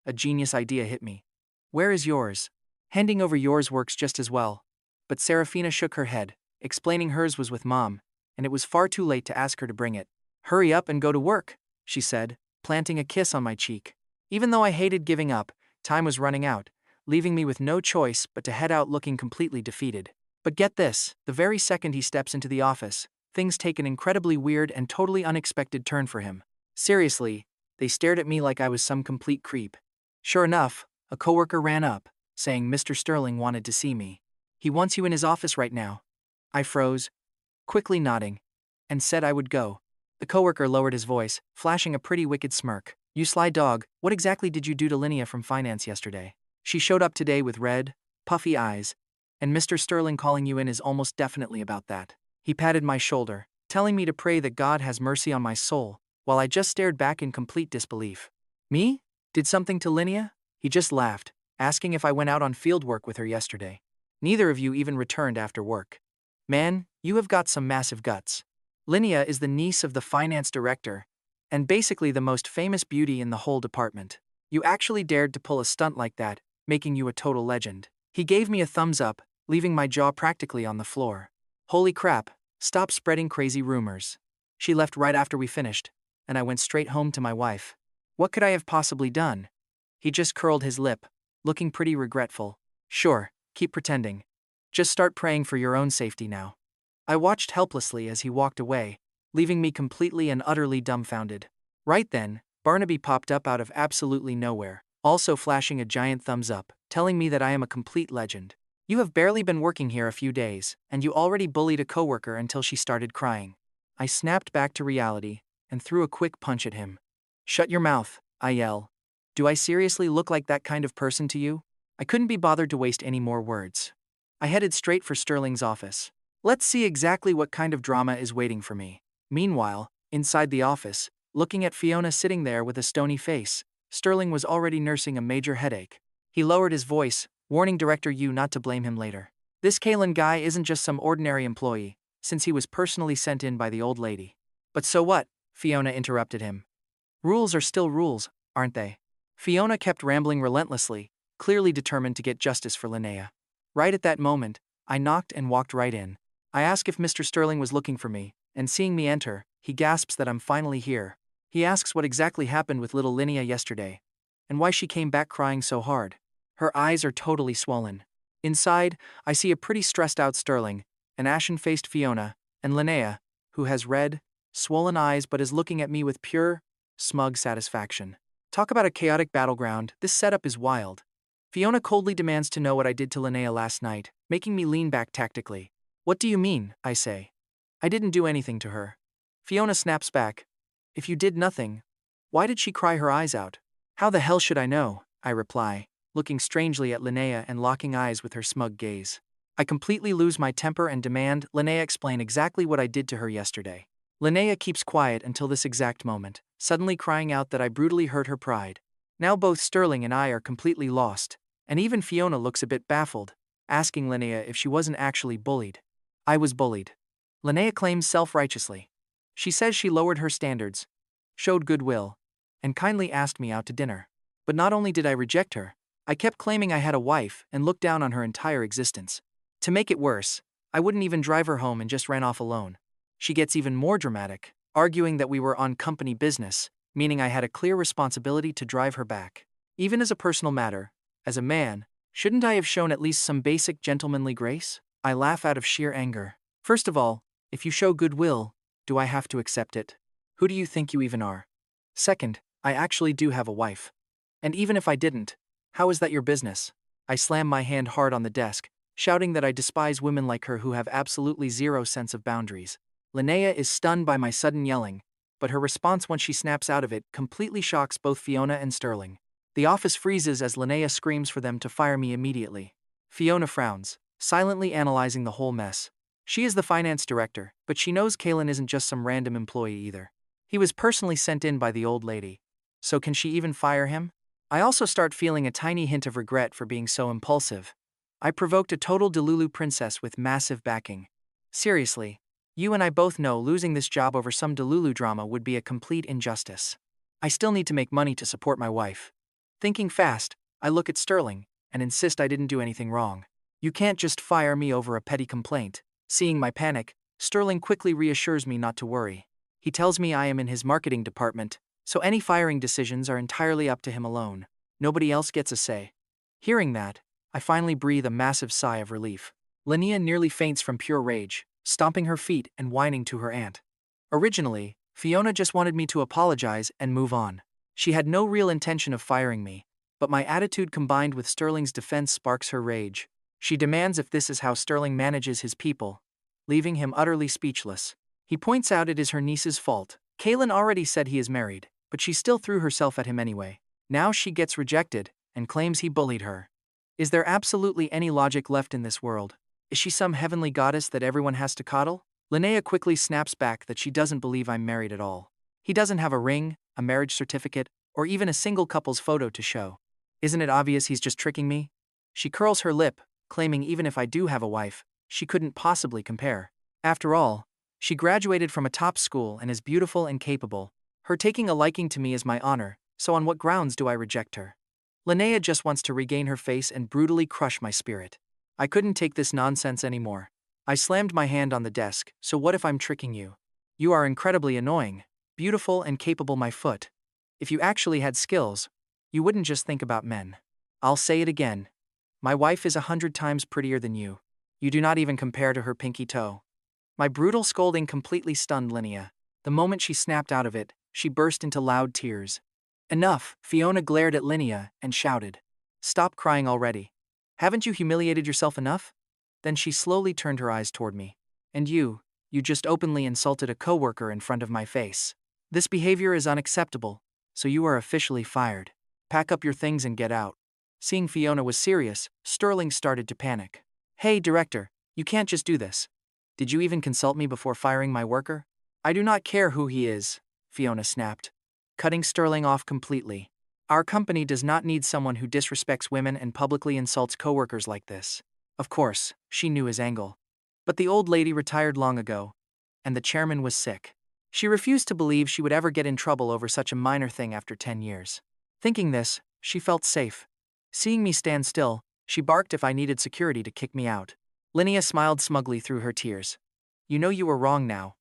a genius idea hit me. Where is yours? Handing over yours works just as well. But Seraphina shook her head, explaining hers was with Mom, and it was far too late to ask her to bring it. Hurry up and go to work, she said, planting a kiss on my cheek. Even though I hated giving up, time was running out, leaving me with no choice but to head out looking completely defeated. But get this, the very second he steps into the office, things take an incredibly weird and totally unexpected turn for him. Seriously, they stared at me like I was some complete creep. Sure enough, a coworker ran up, saying Mr. Sterling wanted to see me. He wants you in his office right now. I froze, quickly nodding, and said I would go. The coworker lowered his voice, flashing a pretty wicked smirk. You sly dog, what exactly did you do to Linnea from finance yesterday? She showed up today with red, puffy eyes, and Mr. Sterling calling you in is almost definitely about that. He patted my shoulder, telling me to pray that God has mercy on my soul, while I just stared back in complete disbelief. Me? Did something to Linnea? He just laughed, asking if I went out on field work with her yesterday. Neither of you even returned after work. Man, you have got some massive guts. Linnea is the niece of the finance director, and basically the most famous beauty in the whole department. You actually dared to pull a stunt like that, making you a total legend. He gave me a thumbs up, leaving my jaw practically on the floor. Holy crap, stop spreading crazy rumors. She left right after we finished, and I went straight home to my wife. What could I have possibly done? He just curled his lip, looking pretty regretful. Sure, keep pretending. Just start praying for your own safety now. I watched helplessly as he walked away, leaving me completely and utterly dumbfounded. Right then, Barnaby popped up out of absolutely nowhere, also flashing a giant thumbs up, telling me that I am a complete legend. You have barely been working here a few days, and you already bullied a coworker until she started crying. I snapped back to reality and threw a quick punch at him. Shut your mouth, I yell. Do I seriously look like that kind of person to you? I couldn't be bothered to waste any more words. I headed straight for Sterling's office. Let's see exactly what kind of drama is waiting for me. Meanwhile, inside the office, looking at Fiona sitting there with a stony face, Sterling was already nursing a major headache. He lowered his voice, warning Director Yu not to blame him later. This Kaelen guy isn't just some ordinary employee, since he was personally sent in by the old lady. But so what? Fiona interrupted him. Rules are still rules, aren't they? Fiona kept rambling relentlessly, clearly determined to get justice for Linnea. Right at that moment, I knocked and walked right in. I ask if Mr. Sterling was looking for me, and seeing me enter, he gasps that I'm finally here. He asks what exactly happened with little Linnea yesterday, and why she came back crying so hard. Her eyes are totally swollen. Inside, I see a pretty stressed out Sterling, an ashen-faced Fiona, and Linnea, who has red, swollen eyes but is looking at me with pure, smug satisfaction. Talk about a chaotic battleground, this setup is wild. Fiona coldly demands to know what I did to Linnea last night, making me lean back tactically. What do you mean? I say. I didn't do anything to her. Fiona snaps back. If you did nothing, why did she cry her eyes out? How the hell should I know? I reply, looking strangely at Linnea and locking eyes with her smug gaze. I completely lose my temper and demand Linnea explain exactly what I did to her yesterday. Linnea keeps quiet until this exact moment, suddenly crying out that I brutally hurt her pride. Now both Sterling and I are completely lost, and even Fiona looks a bit baffled, asking Linnea if she wasn't actually bullied. I was bullied. Linnea claims self-righteously. She says she lowered her standards, showed goodwill, and kindly asked me out to dinner. But not only did I reject her, I kept claiming I had a wife and looked down on her entire existence. To make it worse, I wouldn't even drive her home and just ran off alone. She gets even more dramatic, arguing that we were on company business, meaning I had a clear responsibility to drive her back. Even as a personal matter, as a man, shouldn't I have shown at least some basic gentlemanly grace? I laugh out of sheer anger. First of all, if you show goodwill, do I have to accept it? Who do you think you even are? Second, I actually do have a wife. And even if I didn't, how is that your business? I slam my hand hard on the desk, shouting that I despise women like her who have absolutely zero sense of boundaries. Linnea is stunned by my sudden yelling, but her response once she snaps out of it completely shocks both Fiona and Sterling. The office freezes as Linnea screams for them to fire me immediately. Fiona frowns, silently analyzing the whole mess. She is the finance director, but she knows Kaelen isn't just some random employee either. He was personally sent in by the old lady. So can she even fire him? I also start feeling a tiny hint of regret for being so impulsive. I provoked a total Delulu princess with massive backing. Seriously, you and I both know losing this job over some Delulu drama would be a complete injustice. I still need to make money to support my wife. Thinking fast, I look at Sterling and insist I didn't do anything wrong. You can't just fire me over a petty complaint. Seeing my panic, Sterling quickly reassures me not to worry. He tells me I am in his marketing department, so any firing decisions are entirely up to him alone. Nobody else gets a say. Hearing that, I finally breathe a massive sigh of relief. Linnea nearly faints from pure rage, stomping her feet and whining to her aunt. Originally, Fiona just wanted me to apologize and move on. She had no real intention of firing me, but my attitude combined with Sterling's defense sparks her rage. She demands if this is how Sterling manages his people, leaving him utterly speechless. He points out it is her niece's fault. Kaelen already said he is married, but she still threw herself at him anyway. Now she gets rejected and claims he bullied her. Is there absolutely any logic left in this world? Is she some heavenly goddess that everyone has to coddle? Linnea quickly snaps back that she doesn't believe I'm married at all. He doesn't have a ring, a marriage certificate, or even a single couple's photo to show. Isn't it obvious he's just tricking me? She curls her lip, claiming even if I do have a wife, she couldn't possibly compare. After all, she graduated from a top school and is beautiful and capable. Her taking a liking to me is my honor, so on what grounds do I reject her? Linnea just wants to regain her face and brutally crush my spirit. I couldn't take this nonsense anymore. I slammed my hand on the desk. So what if I'm tricking you? You are incredibly annoying, beautiful and capable, my foot. If you actually had skills, you wouldn't just think about men. I'll say it again. My wife is 100 times prettier than you. You do not even compare to her pinky toe. My brutal scolding completely stunned Linnea. The moment she snapped out of it, she burst into loud tears. Enough, Fiona glared at Linnea and shouted. Stop crying already. Haven't you humiliated yourself enough? Then she slowly turned her eyes toward me. And you just openly insulted a coworker in front of my face. This behavior is unacceptable, so you are officially fired. Pack up your things and get out. Seeing Fiona was serious, Sterling started to panic. Hey, director, you can't just do this. Did you even consult me before firing my worker? I do not care who he is, Fiona snapped, cutting Sterling off completely. Our company does not need someone who disrespects women and publicly insults coworkers like this. Of course, she knew his angle. But the old lady retired long ago, and the chairman was sick. She refused to believe she would ever get in trouble over such a minor thing after 10 years. Thinking this, she felt safe. Seeing me stand still, she barked if I needed security to kick me out. Linnea smiled smugly through her tears. You know you were wrong now,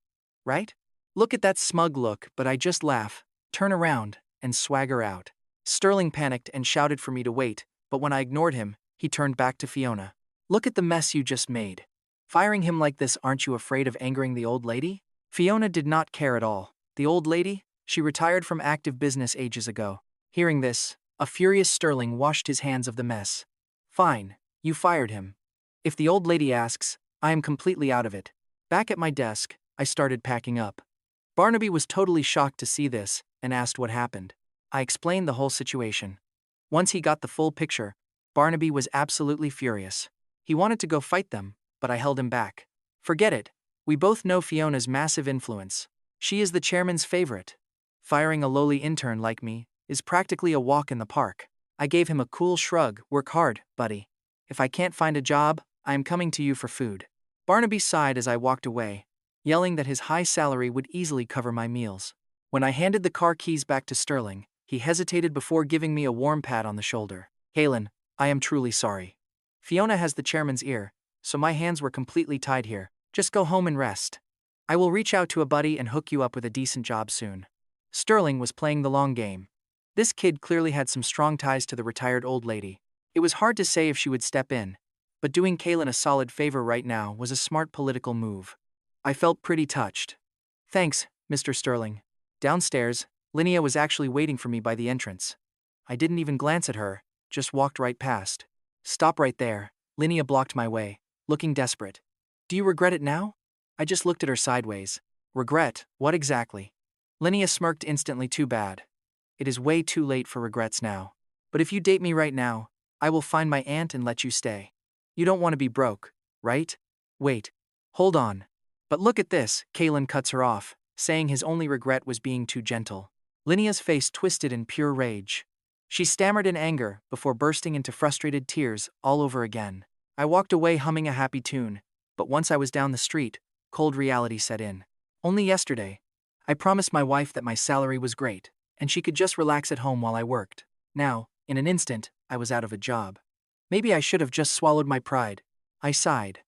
right? Look at that smug look, but I just laugh, turn around, and swagger out. Sterling panicked and shouted for me to wait, but when I ignored him, he turned back to Fiona. Look at the mess you just made. Firing him like this, aren't you afraid of angering the old lady? Fiona did not care at all. The old lady? She retired from active business ages ago. Hearing this, a furious Sterling washed his hands of the mess. Fine, you fired him. If the old lady asks, I am completely out of it. Back at my desk, I started packing up. Barnaby was totally shocked to see this and asked what happened. I explained the whole situation. Once he got the full picture, Barnaby was absolutely furious. He wanted to go fight them, but I held him back. Forget it. We both know Fiona's massive influence. She is the chairman's favorite. Firing a lowly intern like me is practically a walk in the park. I gave him a cool shrug. Work hard, buddy. If I can't find a job, I am coming to you for food. Barnaby sighed as I walked away, yelling that his high salary would easily cover my meals. When I handed the car keys back to Sterling, he hesitated before giving me a warm pat on the shoulder. Kaelen, I am truly sorry. Fiona has the chairman's ear, so my hands were completely tied here. Just go home and rest. I will reach out to a buddy and hook you up with a decent job soon. Sterling was playing the long game. This kid clearly had some strong ties to the retired old lady. It was hard to say if she would step in, but doing Kaelen a solid favor right now was a smart political move. I felt pretty touched. Thanks, Mr. Sterling. Downstairs, Linnea was actually waiting for me by the entrance. I didn't even glance at her, just walked right past. Stop right there. Linnea blocked my way, looking desperate. Do you regret it now? I just looked at her sideways. Regret? What exactly? Linnea smirked instantly. Too bad. It is way too late for regrets now. But if you date me right now, I will find my aunt and let you stay. You don't want to be broke, right? Wait. Hold on. But look at this. Kaelen cuts her off, saying his only regret was being too gentle. Linnea's face twisted in pure rage. She stammered in anger before bursting into frustrated tears all over again. I walked away humming a happy tune, but once I was down the street, cold reality set in. Only yesterday, I promised my wife that my salary was great, and she could just relax at home while I worked. Now, in an instant, I was out of a job. Maybe I should have just swallowed my pride. I sighed.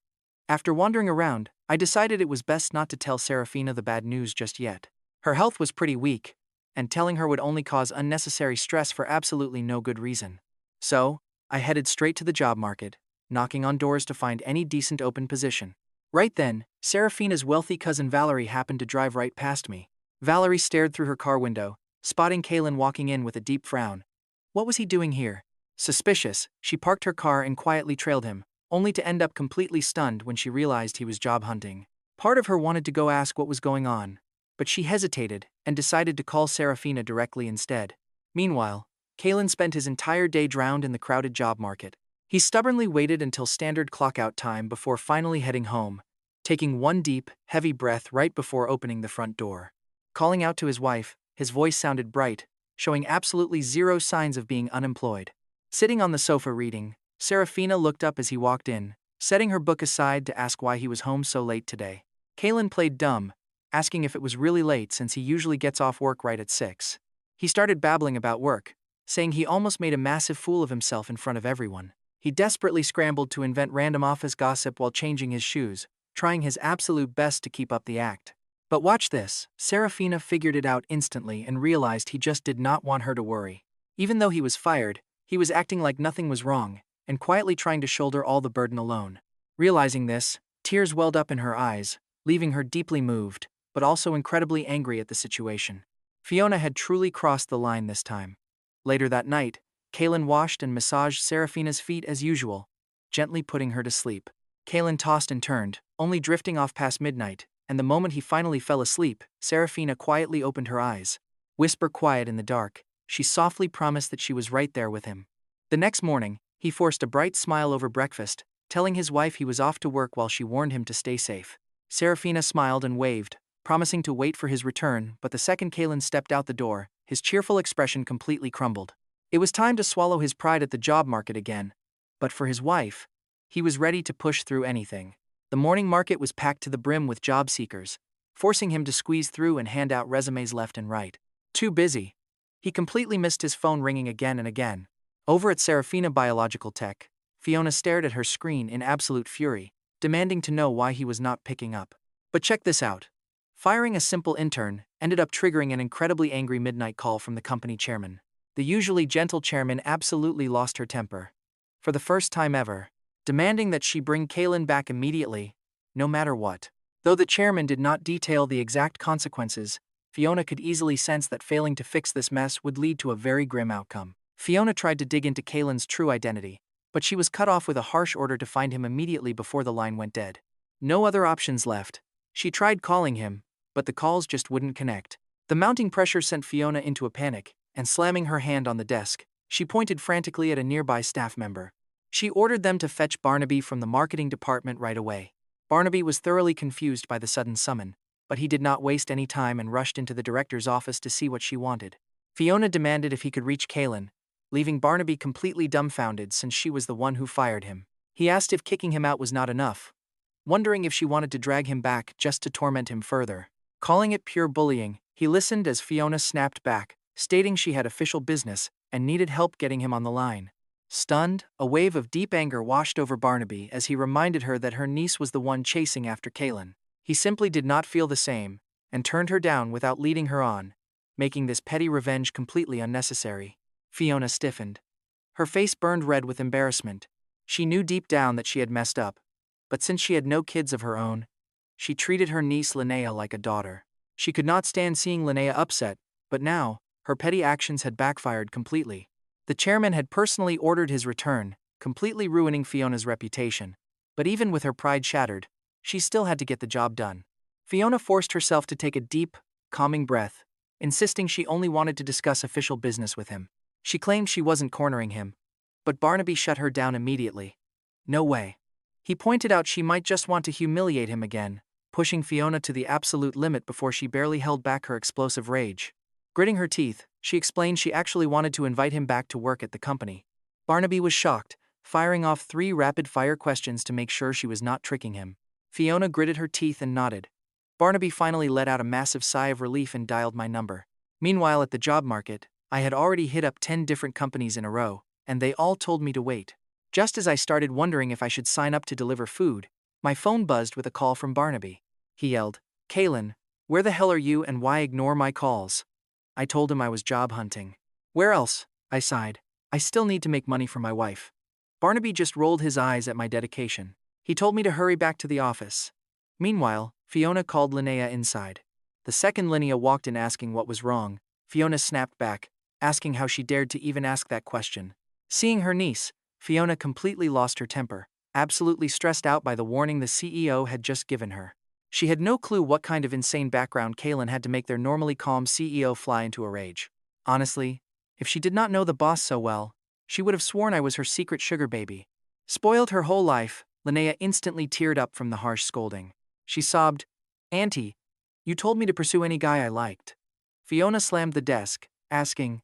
After wandering around, I decided it was best not to tell Seraphina the bad news just yet. Her health was pretty weak, and telling her would only cause unnecessary stress for absolutely no good reason. So, I headed straight to the job market, knocking on doors to find any decent open position. Right then, Seraphina's wealthy cousin Valerie happened to drive right past me. Valerie stared through her car window, spotting Kaelen walking in with a deep frown. What was he doing here? Suspicious, she parked her car and quietly trailed him, only to end up completely stunned when she realized he was job hunting. Part of her wanted to go ask what was going on, but she hesitated and decided to call Seraphina directly instead. Meanwhile, Kaelen spent his entire day drowned in the crowded job market. He stubbornly waited until standard clock-out time before finally heading home, taking one deep, heavy breath right before opening the front door. Calling out to his wife, his voice sounded bright, showing absolutely zero signs of being unemployed. Sitting on the sofa reading, Seraphina looked up as he walked in, setting her book aside to ask why he was home so late today. Kaelen played dumb, asking if it was really late since he usually gets off work right at 6. He started babbling about work, saying he almost made a massive fool of himself in front of everyone. He desperately scrambled to invent random office gossip while changing his shoes, trying his absolute best to keep up the act. But watch this, Seraphina figured it out instantly and realized he just did not want her to worry. Even though he was fired, he was acting like nothing was wrong, and quietly trying to shoulder all the burden alone. Realizing this, tears welled up in her eyes, leaving her deeply moved, but also incredibly angry at the situation. Fiona had truly crossed the line this time. Later that night, Kaelen washed and massaged Seraphina's feet as usual, gently putting her to sleep. Kaelen tossed and turned, only drifting off past midnight, and the moment he finally fell asleep, Seraphina quietly opened her eyes. Whisper quiet in the dark, she softly promised that she was right there with him. The next morning, he forced a bright smile over breakfast, telling his wife he was off to work while she warned him to stay safe. Seraphina smiled and waved, promising to wait for his return, but the second Kaelen stepped out the door, his cheerful expression completely crumbled. It was time to swallow his pride at the job market again. But for his wife, he was ready to push through anything. The morning market was packed to the brim with job seekers, forcing him to squeeze through and hand out resumes left and right. Too busy. He completely missed his phone ringing again and again. Over at Seraphina Biological Tech, Fiona stared at her screen in absolute fury, demanding to know why he was not picking up. But check this out. Firing a simple intern ended up triggering an incredibly angry midnight call from the company chairman. The usually gentle chairman absolutely lost her temper. For the first time ever, demanding that she bring Kaelen back immediately, no matter what. Though the chairman did not detail the exact consequences, Fiona could easily sense that failing to fix this mess would lead to a very grim outcome. Fiona tried to dig into Kaelen's true identity, but she was cut off with a harsh order to find him immediately before the line went dead. No other options left. She tried calling him, but the calls just wouldn't connect. The mounting pressure sent Fiona into a panic, and slamming her hand on the desk, she pointed frantically at a nearby staff member. She ordered them to fetch Barnaby from the marketing department right away. Barnaby was thoroughly confused by the sudden summon, but he did not waste any time and rushed into the director's office to see what she wanted. Fiona demanded if he could reach Kaelen, leaving Barnaby completely dumbfounded since she was the one who fired him. He asked if kicking him out was not enough, wondering if she wanted to drag him back just to torment him further. Calling it pure bullying, he listened as Fiona snapped back, stating she had official business and needed help getting him on the line. Stunned, a wave of deep anger washed over Barnaby as he reminded her that her niece was the one chasing after Kaelen. He simply did not feel the same, and turned her down without leading her on, making this petty revenge completely unnecessary. Fiona stiffened. Her face burned red with embarrassment. She knew deep down that she had messed up, but since she had no kids of her own, she treated her niece Linnea like a daughter. She could not stand seeing Linnea upset, but now, her petty actions had backfired completely. The chairman had personally ordered his return, completely ruining Fiona's reputation. But even with her pride shattered, she still had to get the job done. Fiona forced herself to take a deep, calming breath, insisting she only wanted to discuss official business with him. She claimed she wasn't cornering him, but Barnaby shut her down immediately. No way. He pointed out she might just want to humiliate him again, pushing Fiona to the absolute limit before she barely held back her explosive rage. Gritting her teeth, she explained she actually wanted to invite him back to work at the company. Barnaby was shocked, firing off 3 rapid-fire questions to make sure she was not tricking him. Fiona gritted her teeth and nodded. Barnaby finally let out a massive sigh of relief and dialed my number. Meanwhile at the job market, I had already hit up 10 different companies in a row, and they all told me to wait. Just as I started wondering if I should sign up to deliver food, my phone buzzed with a call from Barnaby. He yelled, "Kaelen, where the hell are you and why ignore my calls?" I told him I was job hunting. "Where else?" I sighed. "I still need to make money for my wife." Barnaby just rolled his eyes at my dedication. He told me to hurry back to the office. Meanwhile, Fiona called Linnea inside. The second Linnea walked in asking what was wrong, Fiona snapped back, asking how she dared to even ask that question. Seeing her niece, Fiona completely lost her temper, absolutely stressed out by the warning the CEO had just given her. She had no clue what kind of insane background Kaelen had to make their normally calm CEO fly into a rage. Honestly, if she did not know the boss so well, she would have sworn I was her secret sugar baby. Spoiled her whole life, Linnea instantly teared up from the harsh scolding. She sobbed, "Auntie, you told me to pursue any guy I liked." Fiona slammed the desk, asking,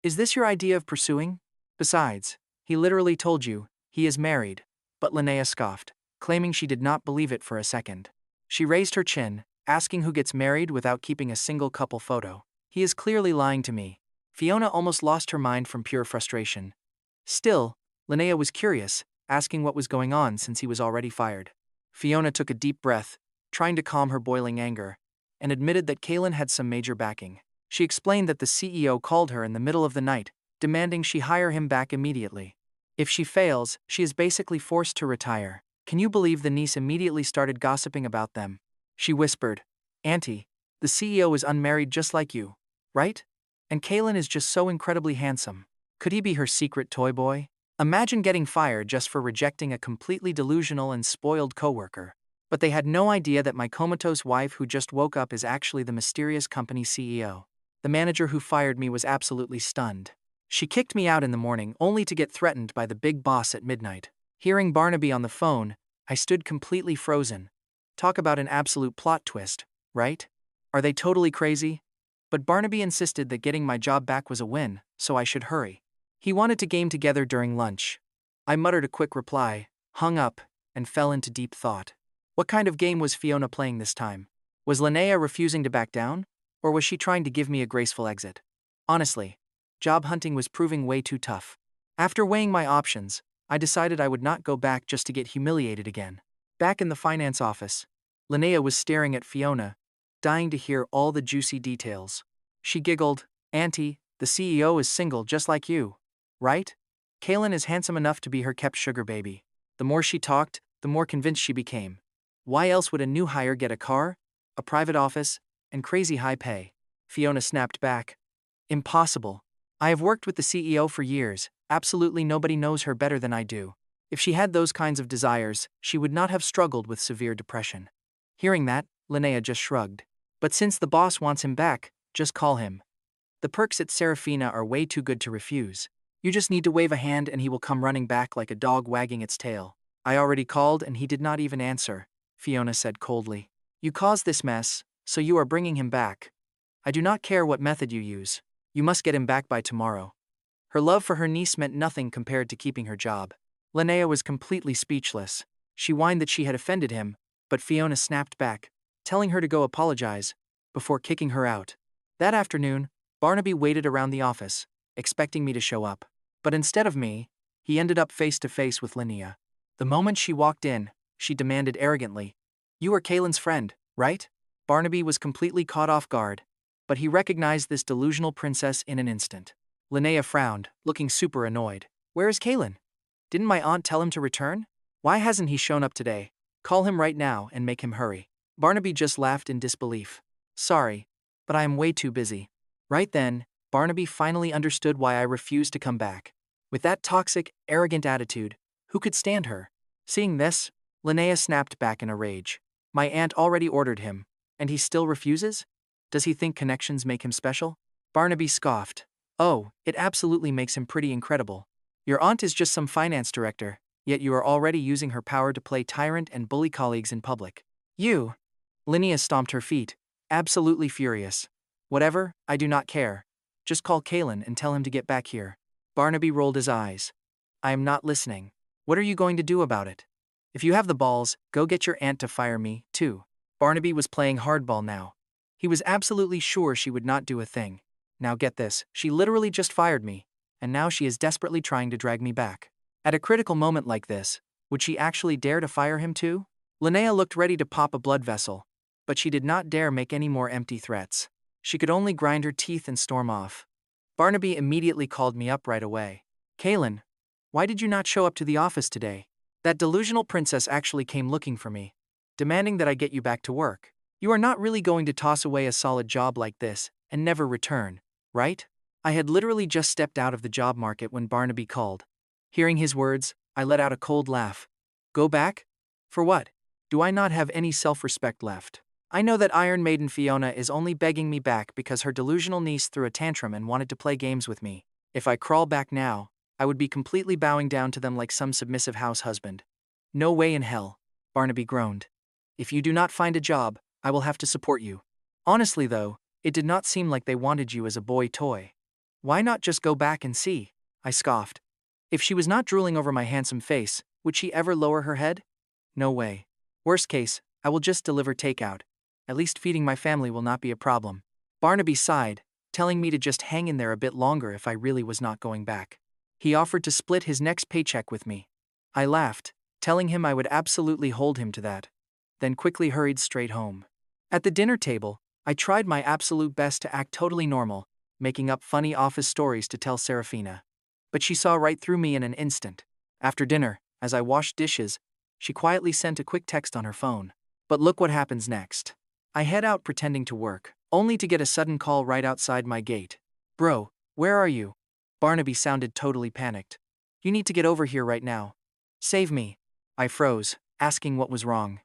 "Is this your idea of pursuing? Besides, he literally told you, he is married." But Linnea scoffed, claiming she did not believe it for a second. She raised her chin, asking who gets married without keeping a single couple photo. He is clearly lying to me. Fiona almost lost her mind from pure frustration. Still, Linnea was curious, asking what was going on since he was already fired. Fiona took a deep breath, trying to calm her boiling anger, and admitted that Kaelen had some major backing. She explained that the CEO called her in the middle of the night, demanding she hire him back immediately. If she fails, she is basically forced to retire. Can you believe the niece immediately started gossiping about them? She whispered, "Auntie, the CEO is unmarried just like you, right? And Kaelen is just so incredibly handsome. Could he be her secret toy boy?" Imagine getting fired just for rejecting a completely delusional and spoiled coworker. But they had no idea that my comatose wife who just woke up is actually the mysterious company CEO. The manager who fired me was absolutely stunned. She kicked me out in the morning only to get threatened by the big boss at midnight. Hearing Barnaby on the phone, I stood completely frozen. Talk about an absolute plot twist, right? Are they totally crazy? But Barnaby insisted that getting my job back was a win, so I should hurry. He wanted to game together during lunch. I muttered a quick reply, hung up, and fell into deep thought. What kind of game was Fiona playing this time? Was Linnea refusing to back down? Or was she trying to give me a graceful exit? Honestly, job hunting was proving way too tough. After weighing my options, I decided I would not go back just to get humiliated again. Back in the finance office, Linnea was staring at Fiona, dying to hear all the juicy details. She giggled, "Auntie, the CEO is single just like you, right? Kaelen is handsome enough to be her kept sugar baby." The more she talked, the more convinced she became. Why else would a new hire get a car, a private office, and crazy high pay? Fiona snapped back, "Impossible. I have worked with the CEO for years. Absolutely nobody knows her better than I do. If she had those kinds of desires, she would not have struggled with severe depression." Hearing that, Linnea just shrugged. "But since the boss wants him back, just call him. The perks at Seraphina are way too good to refuse. You just need to wave a hand and he will come running back like a dog wagging its tail." "I already called and he did not even answer," Fiona said coldly. "You caused this mess, so you are bringing him back. I do not care what method you use. You must get him back by tomorrow." Her love for her niece meant nothing compared to keeping her job. Linnea was completely speechless. She whined that she had offended him, but Fiona snapped back, telling her to go apologize, before kicking her out. That afternoon, Barnaby waited around the office, expecting me to show up. But instead of me, he ended up face to face with Linnea. The moment she walked in, she demanded arrogantly, "You are Kaelen's friend, right?" Barnaby was completely caught off guard, but he recognized this delusional princess in an instant. Linnea frowned, looking super annoyed. "Where is Kaelen? Didn't my aunt tell him to return? Why hasn't he shown up today? Call him right now and make him hurry." Barnaby just laughed in disbelief. "Sorry, but I am way too busy." Right then, Barnaby finally understood why I refused to come back. With that toxic, arrogant attitude, who could stand her? Seeing this, Linnea snapped back in a rage. "My aunt already ordered him, and he still refuses? Does he think connections make him special?" Barnaby scoffed. "Oh, it absolutely makes him pretty incredible. Your aunt is just some finance director, yet you are already using her power to play tyrant and bully colleagues in public. You." Linnea stomped her feet, absolutely furious. "Whatever, I do not care. Just call Kaelen and tell him to get back here." Barnaby rolled his eyes. "I am not listening. What are you going to do about it? If you have the balls, go get your aunt to fire me, too." Barnaby was playing hardball now. He was absolutely sure she would not do a thing. Now get this, she literally just fired me, and now she is desperately trying to drag me back. At a critical moment like this, would she actually dare to fire him too? Linnea looked ready to pop a blood vessel, but she did not dare make any more empty threats. She could only grind her teeth and storm off. Barnaby immediately called me up right away. "Kaelen, why did you not show up to the office today? That delusional princess actually came looking for me, demanding that I get you back to work. You are not really going to toss away a solid job like this and never return, right?" I had literally just stepped out of the job market when Barnaby called. Hearing his words, I let out a cold laugh. "Go back? For what? Do I not have any self-respect left? I know that Iron Maiden Fiona is only begging me back because her delusional niece threw a tantrum and wanted to play games with me. If I crawl back now, I would be completely bowing down to them like some submissive house husband. No way in hell, Barnaby groaned. If you do not find a job, I will have to support you. Honestly though, it did not seem like they wanted you as a boy toy. Why not just go back and see? I scoffed. If she was not drooling over my handsome face, would she ever lower her head? No way. Worst case, I will just deliver takeout. At least feeding my family will not be a problem. Barnaby sighed, telling me to just hang in there a bit longer if I really was not going back. He offered to split his next paycheck with me. I laughed, telling him I would absolutely hold him to that, then quickly hurried straight home. At the dinner table, I tried my absolute best to act totally normal, making up funny office stories to tell Seraphina. But she saw right through me in an instant. After dinner, as I washed dishes, she quietly sent a quick text on her phone. But look what happens next. I head out pretending to work, only to get a sudden call right outside my gate. Bro, where are you? Barnaby sounded totally panicked. You need to get over here right now. Save me. I froze, asking what was wrong.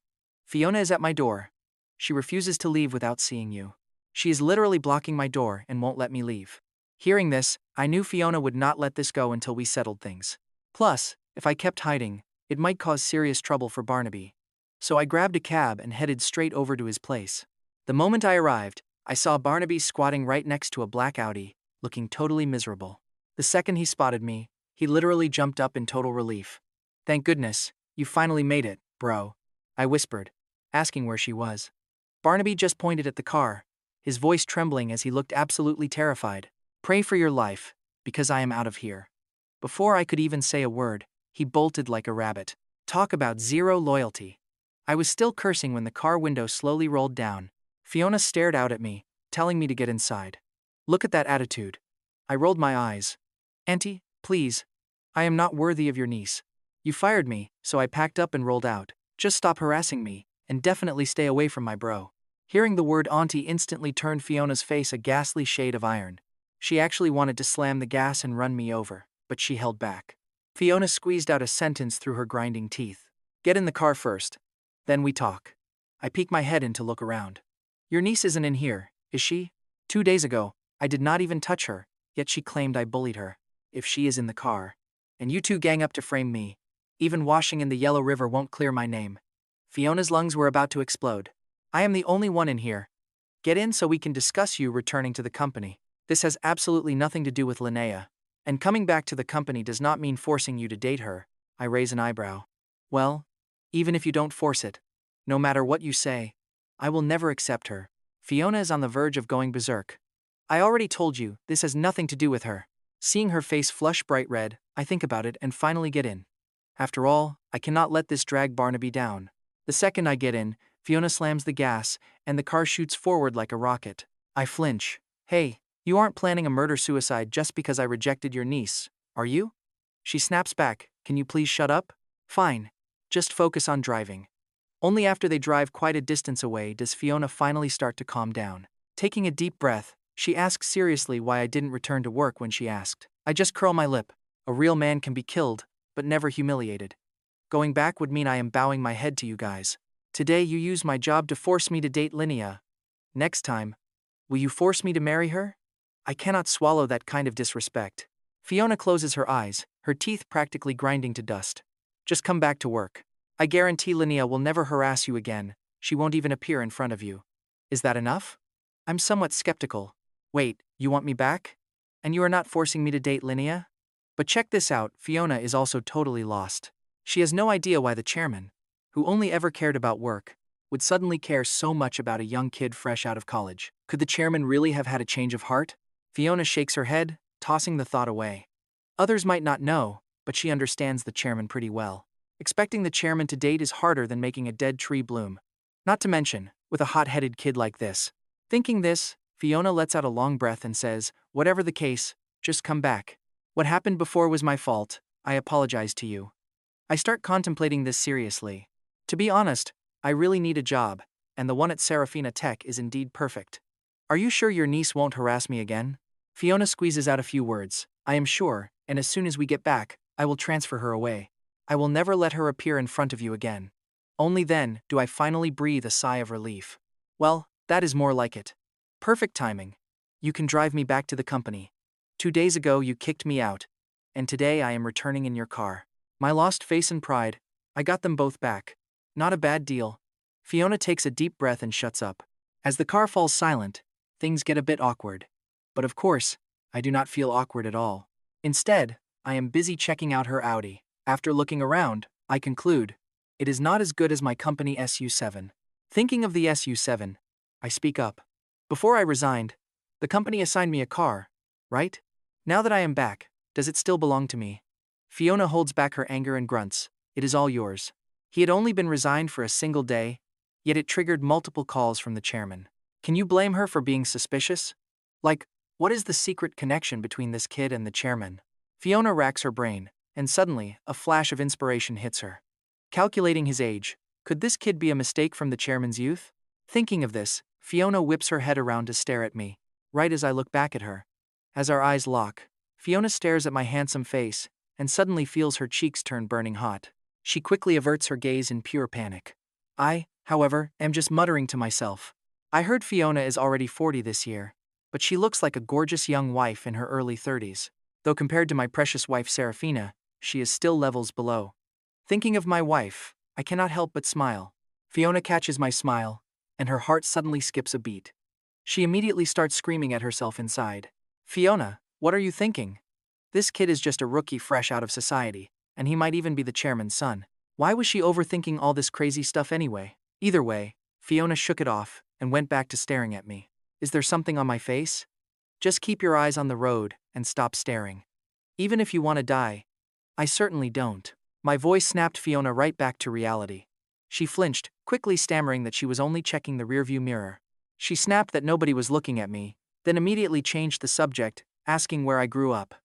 Fiona is at my door. She refuses to leave without seeing you. She is literally blocking my door and won't let me leave. Hearing this, I knew Fiona would not let this go until we settled things. Plus, if I kept hiding, it might cause serious trouble for Barnaby. So I grabbed a cab and headed straight over to his place. The moment I arrived, I saw Barnaby squatting right next to a black Audi, looking totally miserable. The second he spotted me, he literally jumped up in total relief. Thank goodness, you finally made it, bro, I whispered, asking where she was. Barnaby just pointed at the car, his voice trembling as he looked absolutely terrified. Pray for your life, because I am out of here. Before I could even say a word, he bolted like a rabbit. Talk about zero loyalty. I was still cursing when the car window slowly rolled down. Fiona stared out at me, telling me to get inside. Look at that attitude. I rolled my eyes. Auntie, please. I am not worthy of your niece. You fired me, so I packed up and rolled out. Just stop harassing me, and definitely stay away from my bro. Hearing the word auntie instantly turned Fiona's face a ghastly shade of iron. She actually wanted to slam the gas and run me over, but she held back. Fiona squeezed out a sentence through her grinding teeth. Get in the car first. Then we talk. I peek my head in to look around. Your niece isn't in here, is she? 2 days ago, I did not even touch her, yet she claimed I bullied her. If she is in the car, and you two gang up to frame me, even washing in the Yellow River won't clear my name. Fiona's lungs were about to explode. I am the only one in here. Get in so we can discuss you returning to the company. This has absolutely nothing to do with Linnea. And coming back to the company does not mean forcing you to date her. I raise an eyebrow. Well, even if you don't force it, no matter what you say, I will never accept her. Fiona is on the verge of going berserk. I already told you, this has nothing to do with her. Seeing her face flush bright red, I think about it and finally get in. After all, I cannot let this drag Barnaby down. The second I get in, Fiona slams the gas, and the car shoots forward like a rocket. I flinch. Hey, you aren't planning a murder-suicide just because I rejected your niece, are you? She snaps back, can you please shut up? Fine. Just focus on driving. Only after they drive quite a distance away does Fiona finally start to calm down. Taking a deep breath, she asks seriously why I didn't return to work when she asked. I just curl my lip. A real man can be killed, but never humiliated. Going back would mean I am bowing my head to you guys. Today you used my job to force me to date Linnea. Next time, will you force me to marry her? I cannot swallow that kind of disrespect. Fiona closes her eyes, her teeth practically grinding to dust. Just come back to work. I guarantee Linnea will never harass you again. She won't even appear in front of you. Is that enough? I'm somewhat skeptical. Wait, you want me back? And you are not forcing me to date Linnea? But check this out, Fiona is also totally lost. She has no idea why the chairman, who only ever cared about work, would suddenly care so much about a young kid fresh out of college. Could the chairman really have had a change of heart? Fiona shakes her head, tossing the thought away. Others might not know, but she understands the chairman pretty well. Expecting the chairman to date is harder than making a dead tree bloom. Not to mention, with a hot-headed kid like this. Thinking this, Fiona lets out a long breath and says, whatever the case, just come back. What happened before was my fault, I apologize to you. I start contemplating this seriously. To be honest, I really need a job, and the one at Seraphina Tech is indeed perfect. Are you sure your niece won't harass me again? Fiona squeezes out a few words. I am sure, and as soon as we get back, I will transfer her away. I will never let her appear in front of you again. Only then do I finally breathe a sigh of relief. Well, that is more like it. Perfect timing. You can drive me back to the company. 2 days ago you kicked me out, and today I am returning in your car. My lost face and pride, I got them both back. Not a bad deal. Fiona takes a deep breath and shuts up. As the car falls silent, things get a bit awkward. But of course, I do not feel awkward at all. Instead, I am busy checking out her Audi. After looking around, I conclude, it is not as good as my company SU7. Thinking of the SU7, I speak up. Before I resigned, the company assigned me a car, right? Now that I am back, does it still belong to me? Fiona holds back her anger and grunts. It is all yours. He had only been resigned for a single day, yet it triggered multiple calls from the chairman. Can you blame her for being suspicious? Like, what is the secret connection between this kid and the chairman? Fiona racks her brain, and suddenly, a flash of inspiration hits her. Calculating his age, could this kid be a mistake from the chairman's youth? Thinking of this, Fiona whips her head around to stare at me, right as I look back at her. As our eyes lock, Fiona stares at my handsome face, and suddenly feels her cheeks turn burning hot. She quickly averts her gaze in pure panic. I, however, am just muttering to myself. I heard Fiona is already 40 this year, but she looks like a gorgeous young wife in her early 30s. Though compared to my precious wife Seraphina, she is still levels below. Thinking of my wife, I cannot help but smile. Fiona catches my smile, and her heart suddenly skips a beat. She immediately starts screaming at herself inside. Fiona, what are you thinking? This kid is just a rookie fresh out of society, and he might even be the chairman's son. Why was she overthinking all this crazy stuff anyway? Either way, Fiona shook it off and went back to staring at me. Is there something on my face? Just keep your eyes on the road and stop staring. Even if you want to die. I certainly don't. My voice snapped Fiona right back to reality. She flinched, quickly stammering that she was only checking the rearview mirror. She snapped that nobody was looking at me, then immediately changed the subject, asking where I grew up.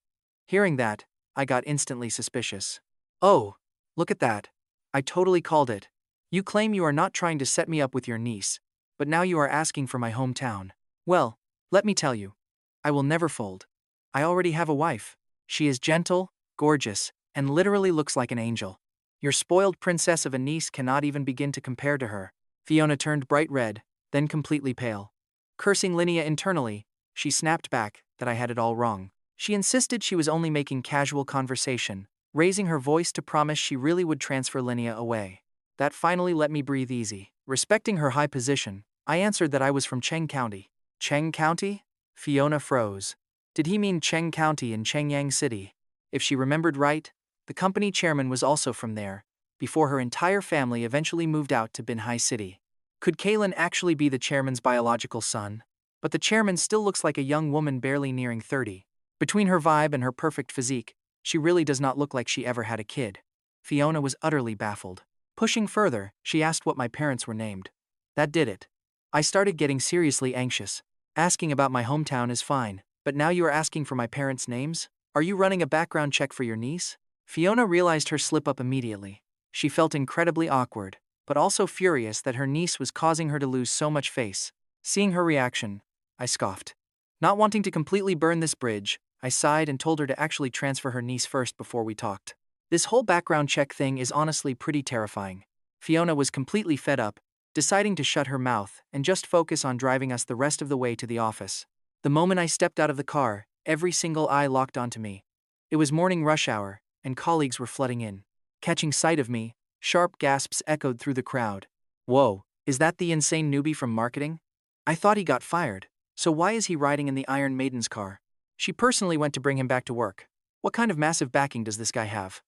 Hearing that, I got instantly suspicious. Oh, look at that. I totally called it. You claim you are not trying to set me up with your niece, but now you are asking for my hometown. Well, let me tell you. I will never fold. I already have a wife. She is gentle, gorgeous, and literally looks like an angel. Your spoiled princess of a niece cannot even begin to compare to her. Fiona turned bright red, then completely pale. Cursing Linnea internally, she snapped back that I had it all wrong. She insisted she was only making casual conversation, raising her voice to promise she really would transfer Linnea away. That finally let me breathe easy. Respecting her high position, I answered that I was from Cheng County. Cheng County? Fiona froze. Did he mean Cheng County in Chengyang City? If she remembered right, the company chairman was also from there, before her entire family eventually moved out to Binhai City. Could Kaelen actually be the chairman's biological son? But the chairman still looks like a young woman barely nearing 30. Between her vibe and her perfect physique, she really does not look like she ever had a kid. Fiona was utterly baffled. Pushing further, she asked what my parents were named. That did it. I started getting seriously anxious. Asking about my hometown is fine, but now you are asking for my parents' names? Are you running a background check for your niece? Fiona realized her slip-up immediately. She felt incredibly awkward, but also furious that her niece was causing her to lose so much face. Seeing her reaction, I scoffed. Not wanting to completely burn this bridge, I sighed and told her to actually transfer her niece first before we talked. This whole background check thing is honestly pretty terrifying. Fiona was completely fed up, deciding to shut her mouth and just focus on driving us the rest of the way to the office. The moment I stepped out of the car, every single eye locked onto me. It was morning rush hour, and colleagues were flooding in. Catching sight of me, sharp gasps echoed through the crowd. Whoa, is that the insane newbie from marketing? I thought he got fired, so why is he riding in the Iron Maiden's car? She personally went to bring him back to work. What kind of massive backing does this guy have?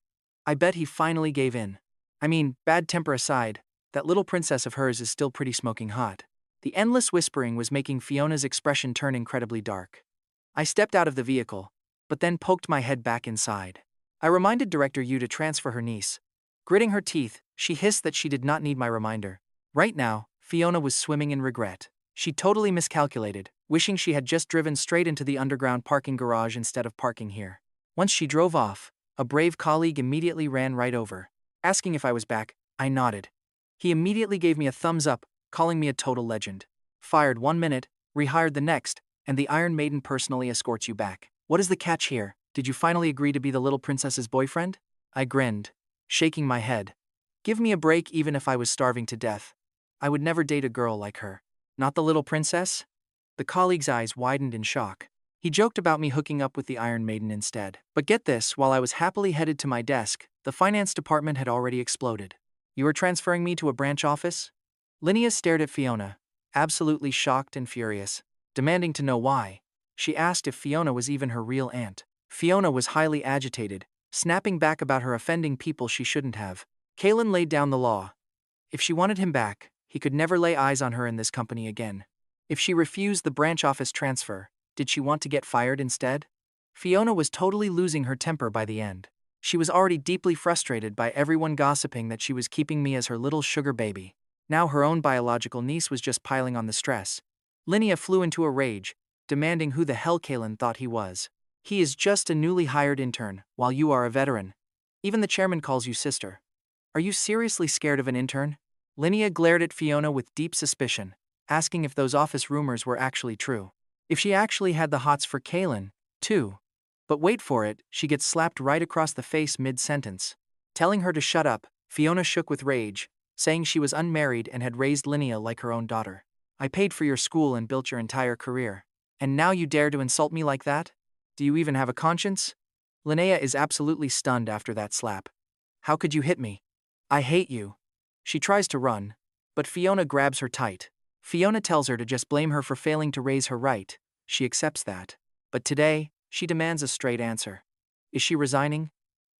I bet he finally gave in. I mean, bad temper aside, that little princess of hers is still pretty smoking hot. The endless whispering was making Fiona's expression turn incredibly dark. I stepped out of the vehicle, but then poked my head back inside. I reminded Director Yu to transfer her niece. Gritting her teeth, she hissed that she did not need my reminder. Right now, Fiona was swimming in regret. She totally miscalculated, wishing she had just driven straight into the underground parking garage instead of parking here. Once she drove off, a brave colleague immediately ran right over. Asking if I was back, I nodded. He immediately gave me a thumbs up, calling me a total legend. Fired 1 minute, rehired the next, and the Iron Maiden personally escorts you back. What is the catch here? Did you finally agree to be the little princess's boyfriend? I grinned, shaking my head. Give me a break even if I was starving to death. I would never date a girl like her. Not the little princess? The colleague's eyes widened in shock. He joked about me hooking up with the Iron Maiden instead. But get this, while I was happily headed to my desk, the finance department had already exploded. You are transferring me to a branch office? Linnea stared at Fiona, absolutely shocked and furious, demanding to know why. She asked if Fiona was even her real aunt. Fiona was highly agitated, snapping back about her offending people she shouldn't have. Kaelen laid down the law. If she wanted him back, he could never lay eyes on her in this company again. If she refused the branch office transfer, did she want to get fired instead? Fiona was totally losing her temper by the end. She was already deeply frustrated by everyone gossiping that she was keeping me as her little sugar baby. Now her own biological niece was just piling on the stress. Linnea flew into a rage, demanding who the hell Kaelen thought he was. He is just a newly hired intern, while you are a veteran. Even the chairman calls you sister. Are you seriously scared of an intern? Linnea glared at Fiona with deep suspicion, asking if those office rumors were actually true. If she actually had the hots for Kaelen, too. But wait for it, she gets slapped right across the face mid-sentence. Telling her to shut up, Fiona shook with rage, saying she was unmarried and had raised Linnea like her own daughter. I paid for your school and built your entire career. And now you dare to insult me like that? Do you even have a conscience? Linnea is absolutely stunned after that slap. How could you hit me? I hate you. She tries to run, but Fiona grabs her tight. Fiona tells her to just blame her for failing to raise her right. She accepts that. But today, she demands a straight answer. Is she resigning?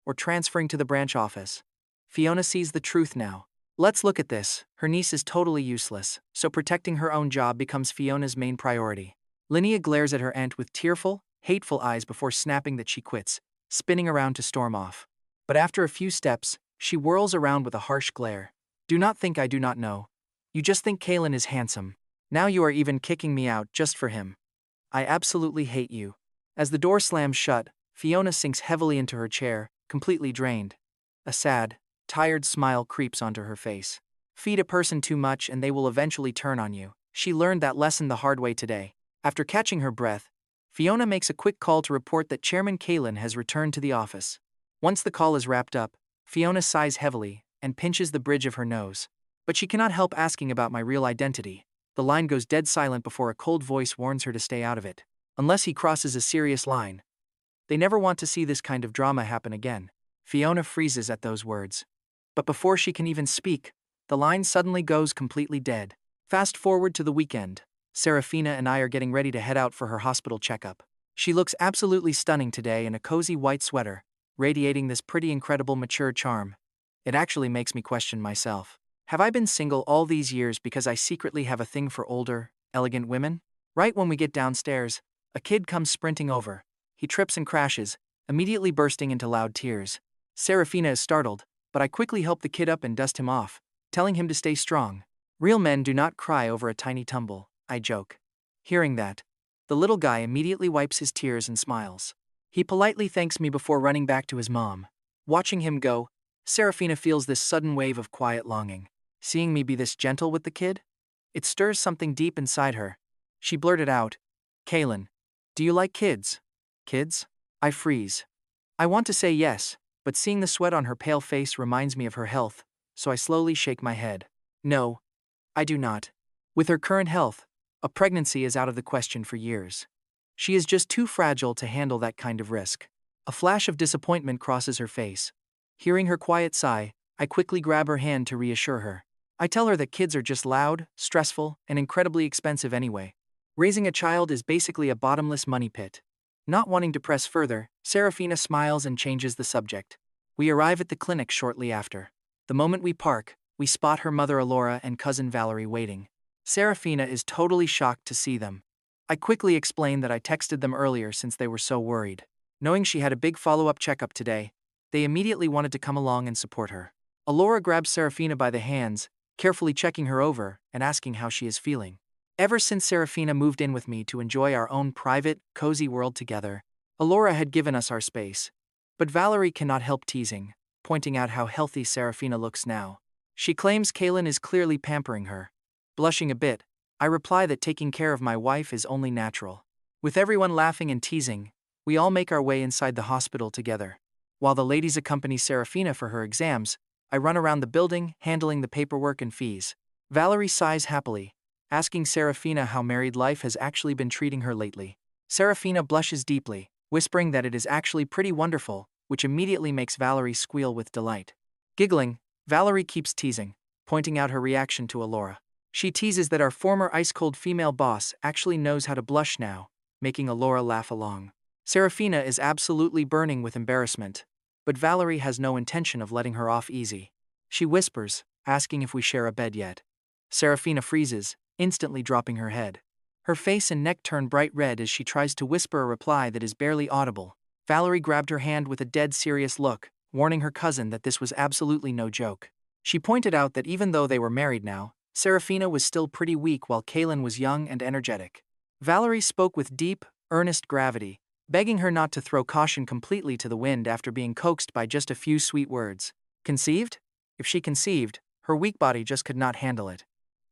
Or transferring to the branch office? Fiona sees the truth now. Let's look at this. Her niece is totally useless, so protecting her own job becomes Fiona's main priority. Linnea glares at her aunt with tearful, hateful eyes before snapping that she quits, spinning around to storm off. But after a few steps, she whirls around with a harsh glare. Do not think I do not know. You just think Kaelen is handsome. Now you are even kicking me out just for him. I absolutely hate you. As the door slams shut, Fiona sinks heavily into her chair, completely drained. A sad, tired smile creeps onto her face. Feed a person too much and they will eventually turn on you. She learned that lesson the hard way today. After catching her breath, Fiona makes a quick call to report that Chairman Kaelen has returned to the office. Once the call is wrapped up, Fiona sighs heavily and pinches the bridge of her nose. But she cannot help asking about my real identity. The line goes dead silent before a cold voice warns her to stay out of it. Unless he crosses a serious line. They never want to see this kind of drama happen again. Fiona freezes at those words. But before she can even speak, the line suddenly goes completely dead. Fast forward to the weekend. Seraphina and I are getting ready to head out for her hospital checkup. She looks absolutely stunning today in a cozy white sweater, radiating this pretty incredible mature charm. It actually makes me question myself. Have I been single all these years because I secretly have a thing for older, elegant women? Right when we get downstairs, a kid comes sprinting over. He trips and crashes, immediately bursting into loud tears. Seraphina is startled, but I quickly help the kid up and dust him off, telling him to stay strong. Real men do not cry over a tiny tumble, I joke. Hearing that, the little guy immediately wipes his tears and smiles. He politely thanks me before running back to his mom. Watching him go, Seraphina feels this sudden wave of quiet longing. Seeing me be this gentle with the kid? It stirs something deep inside her. She blurted out, Kaelen, do you like kids? Kids? I freeze. I want to say yes, but seeing the sweat on her pale face reminds me of her health, so I slowly shake my head. No, I do not. With her current health, a pregnancy is out of the question for years. She is just too fragile to handle that kind of risk. A flash of disappointment crosses her face. Hearing her quiet sigh, I quickly grab her hand to reassure her. I tell her that kids are just loud, stressful, and incredibly expensive anyway. Raising a child is basically a bottomless money pit. Not wanting to press further, Seraphina smiles and changes the subject. We arrive at the clinic shortly after. The moment we park, we spot her mother Alora and cousin Valerie waiting. Seraphina is totally shocked to see them. I quickly explain that I texted them earlier since they were so worried. Knowing she had a big follow-up checkup today, they immediately wanted to come along and support her. Alora grabs Seraphina by the hands, carefully checking her over and asking how she is feeling. Ever since Seraphina moved in with me to enjoy our own private, cozy world together, Alora had given us our space. But Valerie cannot help teasing, pointing out how healthy Seraphina looks now. She claims Kaelen is clearly pampering her. Blushing a bit, I reply that taking care of my wife is only natural. With everyone laughing and teasing, we all make our way inside the hospital together. While the ladies accompany Seraphina for her exams, I run around the building, handling the paperwork and fees. Valerie sighs happily, asking Seraphina how married life has actually been treating her lately. Seraphina blushes deeply, whispering that it is actually pretty wonderful, which immediately makes Valerie squeal with delight. Giggling, Valerie keeps teasing, pointing out her reaction to Alora. She teases that our former ice-cold female boss actually knows how to blush now, making Alora laugh along. Seraphina is absolutely burning with embarrassment, but Valerie has no intention of letting her off easy. She whispers, asking if we share a bed yet. Seraphina freezes, instantly dropping her head. Her face and neck turn bright red as she tries to whisper a reply that is barely audible. Valerie grabbed her hand with a dead serious look, warning her cousin that this was absolutely no joke. She pointed out that even though they were married now, Seraphina was still pretty weak while Kaelen was young and energetic. Valerie spoke with deep, earnest gravity, begging her not to throw caution completely to the wind after being coaxed by just a few sweet words. Conceived? If she conceived, her weak body just could not handle it.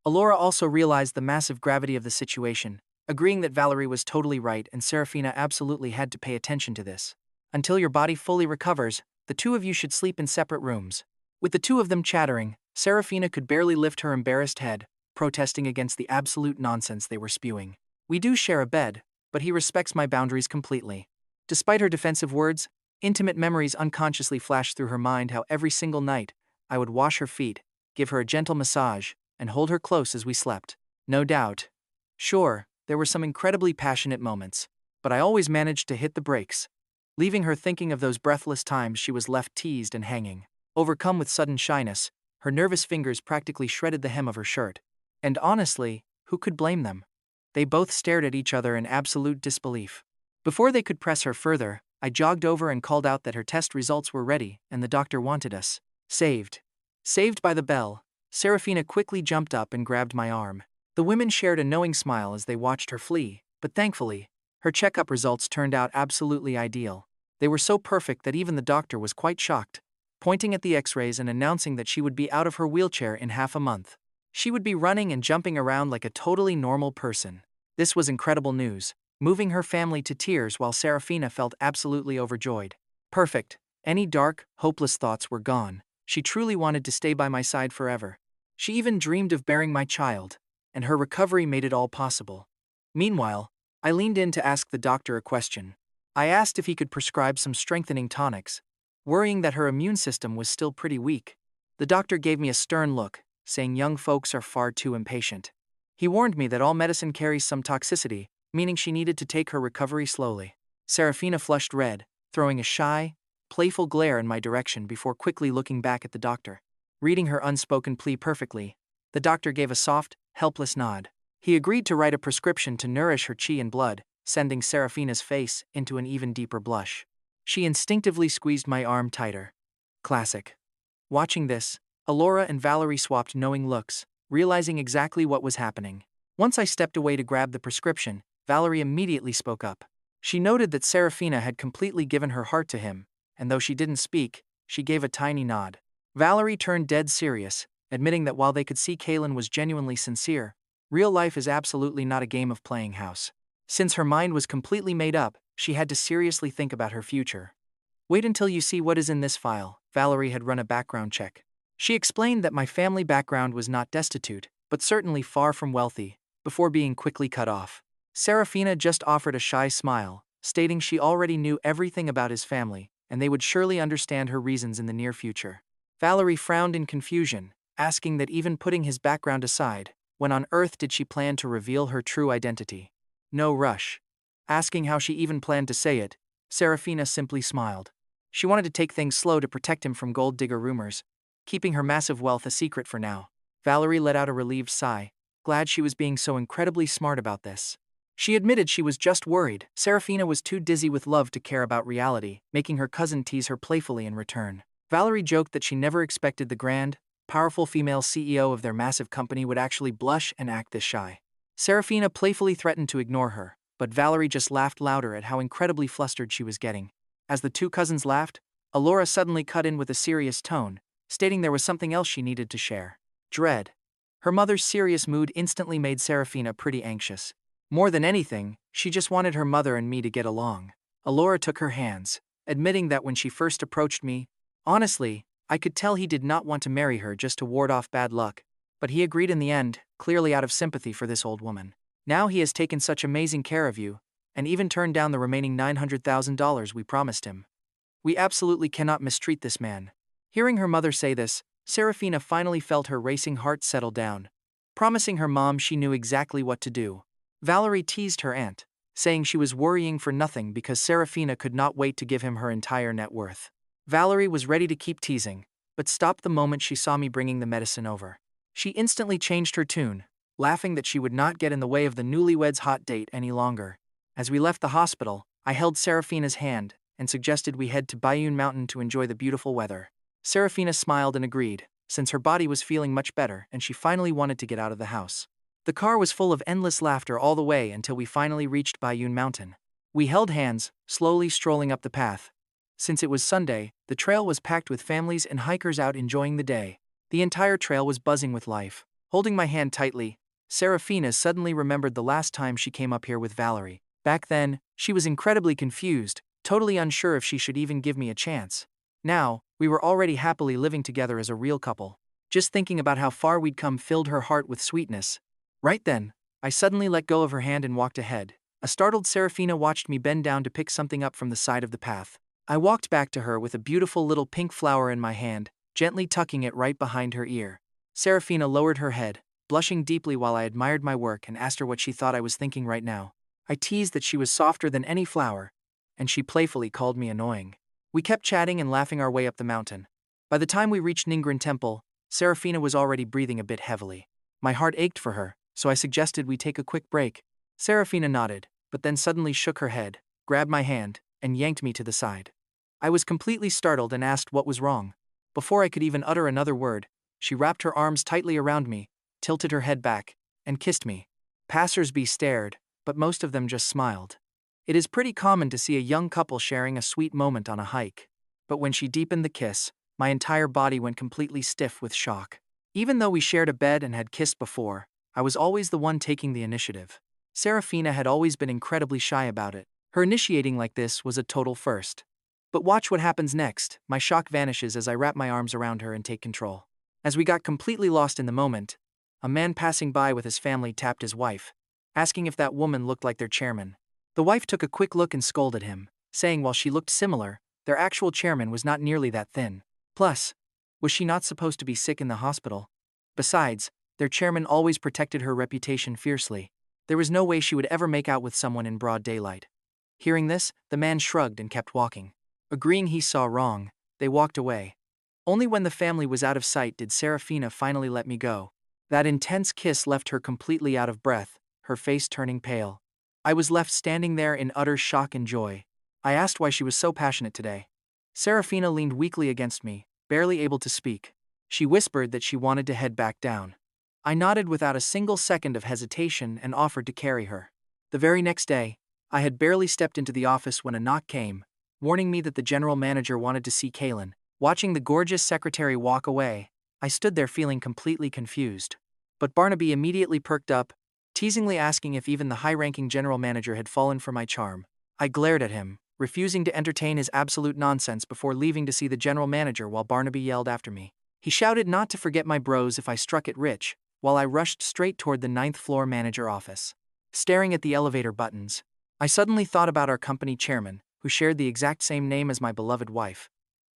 Alora also realized the massive gravity of the situation, agreeing that Valerie was totally right and Seraphina absolutely had to pay attention to this. Until your body fully recovers, the two of you should sleep in separate rooms. With the two of them chattering, Seraphina could barely lift her embarrassed head, protesting against the absolute nonsense they were spewing. We do share a bed, but he respects my boundaries completely. Despite her defensive words, intimate memories unconsciously flashed through her mind how every single night, I would wash her feet, give her a gentle massage, and hold her close as we slept. No doubt. Sure, there were some incredibly passionate moments, but I always managed to hit the brakes, leaving her thinking of those breathless times she was left teased and hanging. Overcome with sudden shyness, her nervous fingers practically shredded the hem of her shirt. And honestly, who could blame them? They both stared at each other in absolute disbelief. Before they could press her further, I jogged over and called out that her test results were ready and the doctor wanted us. Saved. Saved by the bell, Seraphina quickly jumped up and grabbed my arm. The women shared a knowing smile as they watched her flee, but thankfully, her checkup results turned out absolutely ideal. They were so perfect that even the doctor was quite shocked, pointing at the x-rays and announcing that she would be out of her wheelchair in half a month. She would be running and jumping around like a totally normal person. This was incredible news, moving her family to tears while Seraphina felt absolutely overjoyed. Perfect. Any dark, hopeless thoughts were gone. She truly wanted to stay by my side forever. She even dreamed of bearing my child, and her recovery made it all possible. Meanwhile, I leaned in to ask the doctor a question. I asked if he could prescribe some strengthening tonics, worrying that her immune system was still pretty weak. The doctor gave me a stern look, saying young folks are far too impatient. He warned me that all medicine carries some toxicity, meaning she needed to take her recovery slowly. Seraphina flushed red, throwing a shy, playful glare in my direction before quickly looking back at the doctor. Reading her unspoken plea perfectly, the doctor gave a soft, helpless nod. He agreed to write a prescription to nourish her chi and blood, sending Seraphina's face into an even deeper blush. She instinctively squeezed my arm tighter. Classic. Watching this, Alora and Valerie swapped knowing looks, realizing exactly what was happening. Once I stepped away to grab the prescription, Valerie immediately spoke up. She noted that Seraphina had completely given her heart to him, and though she didn't speak, she gave a tiny nod. Valerie turned dead serious, admitting that while they could see Kaelen was genuinely sincere, real life is absolutely not a game of playing house. Since her mind was completely made up, she had to seriously think about her future. Wait until you see what is in this file. Valerie had run a background check. She explained that my family background was not destitute, but certainly far from wealthy, before being quickly cut off. Seraphina just offered a shy smile, stating she already knew everything about his family, and they would surely understand her reasons in the near future. Valerie frowned in confusion, asking that even putting his background aside, when on Earth did she plan to reveal her true identity? No rush. Asking how she even planned to say it, Seraphina simply smiled. She wanted to take things slow to protect him from gold digger rumors, keeping her massive wealth a secret for now. Valerie let out a relieved sigh, glad she was being so incredibly smart about this. She admitted she was just worried. Seraphina was too dizzy with love to care about reality, making her cousin tease her playfully in return. Valerie joked that she never expected the grand, powerful female CEO of their massive company would actually blush and act this shy. Seraphina playfully threatened to ignore her, but Valerie just laughed louder at how incredibly flustered she was getting. As the two cousins laughed, Alora suddenly cut in with a serious tone, stating there was something else she needed to share. Dread. Her mother's serious mood instantly made Seraphina pretty anxious. More than anything, she just wanted her mother and me to get along. Alora took her hands, admitting that when she first approached me, honestly, I could tell he did not want to marry her just to ward off bad luck, but he agreed in the end, clearly out of sympathy for this old woman. Now he has taken such amazing care of you, and even turned down the remaining $900,000 we promised him. We absolutely cannot mistreat this man. Hearing her mother say this, Seraphina finally felt her racing heart settle down, promising her mom she knew exactly what to do. Valerie teased her aunt, saying she was worrying for nothing because Seraphina could not wait to give him her entire net worth. Valerie was ready to keep teasing, but stopped the moment she saw me bringing the medicine over. She instantly changed her tune, laughing that she would not get in the way of the newlyweds' hot date any longer. As we left the hospital, I held Seraphina's hand and suggested we head to Bayun Mountain to enjoy the beautiful weather. Seraphina smiled and agreed, since her body was feeling much better and she finally wanted to get out of the house. The car was full of endless laughter all the way until we finally reached Bayun Mountain. We held hands, slowly strolling up the path. Since it was Sunday, the trail was packed with families and hikers out enjoying the day. The entire trail was buzzing with life. Holding my hand tightly, Seraphina suddenly remembered the last time she came up here with Valerie. Back then, she was incredibly confused, totally unsure if she should even give me a chance. Now, we were already happily living together as a real couple. Just thinking about how far we'd come filled her heart with sweetness. Right then, I suddenly let go of her hand and walked ahead. A startled Seraphina watched me bend down to pick something up from the side of the path. I walked back to her with a beautiful little pink flower in my hand, gently tucking it right behind her ear. Seraphina lowered her head, blushing deeply while I admired my work and asked her what she thought I was thinking right now. I teased that she was softer than any flower, and she playfully called me annoying. We kept chatting and laughing our way up the mountain. By the time we reached Ningran Temple, Seraphina was already breathing a bit heavily. My heart ached for her, so I suggested we take a quick break. Seraphina nodded, but then suddenly shook her head, grabbed my hand, and yanked me to the side. I was completely startled and asked what was wrong. Before I could even utter another word, she wrapped her arms tightly around me, tilted her head back, and kissed me. Passers-by stared, but most of them just smiled. It is pretty common to see a young couple sharing a sweet moment on a hike. But when she deepened the kiss, my entire body went completely stiff with shock. Even though we shared a bed and had kissed before, I was always the one taking the initiative. Seraphina had always been incredibly shy about it. Her initiating like this was a total first. But watch what happens next. My shock vanishes as I wrap my arms around her and take control. As we got completely lost in the moment, a man passing by with his family tapped his wife, asking if that woman looked like their chairman. The wife took a quick look and scolded him, saying while she looked similar, their actual chairman was not nearly that thin. Plus, was she not supposed to be sick in the hospital? Besides, their chairman always protected her reputation fiercely. There was no way she would ever make out with someone in broad daylight. Hearing this, the man shrugged and kept walking. Agreeing he saw wrong, they walked away. Only when the family was out of sight did Seraphina finally let me go. That intense kiss left her completely out of breath, her face turning pale. I was left standing there in utter shock and joy. I asked why she was so passionate today. Seraphina leaned weakly against me, barely able to speak. She whispered that she wanted to head back down. I nodded without a single second of hesitation and offered to carry her. The very next day, I had barely stepped into the office when a knock came, warning me that the general manager wanted to see Kaelen. Watching the gorgeous secretary walk away, I stood there feeling completely confused. But Barnaby immediately perked up, teasingly asking if even the high-ranking general manager had fallen for my charm. I glared at him, refusing to entertain his absolute nonsense before leaving to see the general manager while Barnaby yelled after me. He shouted not to forget my bros if I struck it rich, while I rushed straight toward the 9th-floor manager office. Staring at the elevator buttons, I suddenly thought about our company chairman, who shared the exact same name as my beloved wife.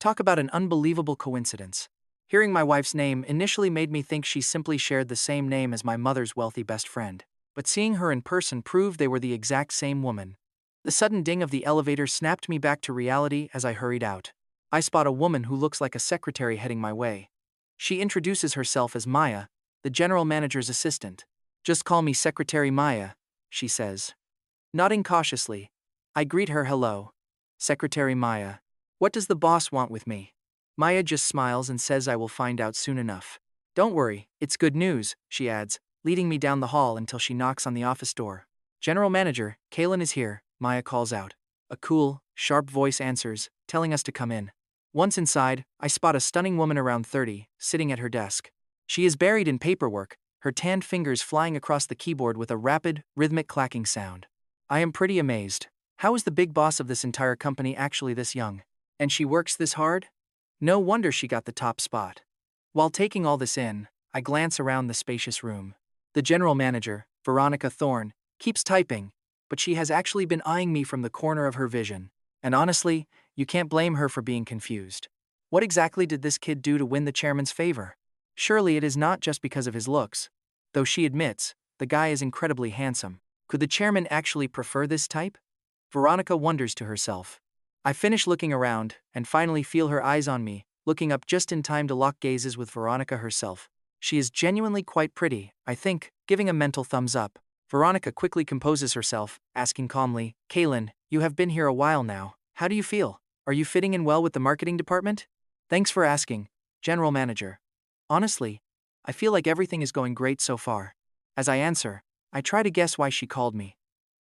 Talk about an unbelievable coincidence. Hearing my wife's name initially made me think she simply shared the same name as my mother's wealthy best friend, but seeing her in person proved they were the exact same woman. The sudden ding of the elevator snapped me back to reality as I hurried out. I spot a woman who looks like a secretary heading my way. She introduces herself as Maya, the general manager's assistant. "Just call me Secretary Maya," she says. Nodding cautiously, I greet her. "Hello, Secretary Maya. What does the boss want with me?" Maya just smiles and says I will find out soon enough. "Don't worry, it's good news," she adds, leading me down the hall until she knocks on the office door. "General Manager, Kaelen is here," Maya calls out. A cool, sharp voice answers, telling us to come in. Once inside, I spot a stunning woman around 30, sitting at her desk. She is buried in paperwork, her tanned fingers flying across the keyboard with a rapid, rhythmic clacking sound. I am pretty amazed. How is the big boss of this entire company actually this young? And she works this hard? No wonder she got the top spot. While taking all this in, I glance around the spacious room. The general manager, Veronica Thorne, keeps typing, but she has actually been eyeing me from the corner of her vision. And honestly, you can't blame her for being confused. What exactly did this kid do to win the chairman's favor? Surely it is not just because of his looks. Though she admits, the guy is incredibly handsome. Could the chairman actually prefer this type? Veronica wonders to herself. I finish looking around, and finally feel her eyes on me, looking up just in time to lock gazes with Veronica herself. She is genuinely quite pretty, I think, giving a mental thumbs up. Veronica quickly composes herself, asking calmly, Kaelen, you have been here a while now. How do you feel? Are you fitting in well with the marketing department? Thanks for asking, General Manager. Honestly, I feel like everything is going great so far. As I answer, I try to guess why she called me.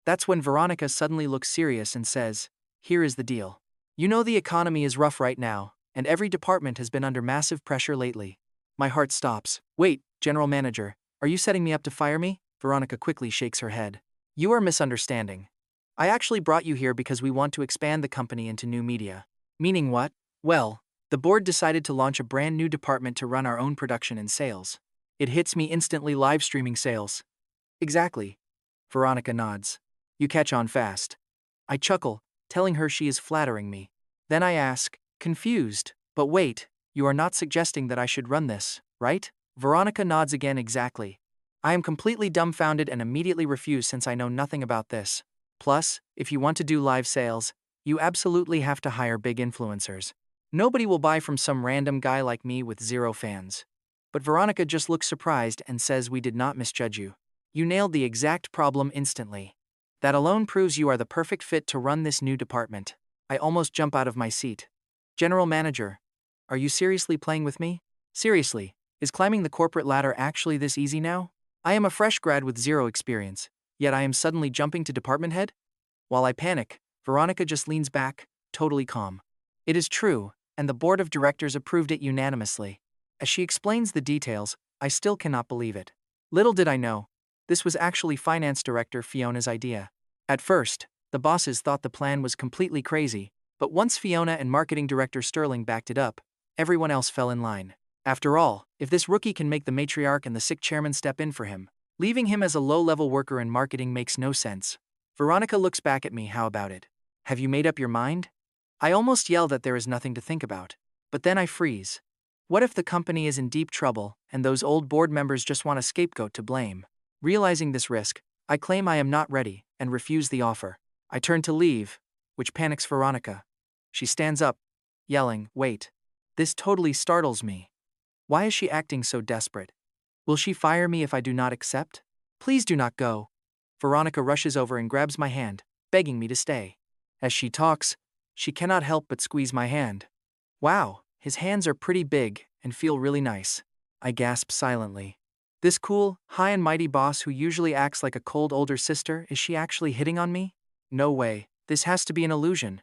That's when Veronica suddenly looks serious and says, here is the deal. You know the economy is rough right now, and every department has been under massive pressure lately. My heart stops. Wait, General Manager, are you setting me up to fire me? Veronica quickly shakes her head. You are misunderstanding. I actually brought you here because we want to expand the company into new media. Meaning what? Well, the board decided to launch a brand new department to run our own production and sales. It hits me instantly, live streaming sales. Exactly. Veronica nods. You catch on fast. I chuckle, telling her she is flattering me. Then I ask, confused, but wait, you are not suggesting that I should run this, right? Veronica nods again. Exactly. I am completely dumbfounded and immediately refuse since I know nothing about this. Plus, if you want to do live sales, you absolutely have to hire big influencers. Nobody will buy from some random guy like me with 0 fans. But Veronica just looks surprised and says we did not misjudge you. You nailed the exact problem instantly. That alone proves you are the perfect fit to run this new department. I almost jump out of my seat. General Manager, are you seriously playing with me? Seriously, is climbing the corporate ladder actually this easy now? I am a fresh grad with 0 experience, yet I am suddenly jumping to department head? While I panic, Veronica just leans back, totally calm. It is true, and the board of directors approved it unanimously. As she explains the details, I still cannot believe it. Little did I know, this was actually Finance Director Fiona's idea. At first, the bosses thought the plan was completely crazy, but once Fiona and Marketing Director Sterling backed it up, everyone else fell in line. After all, if this rookie can make the matriarch and the sick chairman step in for him, leaving him as a low-level worker in marketing makes no sense. Veronica looks back at me. How about it? Have you made up your mind? I almost yell that there is nothing to think about, but then I freeze. What if the company is in deep trouble and those old board members just want a scapegoat to blame? Realizing this risk, I claim I am not ready and refuse the offer. I turn to leave, which panics Veronica. She stands up, yelling, wait. This totally startles me. Why is she acting so desperate? Will she fire me if I do not accept? Please do not go. Veronica rushes over and grabs my hand, begging me to stay. As she talks, she cannot help but squeeze my hand. Wow, his hands are pretty big and feel really nice. I gasp silently. This cool, high and mighty boss who usually acts like a cold older sister, is she actually hitting on me? No way, this has to be an illusion.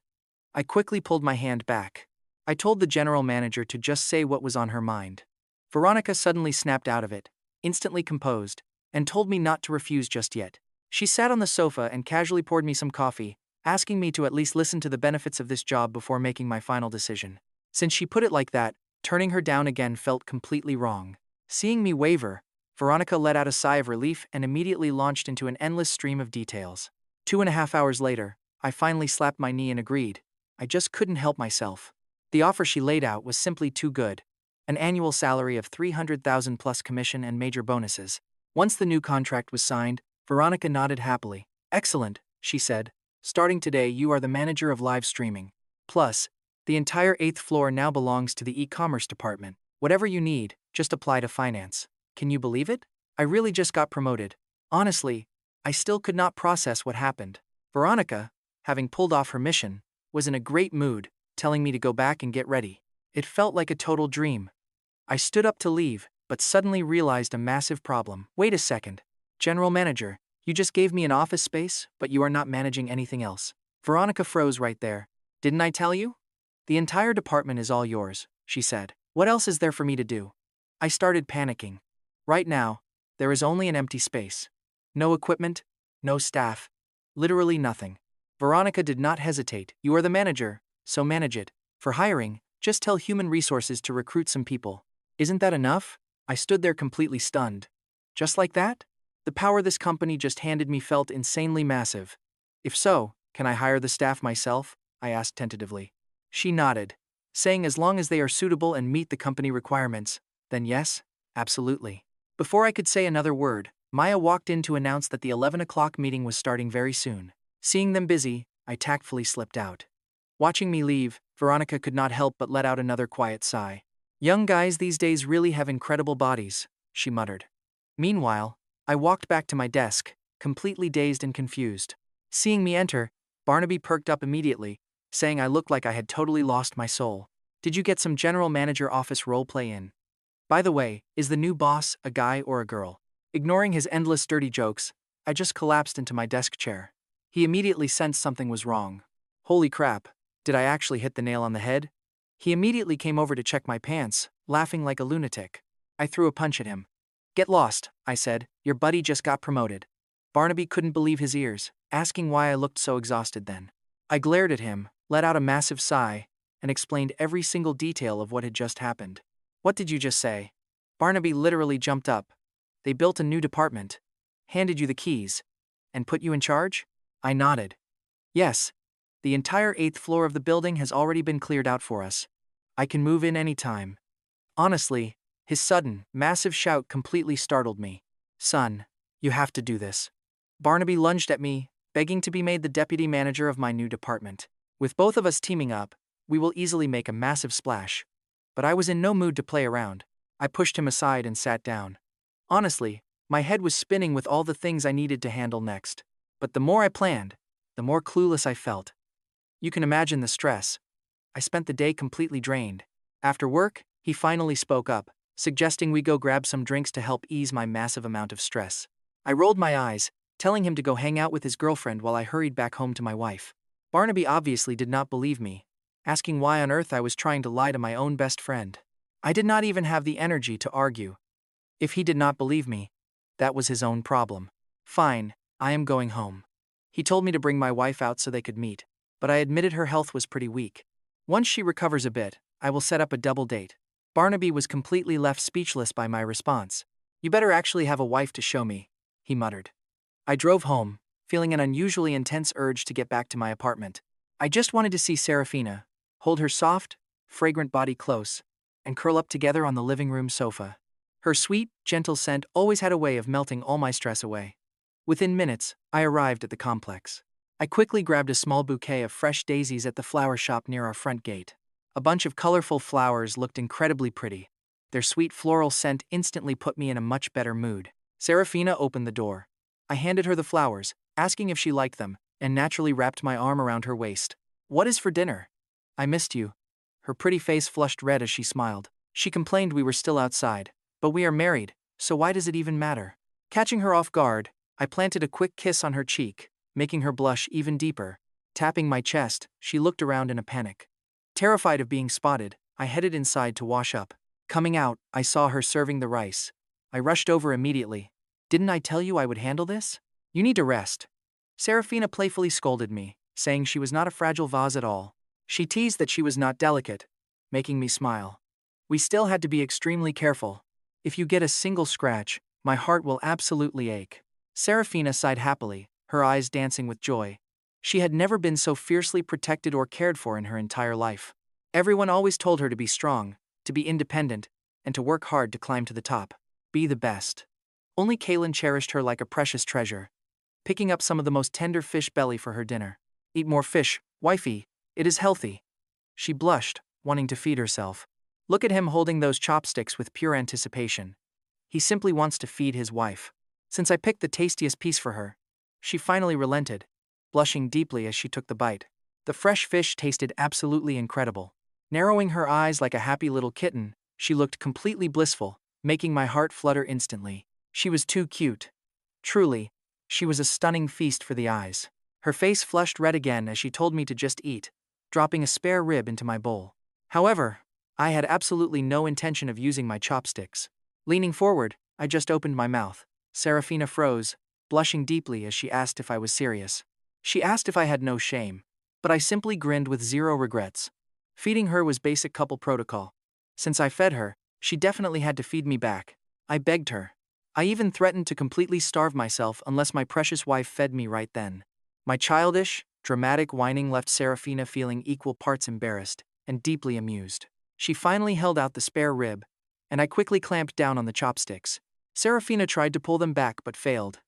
I quickly pulled my hand back. I told the general manager to just say what was on her mind. Veronica suddenly snapped out of it, instantly composed, and told me not to refuse just yet. She sat on the sofa and casually poured me some coffee, asking me to at least listen to the benefits of this job before making my final decision. Since she put it like that, turning her down again felt completely wrong. Seeing me waver, Veronica let out a sigh of relief and immediately launched into an endless stream of details. 2.5 hours later, I finally slapped my knee and agreed. I just couldn't help myself. The offer she laid out was simply too good. An annual salary of $300,000 plus commission and major bonuses. Once the new contract was signed, Veronica nodded happily. Excellent, she said. Starting today, you are the manager of live streaming. Plus, the entire 8th floor now belongs to the e-commerce department. Whatever you need, just apply to finance. Can you believe it? I really just got promoted. Honestly, I still could not process what happened. Veronica, having pulled off her mission, was in a great mood, telling me to go back and get ready. It felt like a total dream. I stood up to leave, but suddenly realized a massive problem. Wait a second. General Manager, you just gave me an office space, but you are not managing anything else. Veronica froze right there. Didn't I tell you? The entire department is all yours, she said. What else is there for me to do? I started panicking. Right now, there is only an empty space. No equipment, no staff, literally nothing. Veronica did not hesitate. You are the manager, so manage it. For hiring, Just tell human resources to recruit some people. Isn't that enough? I stood there completely stunned. Just like that? The power this company just handed me felt insanely massive. If so, can I hire the staff myself? I asked tentatively. She nodded, saying as long as they are suitable and meet the company requirements, then yes, absolutely. Before I could say another word, Maya walked in to announce that the 11 o'clock meeting was starting very soon. Seeing them busy, I tactfully slipped out. Watching me leave, Veronica could not help but let out another quiet sigh. Young guys these days really have incredible bodies, she muttered. Meanwhile, I walked back to my desk, completely dazed and confused. Seeing me enter, Barnaby perked up immediately, saying I looked like I had totally lost my soul. Did you get some general manager office roleplay in? By the way, is the new boss a guy or a girl? Ignoring his endless dirty jokes, I just collapsed into my desk chair. He immediately sensed something was wrong. Holy crap, did I actually hit the nail on the head? He immediately came over to check my pants, laughing like a lunatic. I threw a punch at him. Get lost, I said, your buddy just got promoted. Barnaby couldn't believe his ears, asking why I looked so exhausted then. I glared at him, let out a massive sigh, and explained every single detail of what had just happened. What did you just say? Barnaby literally jumped up. They built a new department, handed you the keys, and put you in charge? I nodded. Yes. The entire 8th floor of the building has already been cleared out for us. I can move in any time. Honestly, his sudden, massive shout completely startled me. Son, you have to do this. Barnaby lunged at me, begging to be made the deputy manager of my new department. With both of us teaming up, we will easily make a massive splash. But I was in no mood to play around. I pushed him aside and sat down. Honestly, my head was spinning with all the things I needed to handle next. But the more I planned, the more clueless I felt. You can imagine the stress. I spent the day completely drained. After work, he finally spoke up, suggesting we go grab some drinks to help ease my massive amount of stress. I rolled my eyes, telling him to go hang out with his girlfriend while I hurried back home to my wife. Barnaby obviously did not believe me, asking why on earth I was trying to lie to my own best friend. I did not even have the energy to argue. If he did not believe me, that was his own problem. Fine, I am going home. He told me to bring my wife out so they could meet, but I admitted her health was pretty weak. Once she recovers a bit, I will set up a double date. Barnaby was completely left speechless by my response. You better actually have a wife to show me, he muttered. I drove home, feeling an unusually intense urge to get back to my apartment. I just wanted to see Seraphina, hold her soft, fragrant body close, and curl up together on the living room sofa. Her sweet, gentle scent always had a way of melting all my stress away. Within minutes, I arrived at the complex. I quickly grabbed a small bouquet of fresh daisies at the flower shop near our front gate. A bunch of colorful flowers looked incredibly pretty. Their sweet floral scent instantly put me in a much better mood. Seraphina opened the door. I handed her the flowers, asking if she liked them, and naturally wrapped my arm around her waist. What is for dinner? I missed you. Her pretty face flushed red as she smiled. She complained we were still outside. But we are married, so why does it even matter? Catching her off guard, I planted a quick kiss on her cheek, making her blush even deeper. Tapping my chest, she looked around in a panic. Terrified of being spotted, I headed inside to wash up. Coming out, I saw her serving the rice. I rushed over immediately. Didn't I tell you I would handle this? You need to rest. Seraphina playfully scolded me, saying she was not a fragile vase at all. She teased that she was not delicate, making me smile. We still had to be extremely careful. If you get a single scratch, my heart will absolutely ache. Seraphina sighed happily, her eyes dancing with joy. She had never been so fiercely protected or cared for in her entire life. Everyone always told her to be strong, to be independent, and to work hard to climb to the top. Be the best. Only Kaelen cherished her like a precious treasure, picking up some of the most tender fish belly for her dinner. Eat more fish, wifey, it is healthy. She blushed, wanting to feed herself. Look at him holding those chopsticks with pure anticipation. He simply wants to feed his wife. Since I picked the tastiest piece for her, she finally relented, blushing deeply as she took the bite. The fresh fish tasted absolutely incredible. Narrowing her eyes like a happy little kitten, she looked completely blissful, making my heart flutter instantly. She was too cute. Truly, she was a stunning feast for the eyes. Her face flushed red again as she told me to just eat, dropping a spare rib into my bowl. However, I had absolutely no intention of using my chopsticks. Leaning forward, I just opened my mouth. Seraphina froze, blushing deeply as she asked if I was serious. She asked if I had no shame, but I simply grinned with zero regrets. Feeding her was basic couple protocol. Since I fed her, she definitely had to feed me back. I begged her. I even threatened to completely starve myself unless my precious wife fed me right then. My childish, dramatic whining left Seraphina feeling equal parts embarrassed and deeply amused. She finally held out the spare rib, and I quickly clamped down on the chopsticks. Seraphina tried to pull them back but failed.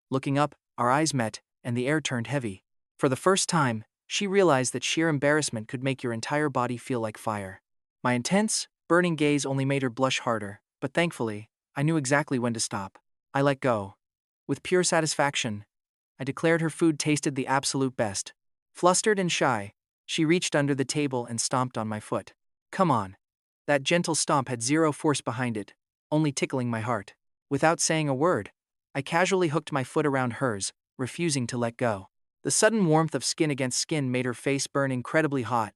Looking up, our eyes met, and the air turned heavy. For the first time, she realized that sheer embarrassment could make your entire body feel like fire. My intense, burning gaze only made her blush harder, but thankfully, I knew exactly when to stop. I let go. With pure satisfaction, I declared her food tasted the absolute best. Flustered and shy, she reached under the table and stomped on my foot. Come on. That gentle stomp had zero force behind it, only tickling my heart. Without saying a word, I casually hooked my foot around hers, refusing to let go. The sudden warmth of skin against skin made her face burn incredibly hot,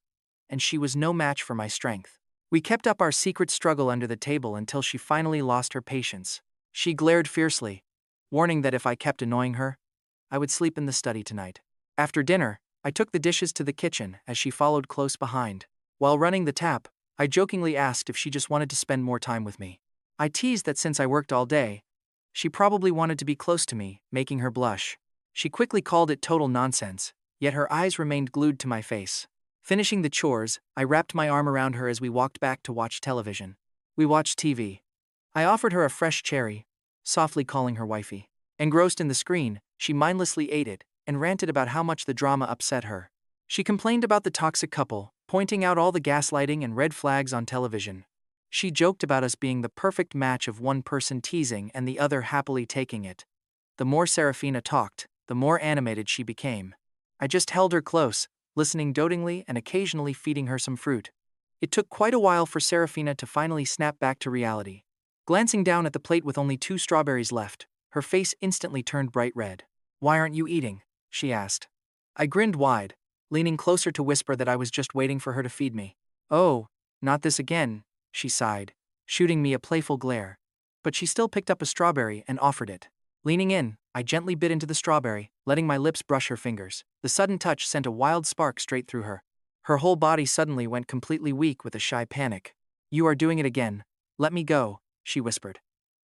and she was no match for my strength. We kept up our secret struggle under the table until she finally lost her patience. She glared fiercely, warning that if I kept annoying her, I would sleep in the study tonight. After dinner, I took the dishes to the kitchen as she followed close behind. While running the tap, I jokingly asked if she just wanted to spend more time with me. I teased that since I worked all day, she probably wanted to be close to me, making her blush. She quickly called it total nonsense, yet her eyes remained glued to my face. Finishing the chores, I wrapped my arm around her as we walked back to watch television. We watched TV. I offered her a fresh cherry, softly calling her wifey. Engrossed in the screen, she mindlessly ate it and ranted about how much the drama upset her. She complained about the toxic couple, pointing out all the gaslighting and red flags on television. She joked about us being the perfect match of one person teasing and the other happily taking it. The more Seraphina talked, the more animated she became. I just held her close, listening dotingly and occasionally feeding her some fruit. It took quite a while for Seraphina to finally snap back to reality. Glancing down at the plate with only 2 strawberries left, her face instantly turned bright red. "Why aren't you eating?" she asked. I grinned wide, leaning closer to whisper that I was just waiting for her to feed me. "Oh, not this again," she sighed, shooting me a playful glare. But she still picked up a strawberry and offered it. Leaning in, I gently bit into the strawberry, letting my lips brush her fingers. The sudden touch sent a wild spark straight through her. Her whole body suddenly went completely weak with a shy panic. "You are doing it again. Let me go," she whispered.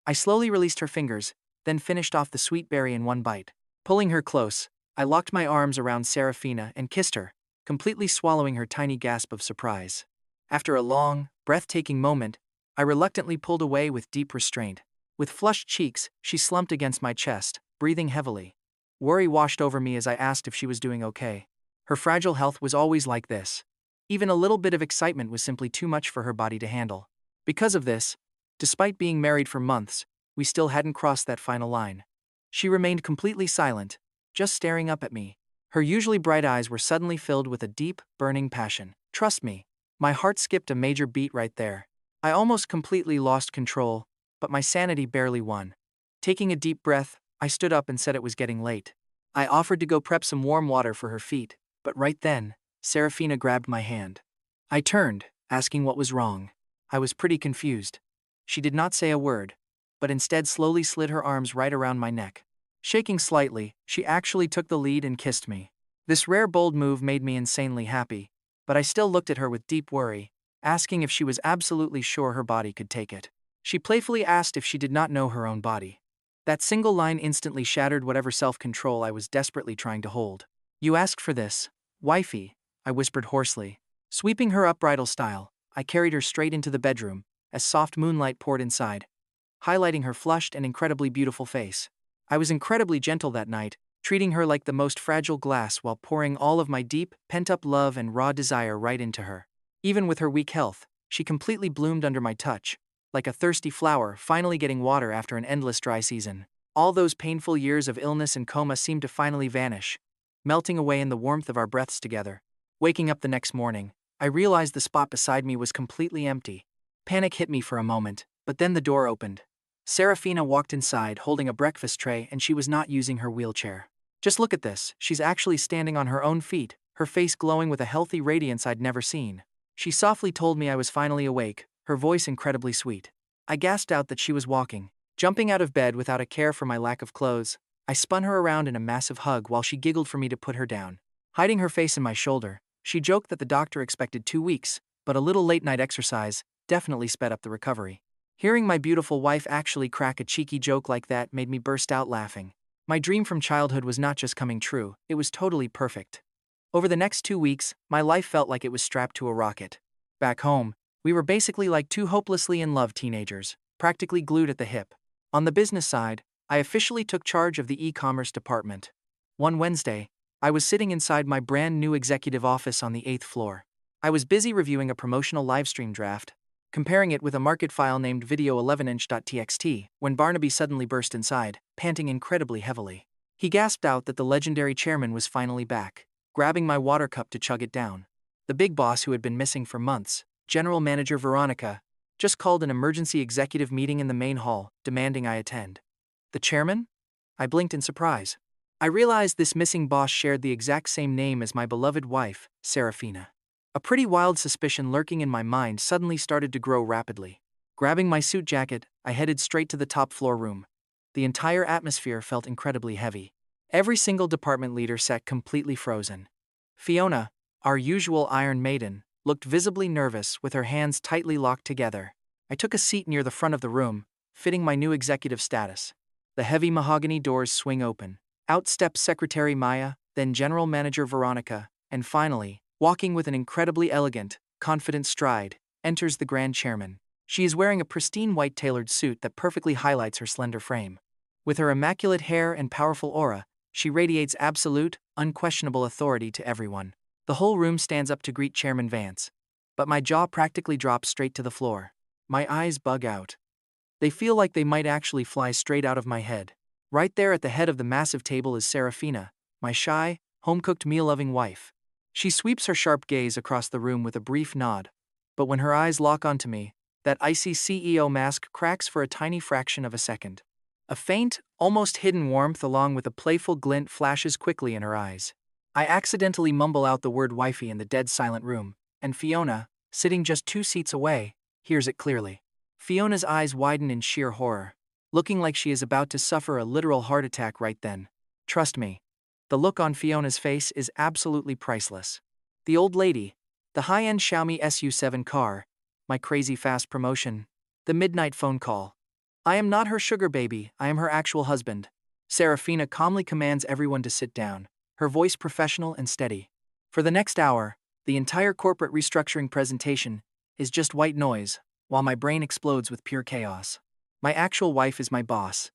I slowly released her fingers, then finished off the sweet berry in one bite. Pulling her close, I locked my arms around Seraphina and kissed her, completely swallowing her tiny gasp of surprise. After a long, breathtaking moment, I reluctantly pulled away with deep restraint. With flushed cheeks, she slumped against my chest, breathing heavily. Worry washed over me as I asked if she was doing okay. Her fragile health was always like this. Even a little bit of excitement was simply too much for her body to handle. Because of this, despite being married for months, we still hadn't crossed that final line. She remained completely silent, just staring up at me. Her usually bright eyes were suddenly filled with a deep, burning passion. Trust me, my heart skipped a major beat right there. I almost completely lost control, but my sanity barely won. Taking a deep breath, I stood up and said it was getting late. I offered to go prep some warm water for her feet, but right then, Seraphina grabbed my hand. I turned, asking what was wrong. I was pretty confused. She did not say a word, but instead slowly slid her arms right around my neck. Shaking slightly, she actually took the lead and kissed me. This rare bold move made me insanely happy, but I still looked at her with deep worry, asking if she was absolutely sure her body could take it. She playfully asked if she did not know her own body. That single line instantly shattered whatever self-control I was desperately trying to hold. "You asked for this, wifey," I whispered hoarsely. Sweeping her up bridal style, I carried her straight into the bedroom, as soft moonlight poured inside, highlighting her flushed and incredibly beautiful face. I was incredibly gentle that night, treating her like the most fragile glass while pouring all of my deep, pent-up love and raw desire right into her. Even with her weak health, she completely bloomed under my touch, like a thirsty flower finally getting water after an endless dry season. All those painful years of illness and coma seemed to finally vanish, melting away in the warmth of our breaths together. Waking up the next morning, I realized the spot beside me was completely empty. Panic hit me for a moment, but then the door opened. Seraphina walked inside holding a breakfast tray, and she was not using her wheelchair. "Just look at this, she's actually standing on her own feet, her face glowing with a healthy radiance I'd never seen." She softly told me I was finally awake, her voice incredibly sweet. I gasped out that she was walking. Jumping out of bed without a care for my lack of clothes, I spun her around in a massive hug while she giggled for me to put her down. Hiding her face in my shoulder, She joked that the doctor expected 2 weeks, but a little late-night exercise definitely sped up the recovery. Hearing my beautiful wife actually crack a cheeky joke like that made me burst out laughing. My dream from childhood was not just coming true, it was totally perfect. Over the next 2 weeks, my life felt like it was strapped to a rocket. Back home, we were basically like two hopelessly in love teenagers, practically glued at the hip. On the business side, I officially took charge of the e-commerce department. One Wednesday, I was sitting inside my brand new executive office on the 8th floor. I was busy reviewing a promotional livestream draft, comparing it with a market file named video11inch.txt, when Barnaby suddenly burst inside, panting incredibly heavily. He gasped out that the legendary chairman was finally back, grabbing my water cup to chug it down. The big boss, who had been missing for months, General Manager Veronica, just called an emergency executive meeting in the main hall, demanding I attend. The chairman? I blinked in surprise. I realized this missing boss shared the exact same name as my beloved wife, Seraphina. A pretty wild suspicion lurking in my mind suddenly started to grow rapidly. Grabbing my suit jacket, I headed straight to the top floor room. The entire atmosphere felt incredibly heavy. Every single department leader sat completely frozen. Fiona, our usual Iron Maiden, looked visibly nervous with her hands tightly locked together. I took a seat near the front of the room, fitting my new executive status. The heavy mahogany doors swing open. Out steps Secretary Maya, then General Manager Veronica, and finally, walking with an incredibly elegant, confident stride, enters the Grand Chairman. She is wearing a pristine white tailored suit that perfectly highlights her slender frame. With her immaculate hair and powerful aura, she radiates absolute, unquestionable authority to everyone. The whole room stands up to greet Chairman Vance. But my jaw practically drops straight to the floor. My eyes bug out. They feel like they might actually fly straight out of my head. Right there at the head of the massive table is Seraphina, my shy, home-cooked meal-loving wife. She sweeps her sharp gaze across the room with a brief nod. But when her eyes lock onto me, that icy CEO mask cracks for a tiny fraction of a second. A faint, almost hidden warmth along with a playful glint flashes quickly in her eyes. I accidentally mumble out the word wifey in the dead silent room, and Fiona, sitting just 2 seats away, hears it clearly. Fiona's eyes widen in sheer horror, looking like she is about to suffer a literal heart attack right then. Trust me, the look on Fiona's face is absolutely priceless. The old lady, the high-end Xiaomi SU7 car, my crazy fast promotion, the midnight phone call. I am not her sugar baby, I am her actual husband. Seraphina calmly commands everyone to sit down, her voice professional and steady. For the next hour, the entire corporate restructuring presentation is just white noise, while my brain explodes with pure chaos. My actual wife is my boss.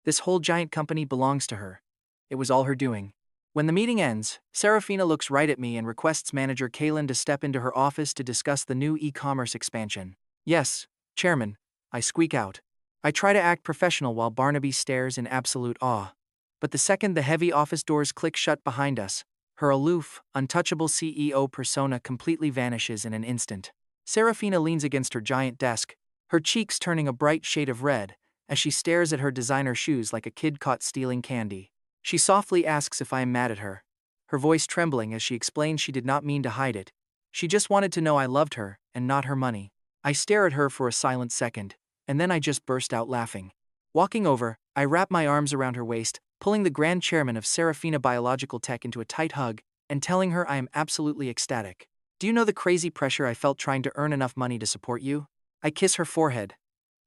This whole giant company belongs to her. It was all her doing. When the meeting ends, Seraphina looks right at me and requests manager Kaelen to step into her office to discuss the new e-commerce expansion. Yes, Chairman, I squeak out. I try to act professional while Barnaby stares in absolute awe. But the second the heavy office doors click shut behind us, her aloof, untouchable CEO persona completely vanishes in an instant. Seraphina leans against her giant desk, her cheeks turning a bright shade of red, as she stares at her designer shoes like a kid caught stealing candy. She softly asks if I am mad at her, her voice trembling as she explains she did not mean to hide it. She just wanted to know I loved her, and not her money. I stare at her for a silent second, and then I just burst out laughing. Walking over, I wrap my arms around her waist, pulling the Grand Chairman of Seraphina Biological Tech into a tight hug, and telling her I am absolutely ecstatic. Do you know the crazy pressure I felt trying to earn enough money to support you? I kiss her forehead.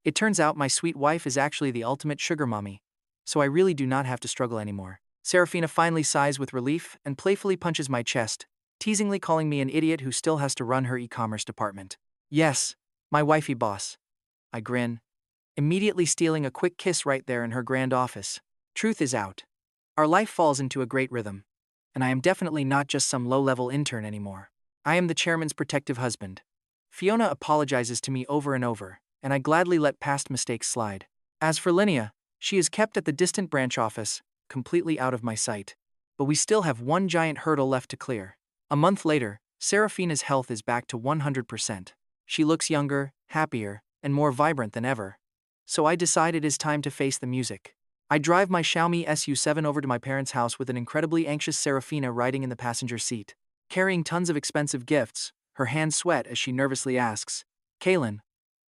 It turns out my sweet wife is actually the ultimate sugar mommy, so I really do not have to struggle anymore. Seraphina finally sighs with relief and playfully punches my chest, teasingly calling me an idiot who still has to run her e-commerce department. Yes, my wifey boss. I grin, immediately stealing a quick kiss right there in her grand office. Truth is out. Our life falls into a great rhythm, and I am definitely not just some low-level intern anymore. I am the chairman's protective husband. Fiona apologizes to me over and over, and I gladly let past mistakes slide. As for Linnea, she is kept at the distant branch office, completely out of my sight. But we still have one giant hurdle left to clear. A month later, Seraphina's health is back to 100%. She looks younger, happier, and more vibrant than ever. So I decide it is time to face the music. I drive my Xiaomi SU7 over to my parents' house with an incredibly anxious Seraphina riding in the passenger seat. Carrying tons of expensive gifts, her hands sweat as she nervously asks, Kaelen,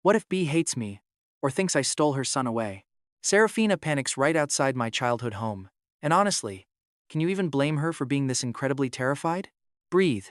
what if B hates me, or thinks I stole her son away? Seraphina panics right outside my childhood home. And honestly, can you even blame her for being this incredibly terrified? Breathe.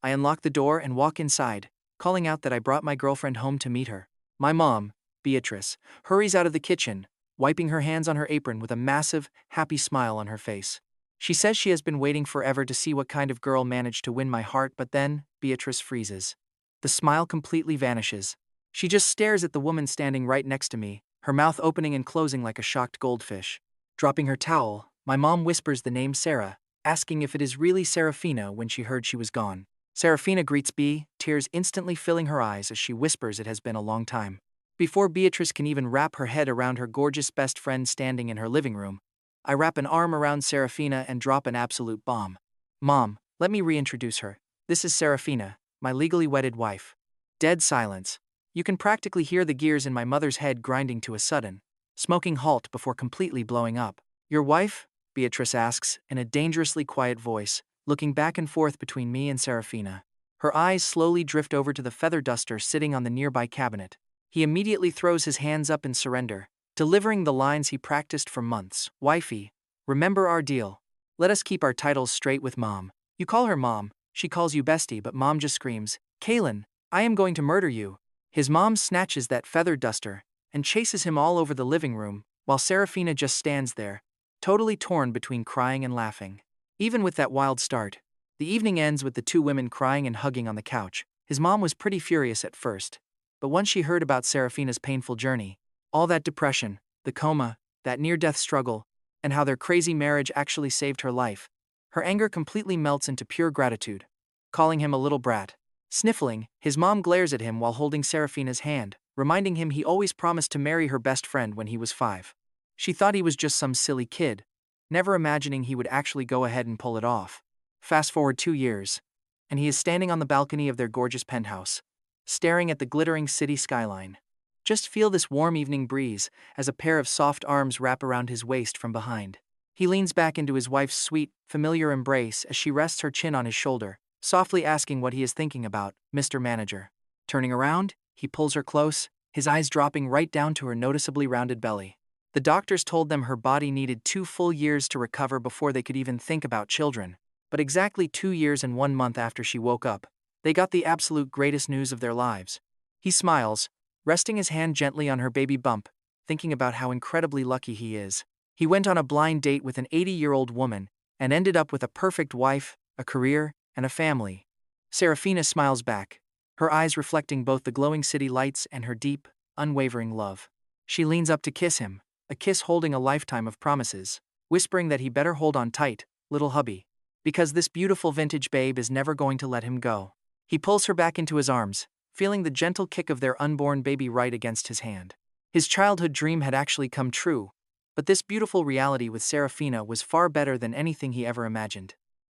I unlock the door and walk inside, calling out that I brought my girlfriend home to meet her. My mom, Beatrice, hurries out of the kitchen, wiping her hands on her apron with a massive, happy smile on her face. She says she has been waiting forever to see what kind of girl managed to win my heart, but then, Beatrice freezes. The smile completely vanishes. She just stares at the woman standing right next to me, her mouth opening and closing like a shocked goldfish. Dropping her towel, my mom whispers the name Sarah, asking if it is really Seraphina when she heard she was gone. Seraphina greets B, tears instantly filling her eyes as she whispers it has been a long time. Before Beatrice can even wrap her head around her gorgeous best friend standing in her living room, I wrap an arm around Seraphina and drop an absolute bomb. Mom, let me reintroduce her. This is Seraphina, my legally wedded wife. Dead silence. You can practically hear the gears in my mother's head grinding to a sudden, smoking halt before completely blowing up. Your wife? Beatrice asks, in a dangerously quiet voice, looking back and forth between me and Seraphina. Her eyes slowly drift over to the feather duster sitting on the nearby cabinet. He immediately throws his hands up in surrender, delivering the lines he practiced for months. Wifey, remember our deal. Let us keep our titles straight with Mom. You call her Mom, she calls you Bestie, but Mom just screams, Kaelen, I am going to murder you. His mom snatches that feather duster and chases him all over the living room, while Seraphina just stands there, totally torn between crying and laughing. Even with that wild start, the evening ends with the two women crying and hugging on the couch. His mom was pretty furious at first, but once she heard about Seraphina's painful journey, all that depression, the coma, that near-death struggle, and how their crazy marriage actually saved her life, her anger completely melts into pure gratitude, calling him a little brat. Sniffling, his mom glares at him while holding Seraphina's hand, reminding him he always promised to marry her best friend when he was 5. She thought he was just some silly kid, never imagining he would actually go ahead and pull it off. Fast forward 2 years, and he is standing on the balcony of their gorgeous penthouse, staring at the glittering city skyline. Just feel this warm evening breeze as a pair of soft arms wrap around his waist from behind. He leans back into his wife's sweet, familiar embrace as she rests her chin on his shoulder, softly asking what he is thinking about, Mr. Manager. Turning around, he pulls her close, his eyes dropping right down to her noticeably rounded belly. The doctors told them her body needed 2 full years to recover before they could even think about children. But exactly 2 years and 1 month after she woke up, they got the absolute greatest news of their lives. He smiles, resting his hand gently on her baby bump, thinking about how incredibly lucky he is. He went on a blind date with an 80-year-old woman and ended up with a perfect wife, a career, and a family. Seraphina smiles back, her eyes reflecting both the glowing city lights and her deep, unwavering love. She leans up to kiss him, a kiss holding a lifetime of promises, whispering that he better hold on tight, little hubby, because this beautiful vintage babe is never going to let him go. He pulls her back into his arms, feeling the gentle kick of their unborn baby right against his hand. His childhood dream had actually come true, but this beautiful reality with Seraphina was far better than anything he ever imagined.